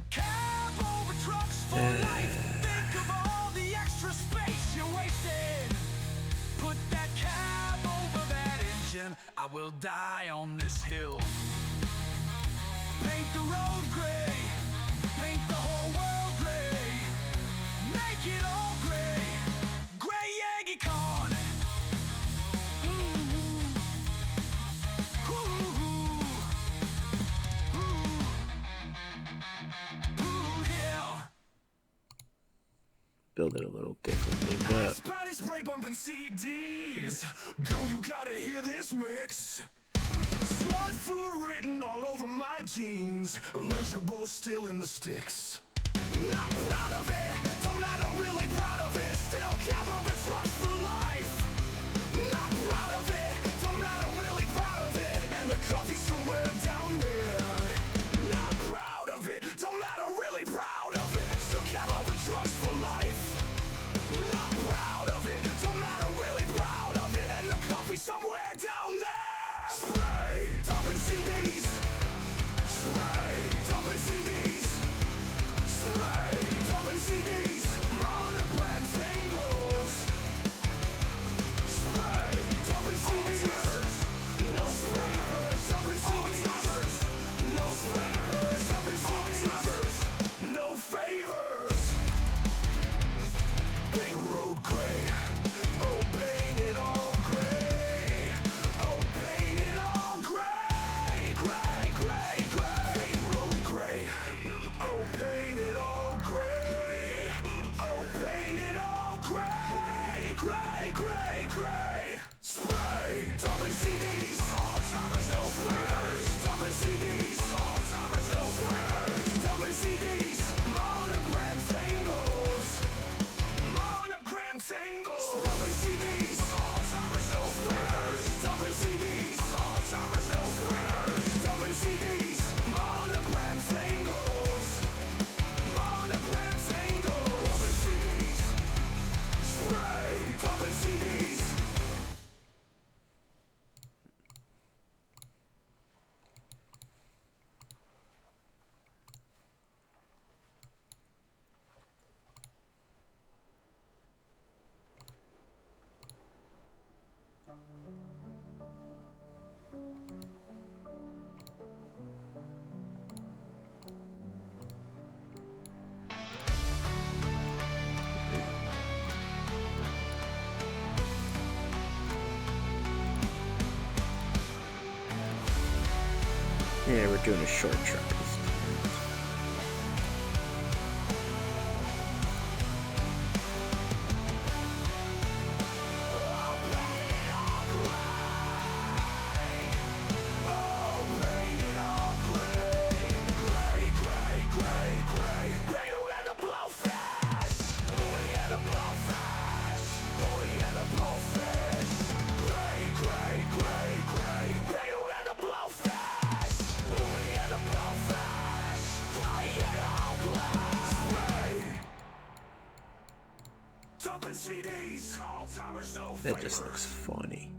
cab over trucks for life. Think of all the extra space you wasted. Put that cab over that engine. I will die on this hill. Paint the road gray. Paint the whole world gray. Make it all gray. Gray Yankee corn. Ooh, yeah. build it a little differently, but Spanish spray bumping CDs. Girl, you gotta hear this mix. Smart food written all over my jeans. Legible still in the sticks. Not proud of it, don't matter, really proud of it. Still camera and trust for life. Not proud of it, don't matter, really proud of it. And the coffee somewhere down there. Not proud of it, don't matter, really proud of it. Still camera and trust for life. Not proud of it, don't matter, really proud of it. And the coffee somewhere down there. Spray, dumping CDs. Spray, dumping CDs. Spray, dumping CDs. Monogram singles. Spray, dumping CDs. No sprayers, dumping CDs. No sprayers, dumping CDs. No favors. Big road gray. Oh, paint it all gray. Oh, paint it all gray. Gray, gray, gray. Big road gray. Oh, paint it all gray. Oh, paint it all gray. Gray, gray, gray. Spray, dumping CDs. Alzheimer's, no flares. Dumping CDs. Alzheimer's, no flares. Dumping CDs. Monogram singles. Monogram singles. Dumping CDs. Alzheimer's, no flares. Dumping CDs. Alzheimer's, no flares. Dumping CDs. Monogram singles. Monogram singles. Dumping CDs. Spray. Dumping CDs. yeah, we're doing a short track this time. That just looks funny.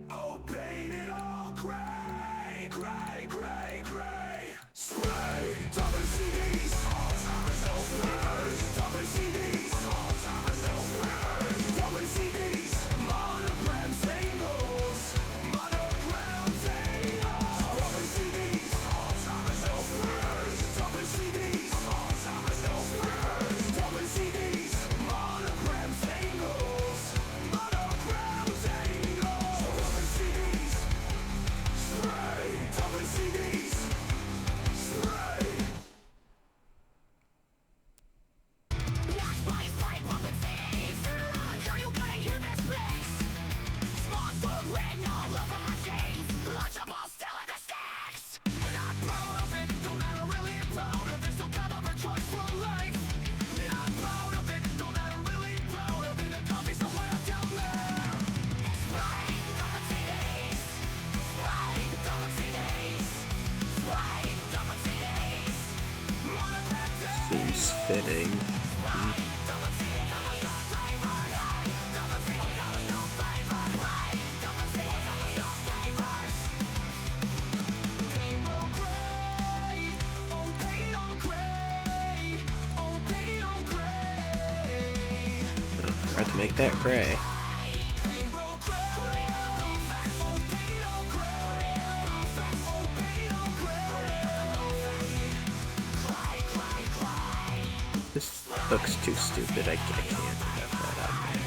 Oh, paint it all gray, gray, gray, gray. Spray, dumping CDs. Alzheimer's, no flares. Dumping CDs. Alzheimer's, no flares. Dumping CDs. Monogram singles. Monogram singles. Dumping CDs. Alzheimer's, no flares. Dumping CDs. Alzheimer's, no flares. Dumping CDs. Monogram singles. Monogram singles. Dumping CDs. Spray. Dumping CDs. Spray. Watch my spray pumping CDs. Girl, you gotta hear this mix. Small food written all over my jeans. Lunchable still in the sticks. Not proud of it, don't matter, really proud of it. Still got over choice for life. Not proud of it, don't matter, really proud of it. The coffee somewhere down there. Spray, dumping CDs. Spray, dumping CDs. Spray, dumping CDs. Monogram Seems fitting. Forgot to make that gray. This looks too stupid. I can't have that on there.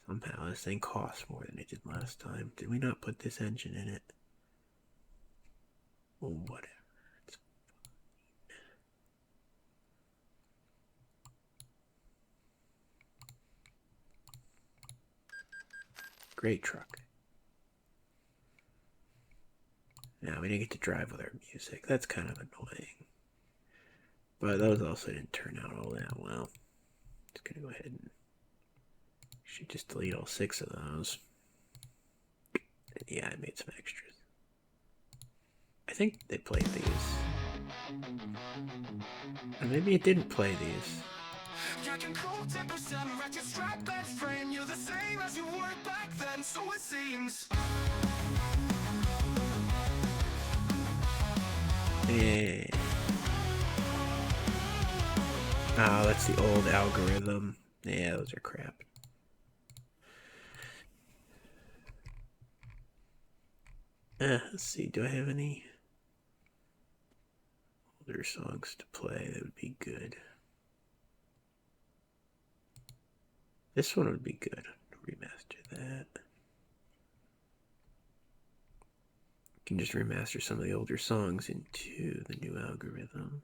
Somehow this thing costs more than it did last time. Did we not put this engine in it? Well, whatever. It's fine. Great truck. Now we didn't get to drive with our music. That's kind of annoying. But those also didn't turn out all that well. Just gonna go ahead and should just delete all 6 of those. And yeah, I made some extras. I think they played these. Or maybe it didn't play these. You're the same as you were back then, so it seems. Yeah. Oh, that's the old algorithm. Yeah, those are crap. Let's see, do I have any older songs to play that would be good? This one would be good. Remaster that. You can just remaster some of the older songs into the new algorithm.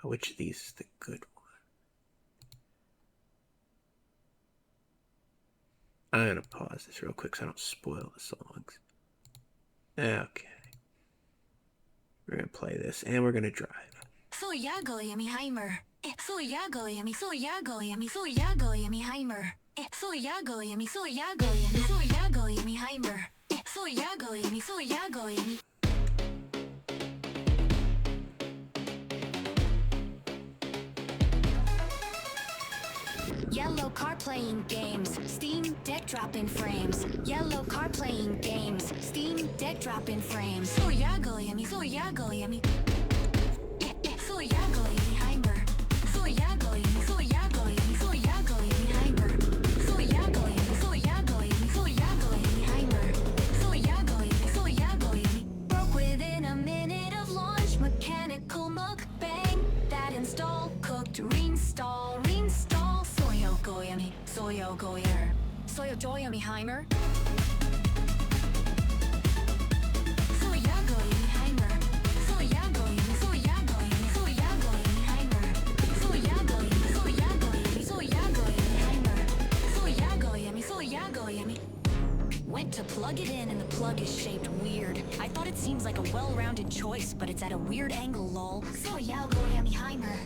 Which of these is the good one? I'm gonna pause this real quick so I don't spoil the songs. Okay. We're gonna play this and we're gonna drive. So Yagoyami Heimer. So Yagoyami, so Yagoyami, so Yagoyami Heimer. So Yagoyami, so Yagoyami, so Yagoyami Heimer. So Yagoyami, so Yagoyami. Yellow car playing games, Steam Deck dropping frames. Yellow car playing games, Steam Deck dropping frames. So Yagoyami, so Yagoyami. So Yagoyami Heimer. So Yagoyami, so Yagoyami, so Yagoyami Heimer. So Yagoyami, so Yagoyami, so Yagoyami Heimer. So Yagoyami, so Yagoyami. Broke within a minute of launch, mechanical mukbang. That install, cooked, reinstall, reinstall. Soyo goyami, soyo goyer. Soyo joyami Heimer. So Yagoyami Heimer. So Yagoyami, so Yagoyami, so Yagoyami Heimer. So Yagoyami, so Yagoyami, so Yagoyami Heimer. So Yagoyami, so Yagoyami. Went to plug it in and the plug is shaped weird. I thought it seems like a well-rounded choice, but it's at a weird angle, lol. So Yagoyami Heimer.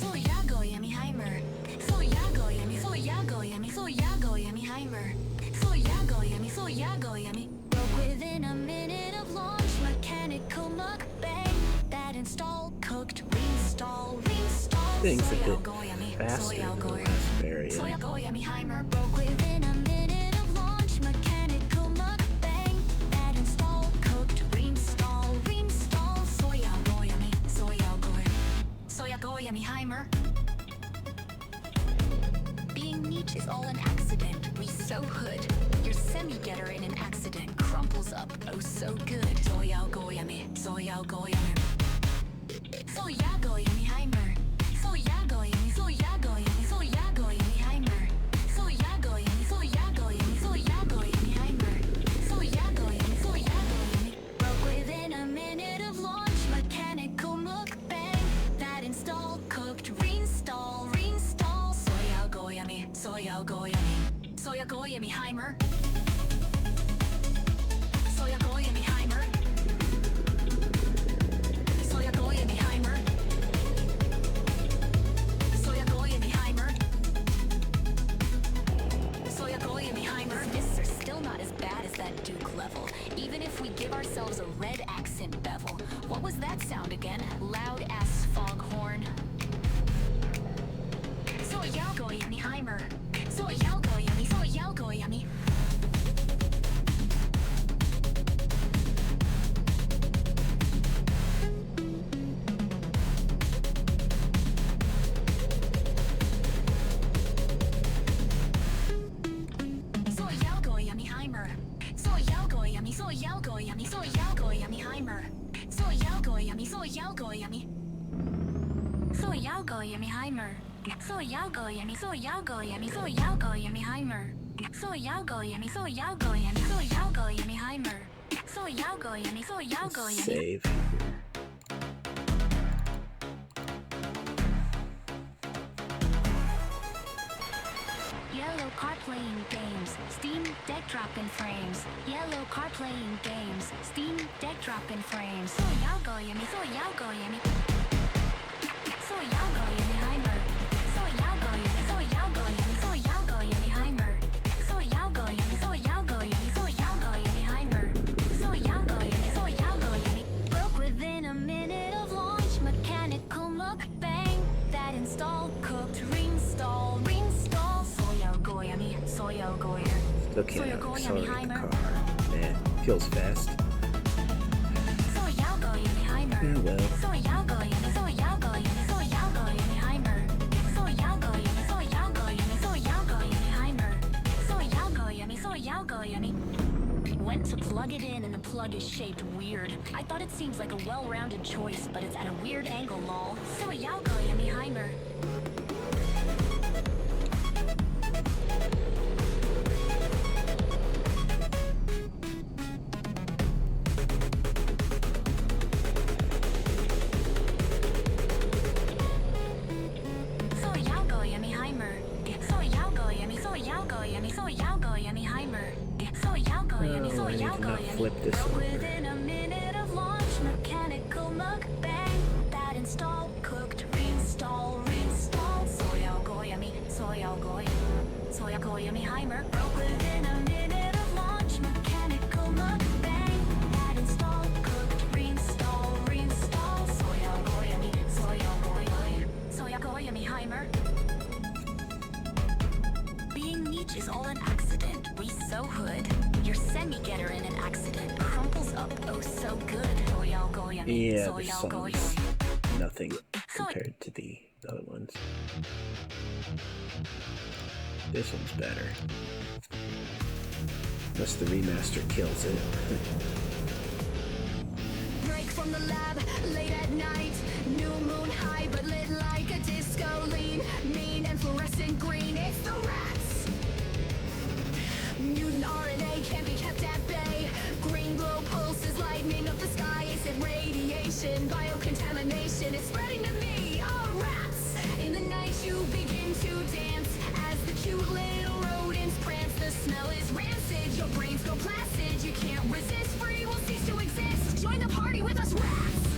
So Yagoyami Heimer. So Yagoyami, so Yagoyami, so Yagoyami Heimer. So Yagoyami, so Yagoyami. Broke within a minute of launch, mechanical mukbang. That install, cooked, reinstall, reinstall. Things a bit Soyagoyami, faster than the Soyagoyami. last variant. Soyagoyami Heimer. Broke within a minute of launch, mechanical mukbang. That install, cooked, reinstall, reinstall. Soyagoyami, Soyagoyami. Soyagoyami Heimer. Being neat is all an accident. We sew hood. Your semi-getter in an accident crumples up. Oh, so good. Soyagoyami, Soyagoyami. Soyagoyami Heimer. Soyagoyami, Soyagoyami, Soyagoyami Heimer. Soyagoyami, Soyagoyami, Soyagoyami Heimer. Soyagoyami, Soyagoyami. Broke within a minute of launch, mechanical mukbang. That install, cooked, reinstall, reinstall. Soyagoyami, Soyagoyami. Soyagoyami Heimer. Soyagoyami Heimer. Soyagoyami Heimer. Soyagoyami Heimer. Soyagoyami Heimer. Discs are still not as bad as that Duke level, even if we give ourselves a red accent bevel. What was that sound again? Loud ass foghorn. Soyagoyami Heimer. Soyagoyami, Soyagoyami. So Yami. So Yami Heimer. So Yami. So Yami. So Yami Heimer. So Yami. So Yami. So Yami Heimer. So Yami. So Yami. Save. Yellow car playing games, Steam Deck dropping frames. Yellow car playing games, Steam Deck dropping frames. So Yami. So Yami. So Yami Heimer. So Yami. So Yami. So Yami Heimer. So Yami. So Yami. So Yami Heimer. So Yami. So Yami. Broke within a minute of launch, mechanical mukbang. That install, cooked, reinstall. Soyo Goyer. Still can't accelerate the car. Man, feels fast. Yeah, well. Went to plug it in and the plug is shaped weird. I thought it seems like a well-rounded choice, but it's at a weird angle, lol. So Yami Heimer. Flip this over. Within a minute of launch, mechanical mukbang. That install, cooked, reinstall. Soyo Goyami Heimer. Broke within a minute of launch, mechanical mukbang. That install, cooked, reinstall. Soyo Goyami Heimer. Being niche is all an accident. We so hood. Your semi-getter in an accident crumples up oh so good. Yeah, this song's nothing compared to the other ones. This one's better. Unless the remaster kills it. Break from the lab, late at night. New moon high, but lit like a disco lean. Mean and fluorescent green, it's the rats. Mutant RNA can't be kept at bay. Green glow pulses lightning up the sky. Is it radiation? Biocontamination is spreading to me. Oh, rats! In the night you begin to dance as the cute little rodents prance. The smell is rancid. Your brains go placid. You can't resist. Free will cease to exist. Join the party with us, rats!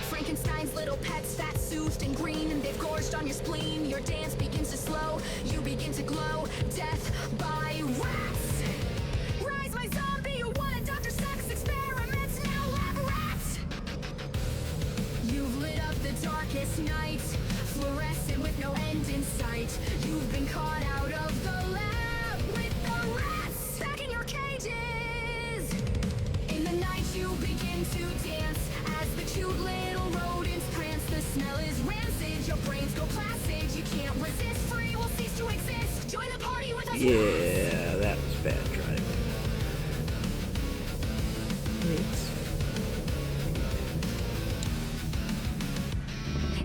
Frankenstein's little pets, fat, soothed, and green, and they've gorged on your spleen. Your dance begins to slow, you begin to glow. Death by rats. Rise, my zombie, you wanted Dr. Sex experiments, now lab rats. You've lit up the darkest night, fluorescent with no end in sight. You've been caught out of the lab with the rats back in your cages. In the night you begin to dance as the cute little rodents prance. The smell is rancid, your brains go placid. You can't resist, free will cease to exist. Join the party with us. Yeah, that was bad driving.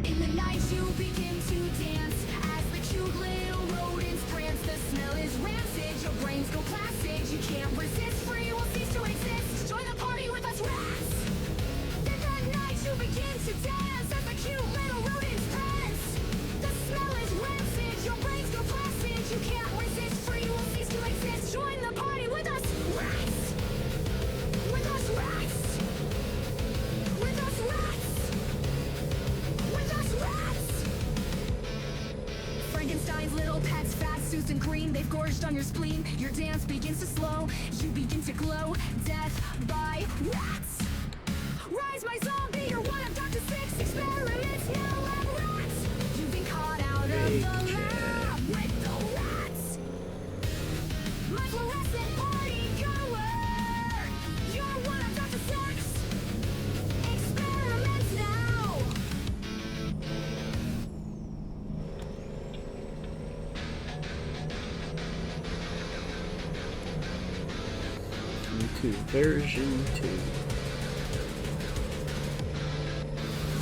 In the night you begin to dance as the cute little rodents prance. The smell is rancid, your brains go placid. You can't resist, free will cease to exist. Join the party with us, rats. In the night you begin to dance as the cute little rodents prance. The smell is rancid, your brains go placid. You can't resist, free will cease to exist. Join the party with us, rats. With us, rats. With us, rats. With us, rats! Frankenstein's little pets, fat, Susan green. They've gorged on your spleen. Your dance begins to slow. You begin to glow. Death by rats. Rise, my zombie. You're one of Dr. Six experiments. Now lab rats. You've been caught out of the lab with the rats. My fluorescent party goer. You're one of Dr. Six experiments now. welcome to version 2.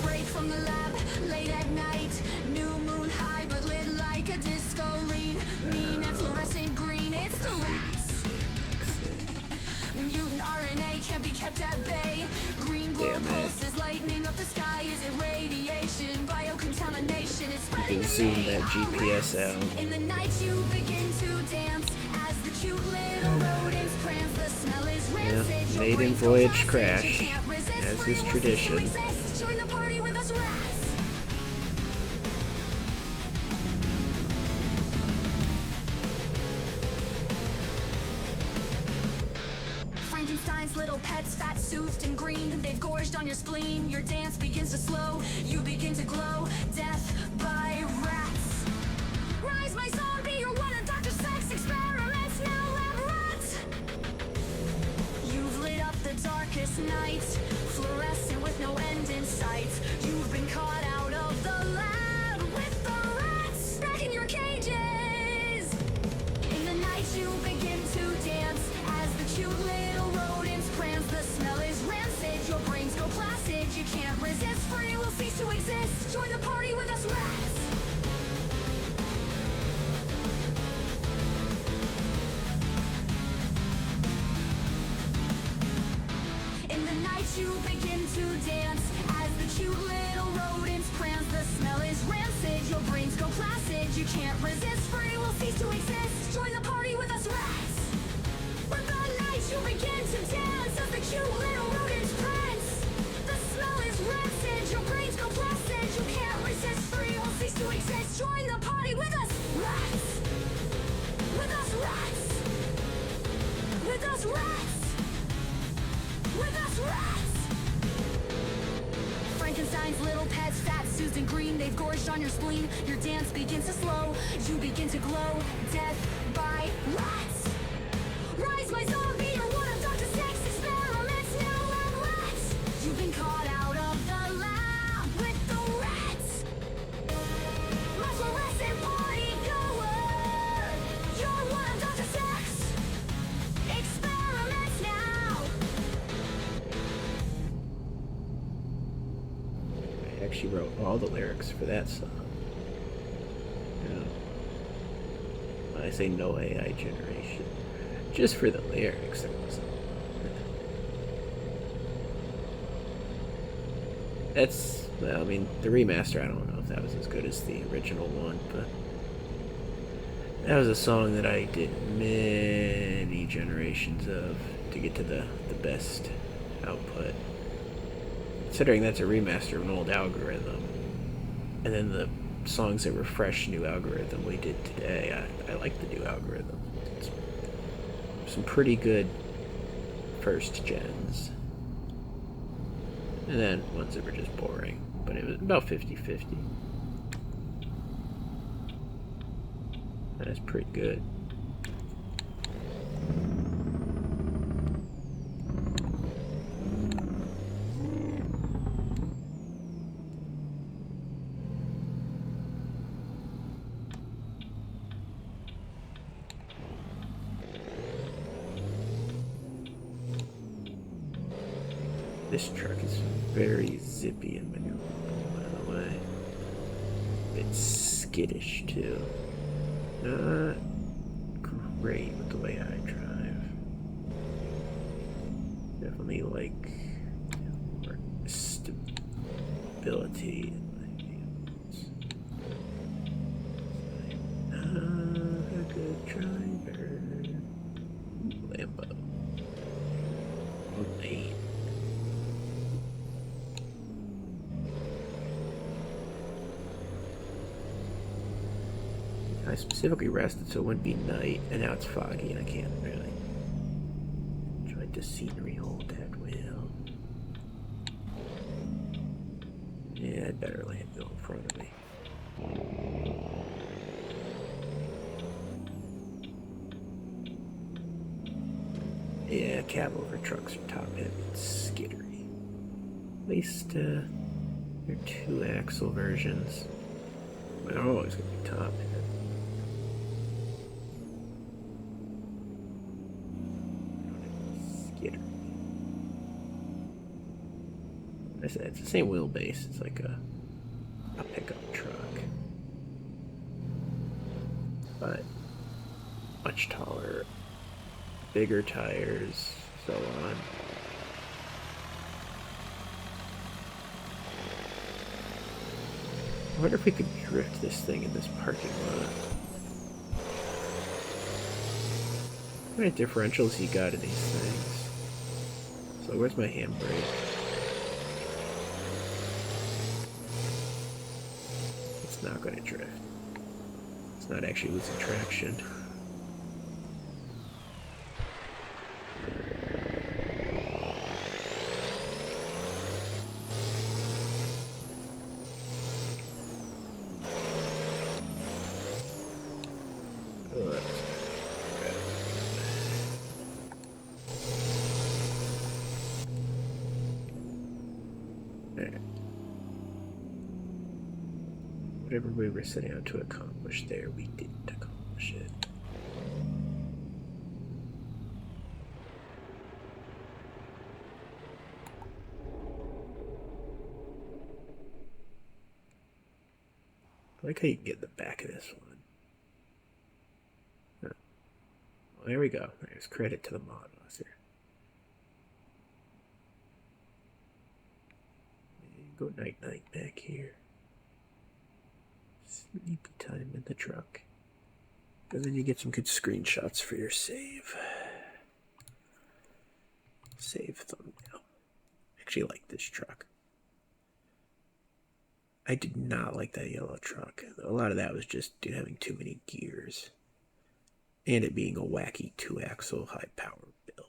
Break from the lab, late at night. New moon high, but lit like a disco lean. Mean and fluorescent green, it's the rats. Mutant RNA can't be kept at bay. Green glow Damn it. pulses lightning up the sky. Is it radiation? Biocontamination is You spreading can the zoom day. that GPS out. In the night you begin to dance as the cute little rodents prance. The smell is rancid. Your maiden brains go voyage plastic. crash, You can't resist. as Free is will tradition. cease to exist. Join the party with us, rats. Frankenstein's little pets, fat, soothed, and green. They've gorged on your spleen. Your dance begins to slow. You begin to glow. Death by rats. Rise, my zombie. You're one of Dr. Sex experiments. Now, lab rats. You've lit up the darkest night. Fluorescent with no end in sight. You've been caught out of the lab with the rats. Back in your cages. In the night you begin to dance as the cute little rodents prance. The smell is rancid, your brains go placid. You can't resist, free will cease to exist. Join the party with us, rats. In the night you begin to dance as the cute little rodents prance. The smell is rancid, your brains go placid. You can't resist, free will cease to exist. Join the party with us, rats. With the night you begin to dance as the cute little rodents prance. The smell is rancid, your brains go placid. You can't resist, free will cease to exist. Join the party with us, rats. With us, rats. With us, rats. With us, rats! Frankenstein's little pets, fat, Susan Green. They've gorged on your spleen. Your dance begins to slow. You begin to glow. Death by rats. Rise, my zombie. You're one of Dr. Sex experiments. Now, lab rats. You've been caught out of the lab with the rats. My fluorescent party goer. You're one of Dr. Sex experiments now. I actually wrote all the lyrics for that song. Yeah. When I say no AI generation, just for the lyrics, there wasn't. That's, well, I mean, the remaster, I don't know if that was as good as the original one, but that was a song that I did many generations of to get to the best output. Considering that's a remaster of an old algorithm, and then the songs that refresh new algorithm we did today, I like the new algorithm. It's some pretty good first gens, and then ones that were just boring, but it was about 50-50. That's pretty good. This truck is very zippy and maneuverable, by the way. It's skittish, too. Not great with the way I drive. Definitely like more stability in my vehicles. Not a good driver. Lambo. Lane. I specifically rested so it wouldn't be night, and now it's foggy and I can't really enjoy the scenery hold that well. Yeah, I'd better let him go in front of me. Yeah, cab over trucks are top heavy and skittery. At least, they're 2-axle versions. But they're always gonna be top heavy. skidder. I said it's the same wheelbase. It's like a pickup truck, but much taller, bigger tires, so on. I wonder if we could drift this thing in this parking lot. What kind of differentials you got in these things? So where's my handbrake? It's not going to drift. It's not actually losing traction. Whatever we were setting out to accomplish there, we didn't accomplish it. I like how you can get in the back of this one. Huh. Well, there we go. There's credit to the mod author. Go night-night back here. Sleepy time in the truck. And then you get some good screenshots for your save. Save thumbnail. I actually like this truck. I did not like that yellow truck. A lot of that was just having too many gears. And it being a wacky 2-axle high-power build.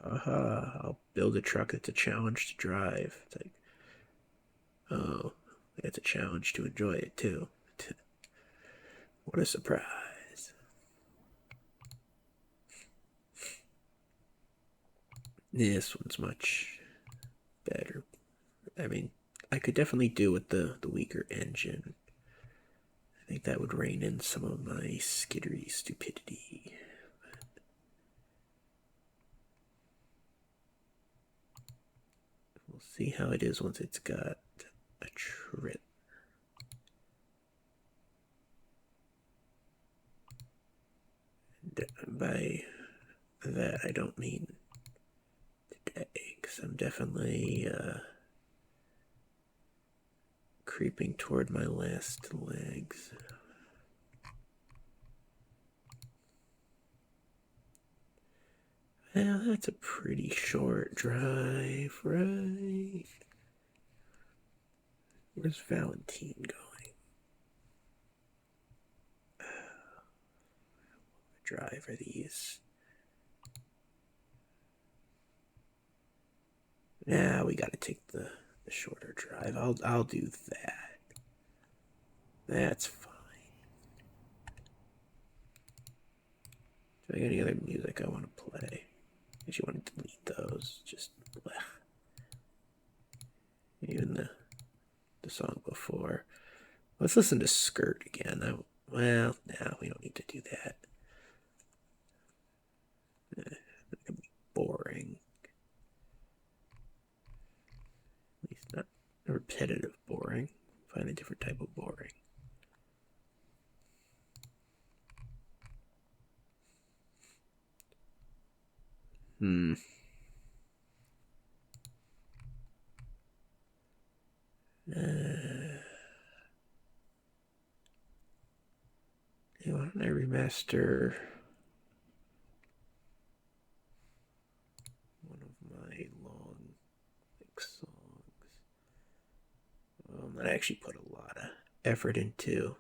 Haha, I'll build a truck that's a challenge to drive. It's like, oh, it's a challenge to enjoy it too. What a surprise. This one's much better. I mean, I could definitely do with the weaker engine. I think that would rein in some of my skiddery stupidity. We'll see how it is once it's got a trip. And by that, I don't mean today, because I'm definitely creeping toward my last legs. Well, that's a pretty short drive, right? Where's Valentine going? What drive are these? Nah, we gotta take the shorter drive. I'll do that. That's fine. Do I got any other music I want to play? If you want to delete those, just bleh. Even the song before. Let's listen to Skirt again. Well, no, we don't need to do that. That could be boring. At least not repetitive boring. Find a different type of boring. Why don't I remaster one of my long songs? That I actually put a lot of effort into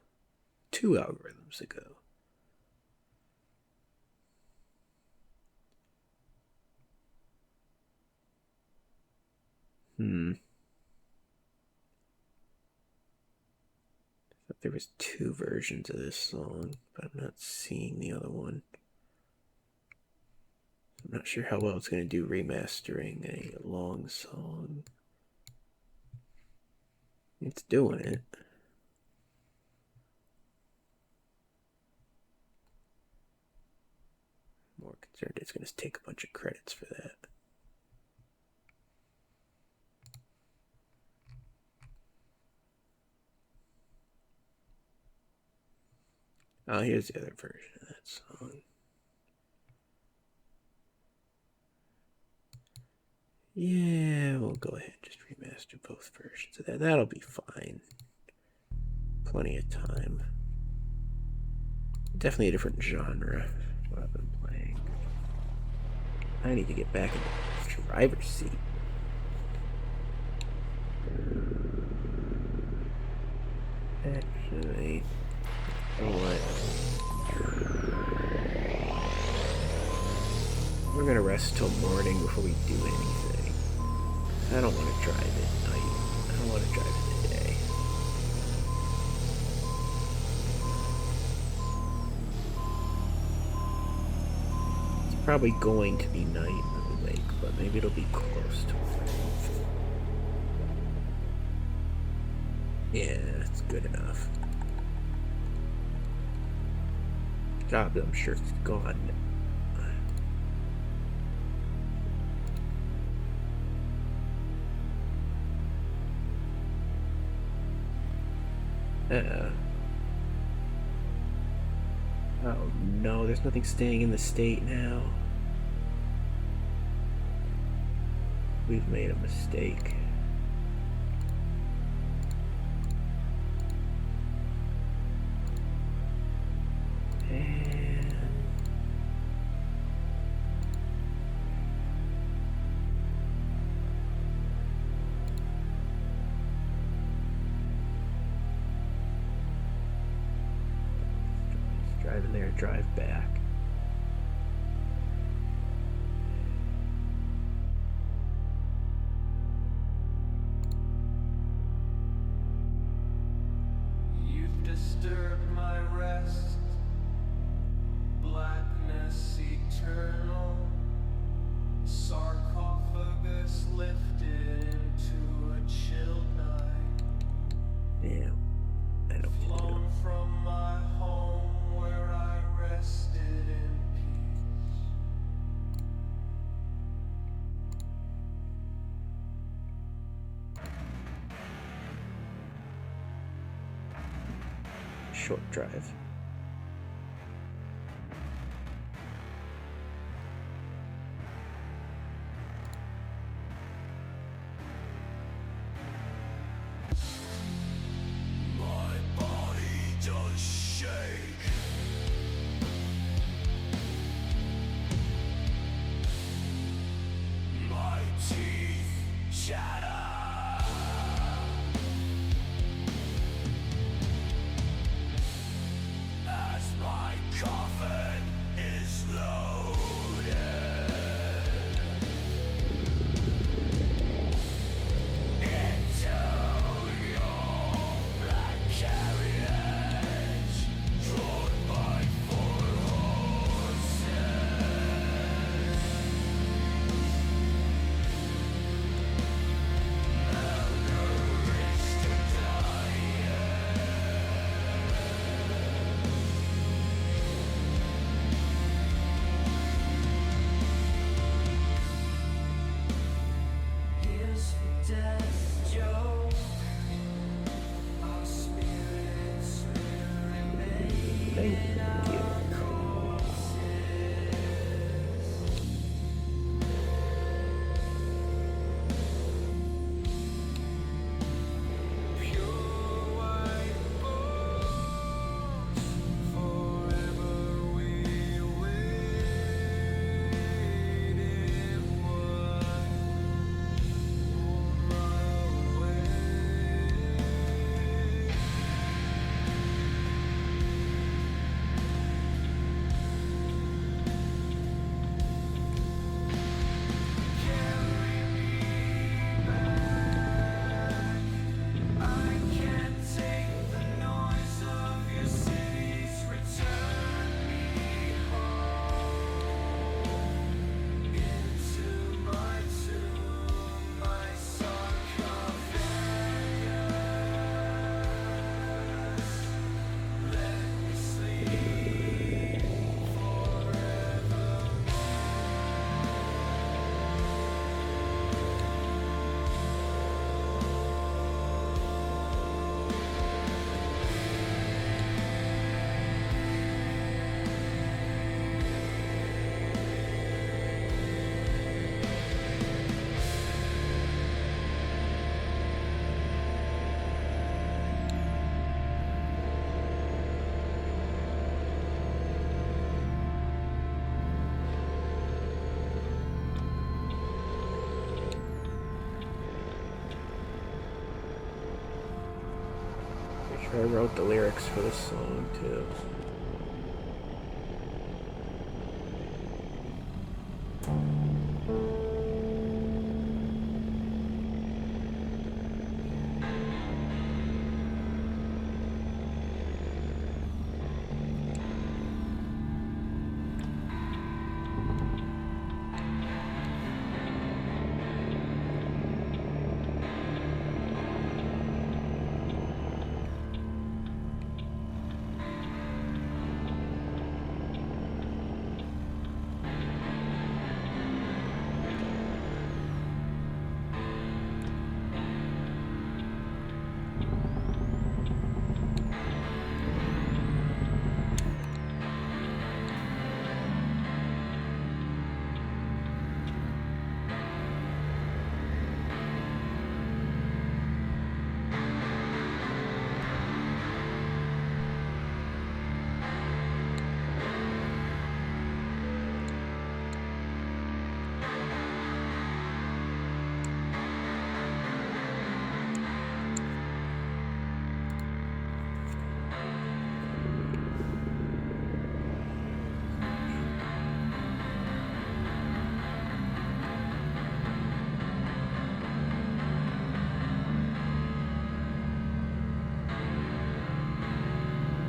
2 algorithms ago. I thought there was 2 versions of this song, but I'm not seeing the other one. I'm not sure how well it's going to do remastering a long song. It's doing it. It's going to take a bunch of credits for that. Oh, here's the other version of that song. Yeah, we'll go ahead and just remaster both versions of that. That'll be fine. Plenty of time. Definitely a different genre what I've been playing. I need to get back in the driver's seat. Actually, you know what? We're gonna rest till morning before we do anything. I don't want to drive at night. I don't want to drive in the day. It's probably going to be night in the lake, but maybe it'll be close to it. Yeah, it's good enough. God, I'm sure it's gone. Oh no, there's nothing staying in the state now. We've made a mistake. And drive in there, drive back. You've disturbed my rest, blackness eternal, sarcophagus lifted into a chill night. Yeah, I don't need to. Flown from my home where I rested in peace. Short drive. My body does shake. My teeth shatter. As my coffin is loaded into your black carriage, drawn by 4 horses. Malnourished and dying. Here's for death, Joe. Our spirits will remain Thank in our you. pure white bones. Forever we wait in one away. Sure, I wrote the lyrics for this song too.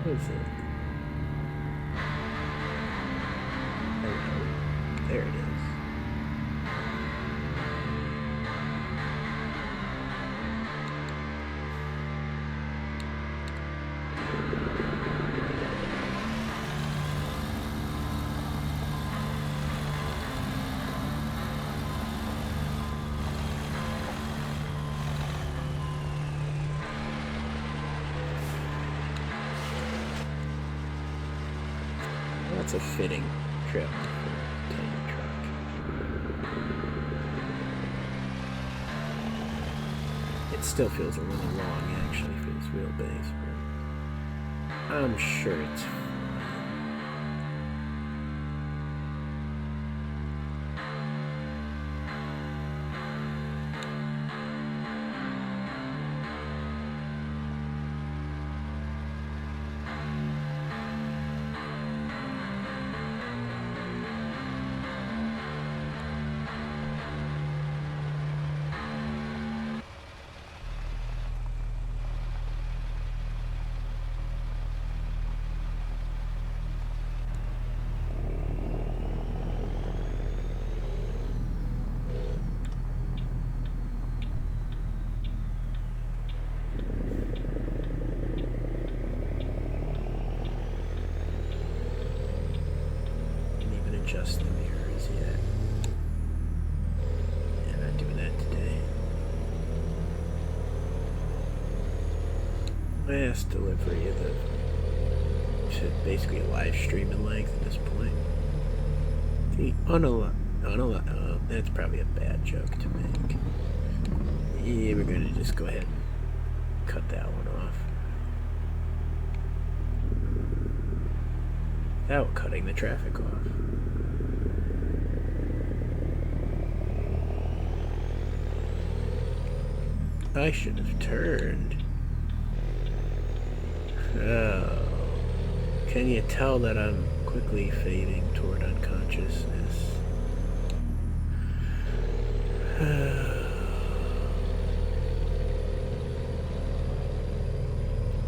What is it? Hello. There it is. That's a fitting trip for a tiny truck. It still feels a little long, actually, for this wheelbase, but I'm sure it's fine. Adjust the mirrors yet. Yeah, not doing that today. Last delivery of the should basically live stream in length at this point. The that's probably a bad joke to make. Yeah, we're gonna just go ahead and cut that one off. Without cutting the traffic off. I should have turned. Oh. Can you tell that I'm quickly fading toward unconsciousness?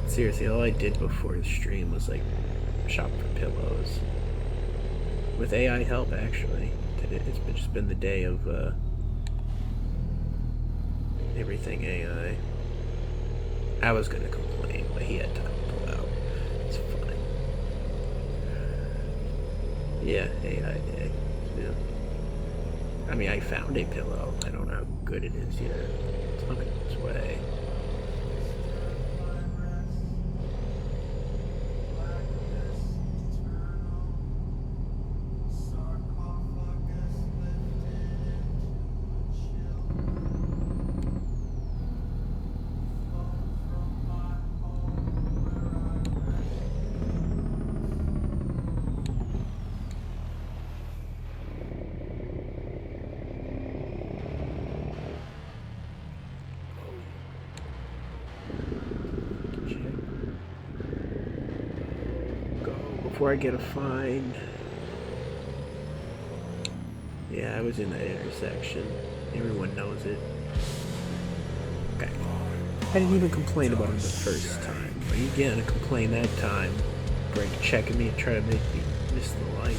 Seriously, all I did before the stream was like shop for pillows. With AI help, actually. It's just been the day of everything AI. I was gonna complain, but he had time to pull out. It's fine. Yeah, AI day. Yeah. I mean, I found a pillow. I don't know how good it is yet. It's on its way. before I get a fine. Yeah, I was in that intersection. Everyone knows it. Okay. I didn't even complain about him the first time. Are you gonna complain that time? Break checking me and try to make me miss the light.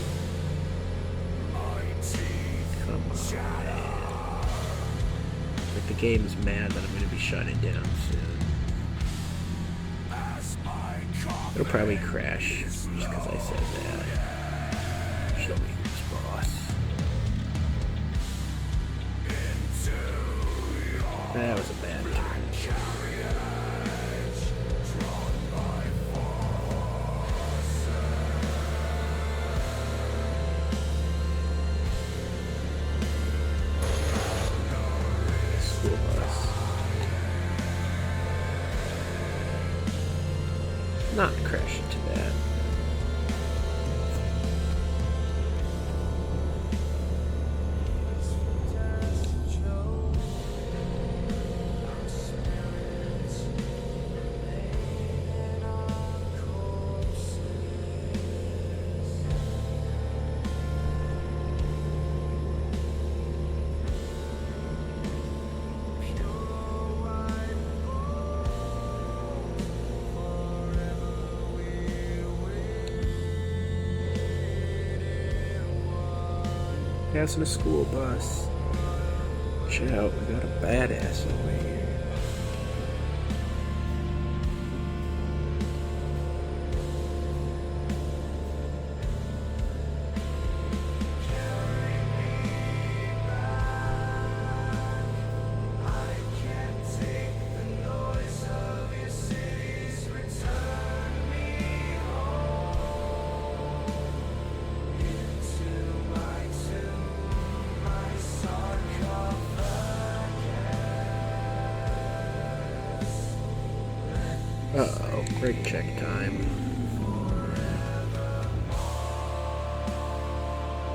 Come on, man. Like the game's mad that I'm gonna be shutting down soon. It'll probably crash just because I said that. Show me who's boss. That was a bad turn. School bus. Not crash into that. Passing a school bus. Watch out, we got a badass over here. Uh-oh, brake check time.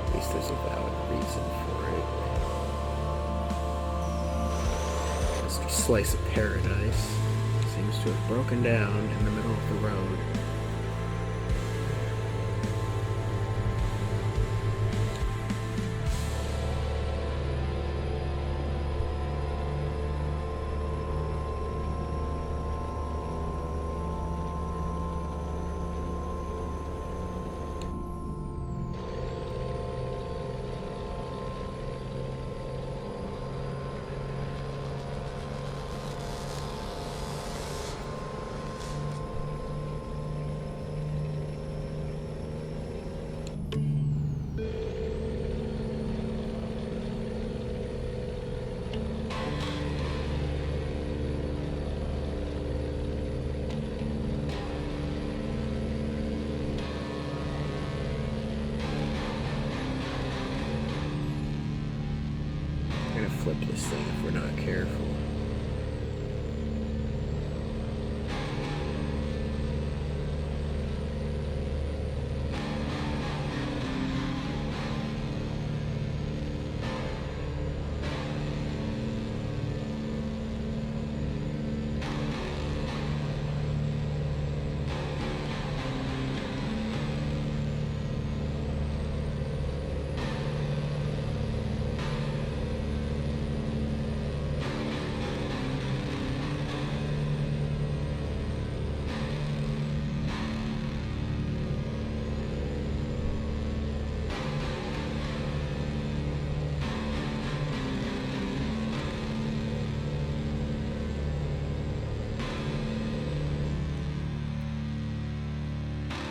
At least there's a valid reason for it. Mr. Slice of Paradise seems to have broken down in the middle of the road. Flip this thing if we're not careful.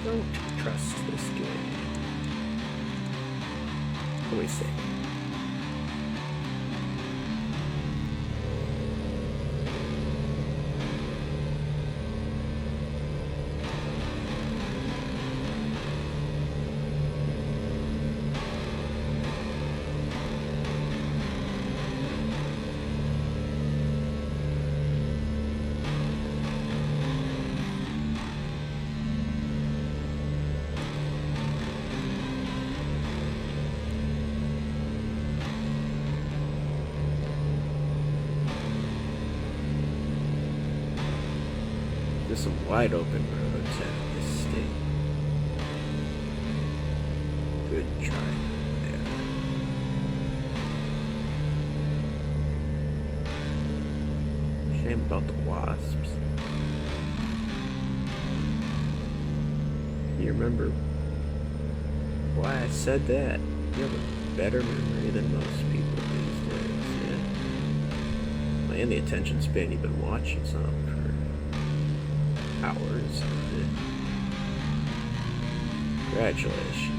Don't trust this game. Always say. There's some wide open roads out of this state. Good try there. Shame about the wasps. You remember why I said that? You have a better memory than most people these days, yeah? And the attention span you've been watching something for hours. Congratulations.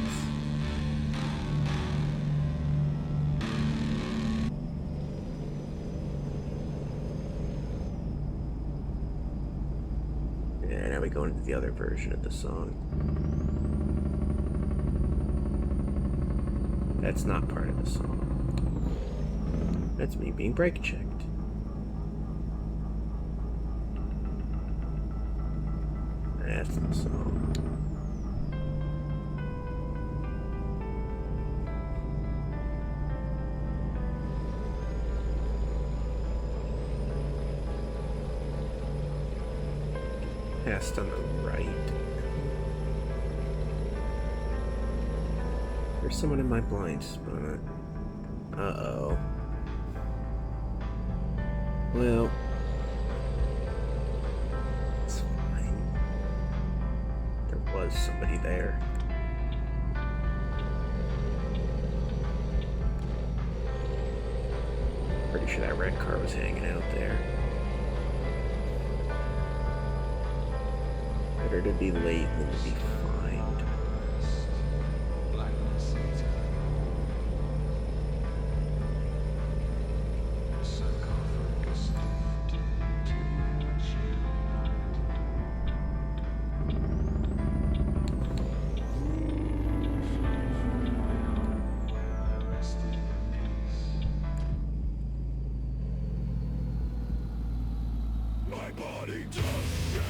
Yeah, now we go into the other version of the song. That's not part of the song. That's me being brake checked. That's the song. Past on the right. There's someone in my blind spot. Uh-oh. Well, it's fine. There was somebody there. Pretty sure that red car was hanging out there. Better to be late than to be fined. My body does shake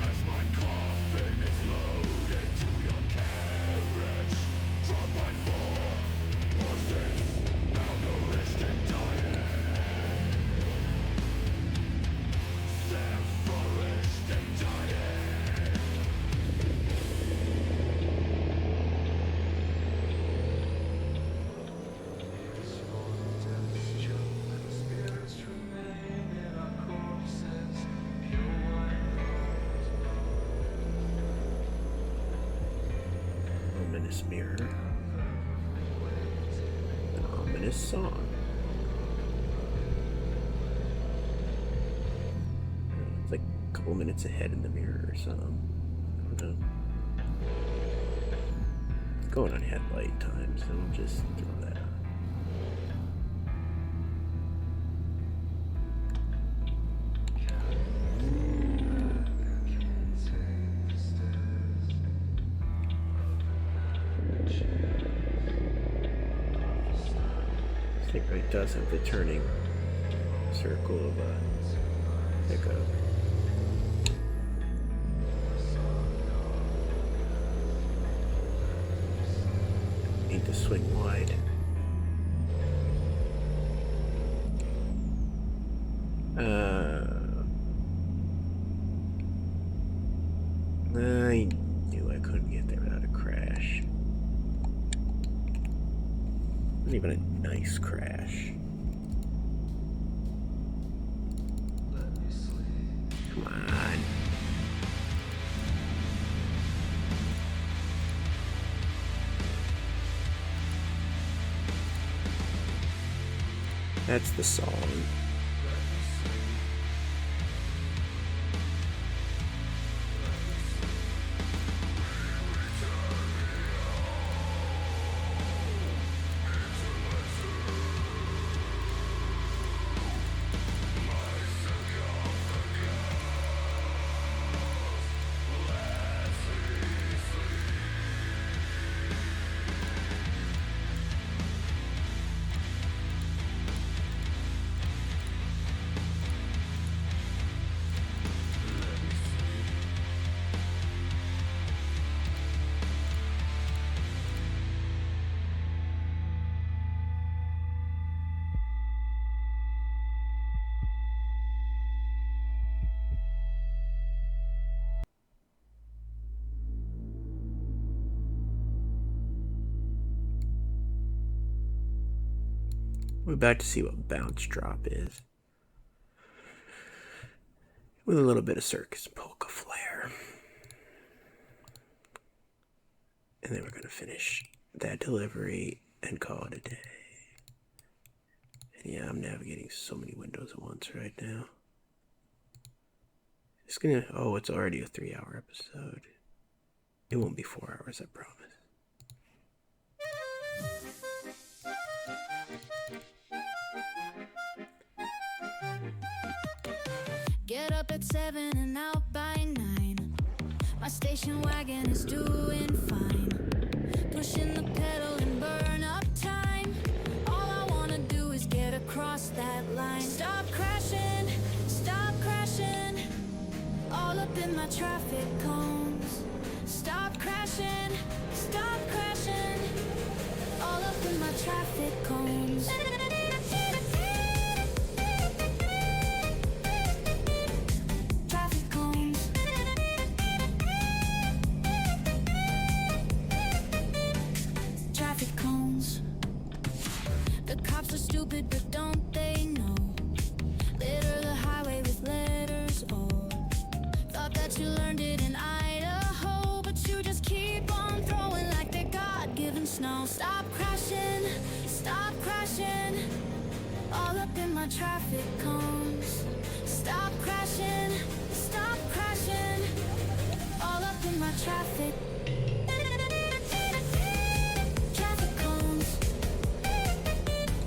as my coffin is loaded to your carriage. Drawn by 4 horses, malnourished and dying. Self-nourished and dying. Spirits remain in our corpses. Ominous mirror. An ominous song. It's like a couple minutes ahead in the mirror or something. I don't know. It's going on headlight time, so I'll just throw that on. I think it does have the turning circle of pickup. Need to swing wide. I knew I couldn't get there without a crash. Not even a nice crash. Come on. That's the song. We're about to see what bounce drop is. With a little bit of circus polka flair. And then we're going to finish that delivery and call it a day. And yeah, I'm navigating so many windows at once right now. It's gonna, oh, it's already a 3-hour episode. It won't be 4 hours, I promise. Get up at 7 and out by 9. My station wagon is doing fine. Pushing the pedal and burn up time. All I wanna do is get across that line. Stop crashing, all up in my traffic cones. Stop crashing, all up in my traffic cones. Traffic cones. Traffic cones. The cops are stupid, but don't they know? Litter the highway with letters O. Thought that you learned it in Idaho, but you just keep on throwing like they're God-given snow. Stop crashing, all up in my traffic cones. Stop crashing, all up in my traffic. Traffic cones,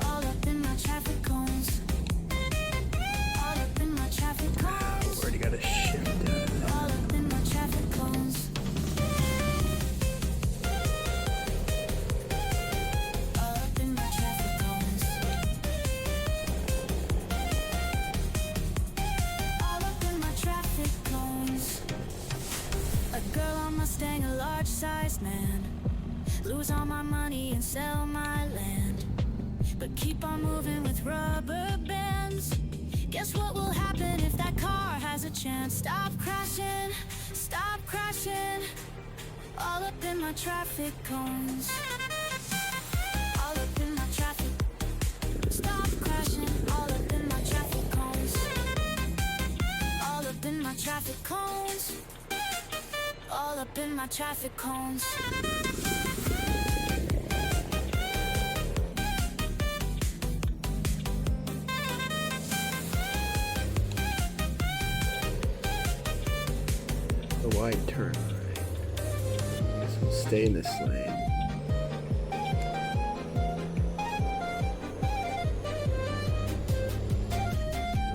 all up in my traffic cones. All up in my traffic cones. Already got a shift out. All up in my traffic cones. All up in my traffic cones. All up in my traffic cones. A girl on Mustang, a large-sized man. Lose all my money and sell my land, but keep on moving with rubber bands. Guess what will happen if that car has a chance? Stop crashing, all up in my traffic cones. All up in my traffic. Stop crashing, all up in my traffic cones. All up in my traffic cones. All up in my traffic cones. A wide turn. Guess we'll stay in this lane.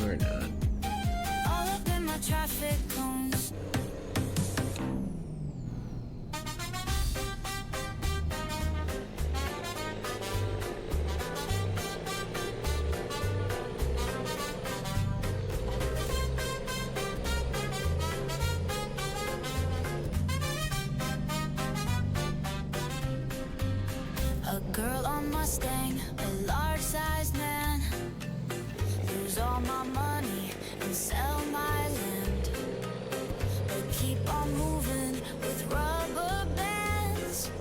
Or not. All up in my traffic cones. A girl on Mustang, a large-sized man. Lose all my money and sell my land, but keep on moving with rubber bands.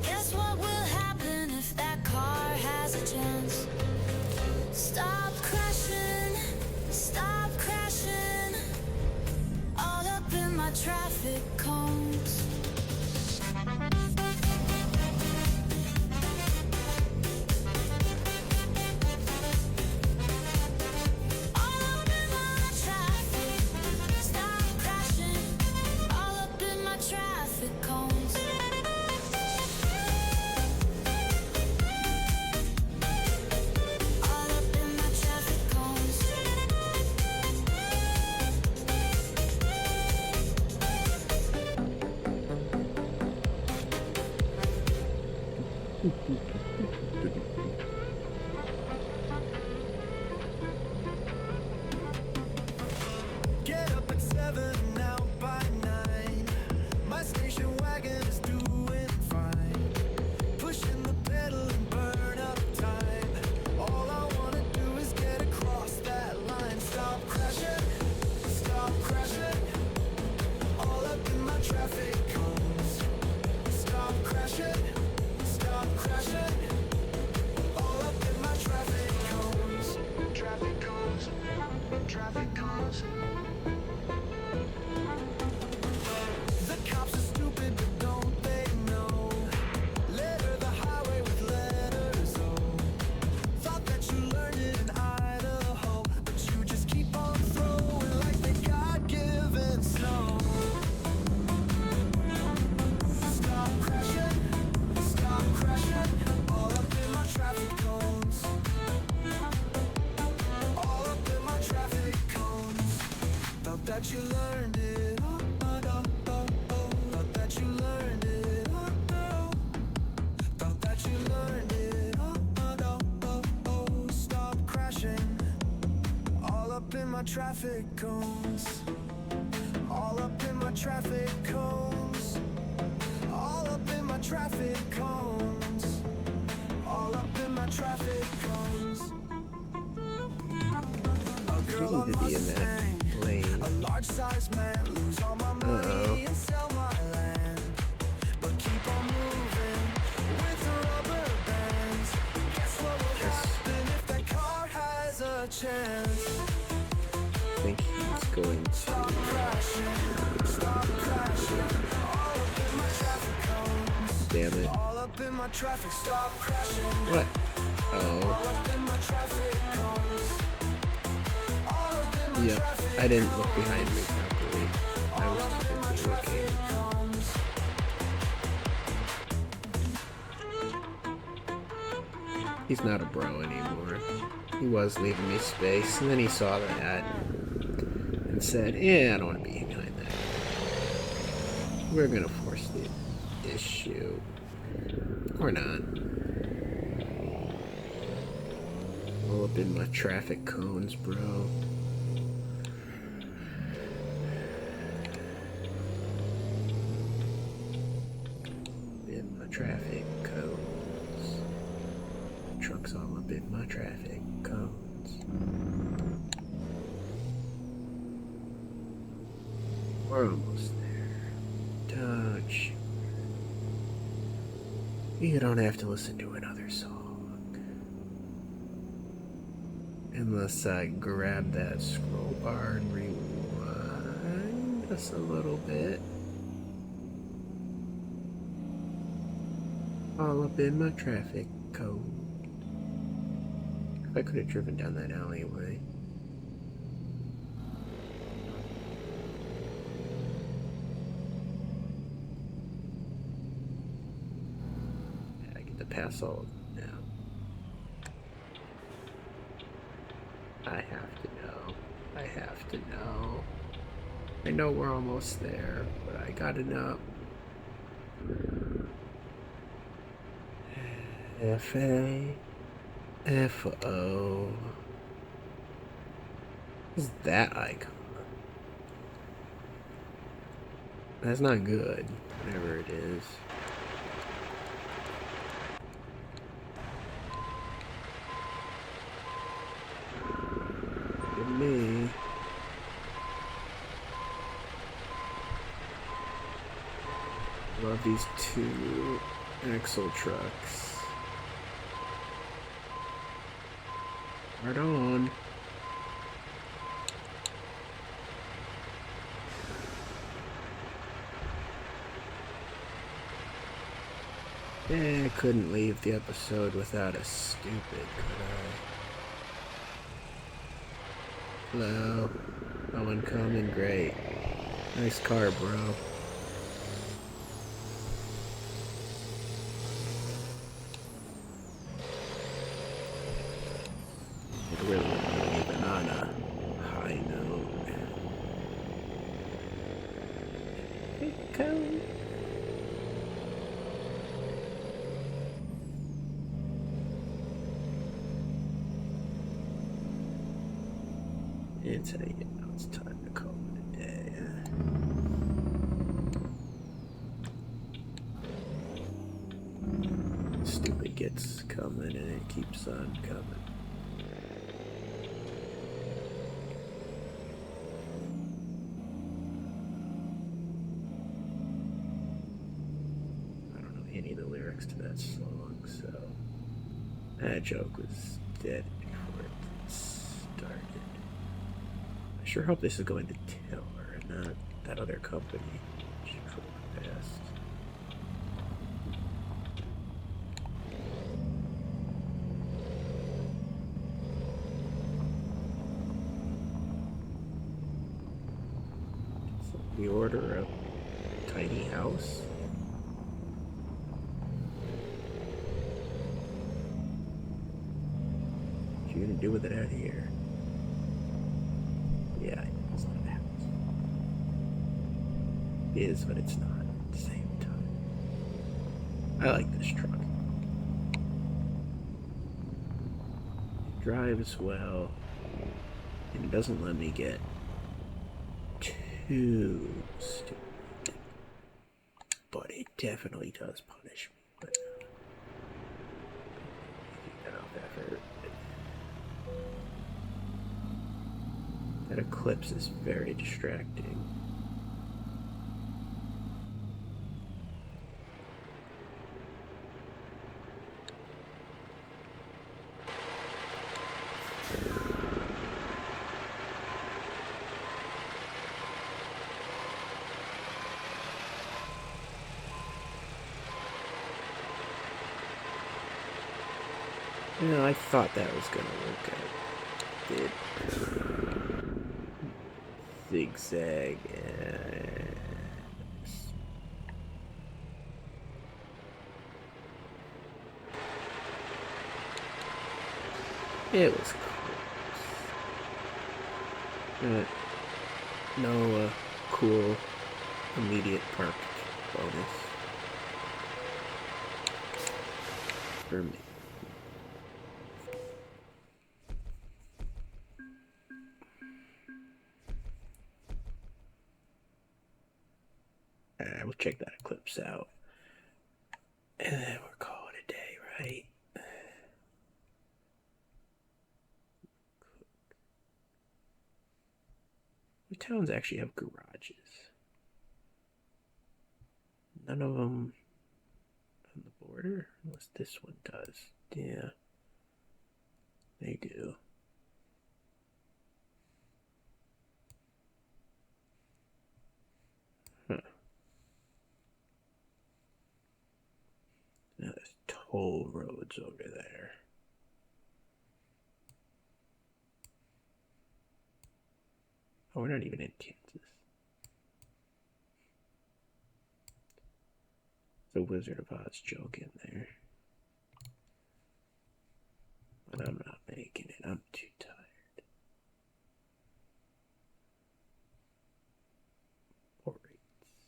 Guess what will happen if that car has a chance? Stop crashing, all up in my traffic cones. Get up at 7 and out by 9. My station wagon is doing fine. Pushing the pedal and burn up time. All I wanna do is get across that line. Stop crashing, all up in my traffic cones. Stop crashing, all that you learned it. Thought that you learned it. Thought that you learned it. Stop crashing. All up in my traffic cones. All up in my traffic cones. All up in my traffic cones. All up in my traffic cones. A girl on Seem to be in that Mustang, lane. a large size man, lose all my money and sell my land, but keep on moving with the rubber bands. Guess what will happen if that car has a chance? I think he's going to. Stop crashing, all up in my traffic cones. Damn it. All up in my traffic, stop crashing. What? All Oh. up in my traffic cones. All up in my Yep. traffic I didn't look behind me properly. I was too busy looking. cones. He's not a bro anymore. He was leaving me space, and then he saw that and said, "Yeah, I don't want to be behind that. We're gonna force the issue, or not." All up in my traffic cones, bro. In my traffic cones. Trucks all up in my traffic cones. We're almost there. Touch. You don't have to listen to another song. Unless I grab that scroll bar and rewind just a little bit. All up in my traffic cone. I could have driven down that alleyway. I get to pass all now. I have to know. I have to know. I know we're almost there, but I gotta know. F-A F-O. What's that icon? That's not good, whatever it is. Look at me. Love these two axle trucks. Right on. Yeah, I couldn't leave the episode without a stupid, could I? Hello. No one coming? Great. Nice car, bro. I really want to leave it on a high note. Hey, Cody. It's how you know it's time to call it a day. Stupid gets coming and it keeps on coming. I don't know any of the lyrics to that song, so that joke was dead before it started. I sure hope this is going to Tiller and not that other company. Should go past. So we order a tiny house. What you gonna do with it out here? Yeah, it's not a house. is, but it's not at the same time. I like this truck. It drives well, and it doesn't let me get too stupid. But it definitely does punish me. But enough effort. That eclipse is very distracting. Yeah, I thought that was gonna work out. Did zigzag. It was close. No cool immediate park bonus for me. We'll check that eclipse out. And then we're calling it a day, right? The towns actually have garages. None of them on the border, unless this one does. Yeah, they do. Huh. Now there's toll roads over there. Oh, we're not even in Kansas. The Wizard of Oz joke in there. But I'm not making it. I'm too tired. Poor rates.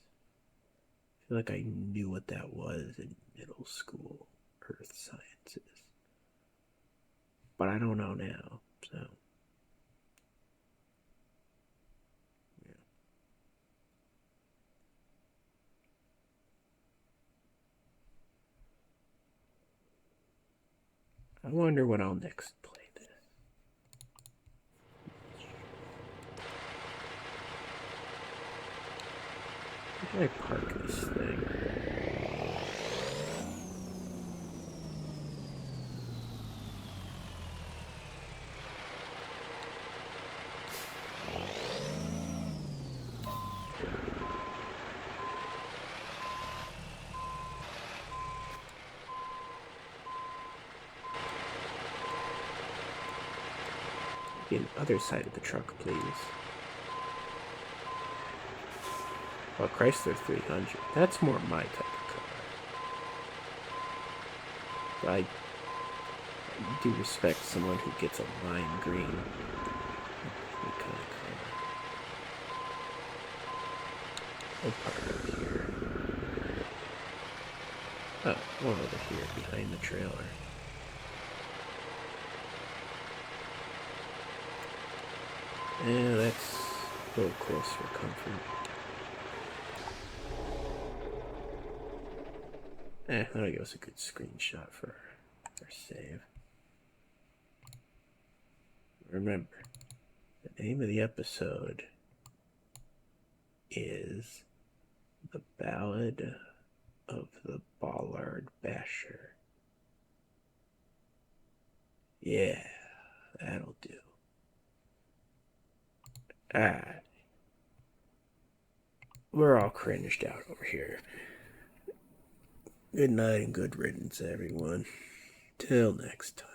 I feel like I knew what that was in middle school earth sciences. But I don't know now, so. I wonder when I'll next play this. Where can I park this thing? The other side of the truck, please. Oh, Chrysler 300. That's more my type of car. I do respect someone who gets a lime green kind of car. We'll park over here. Oh, one over here behind the trailer. Yeah, that's a little close for comfort. That'll give us a good screenshot for our save. Remember, the name of the episode is The Ballad of the Bollard Basher. Yeah, that'll do. Alright. We're all cringed out over here. Good night and good riddance, everyone. Till next time.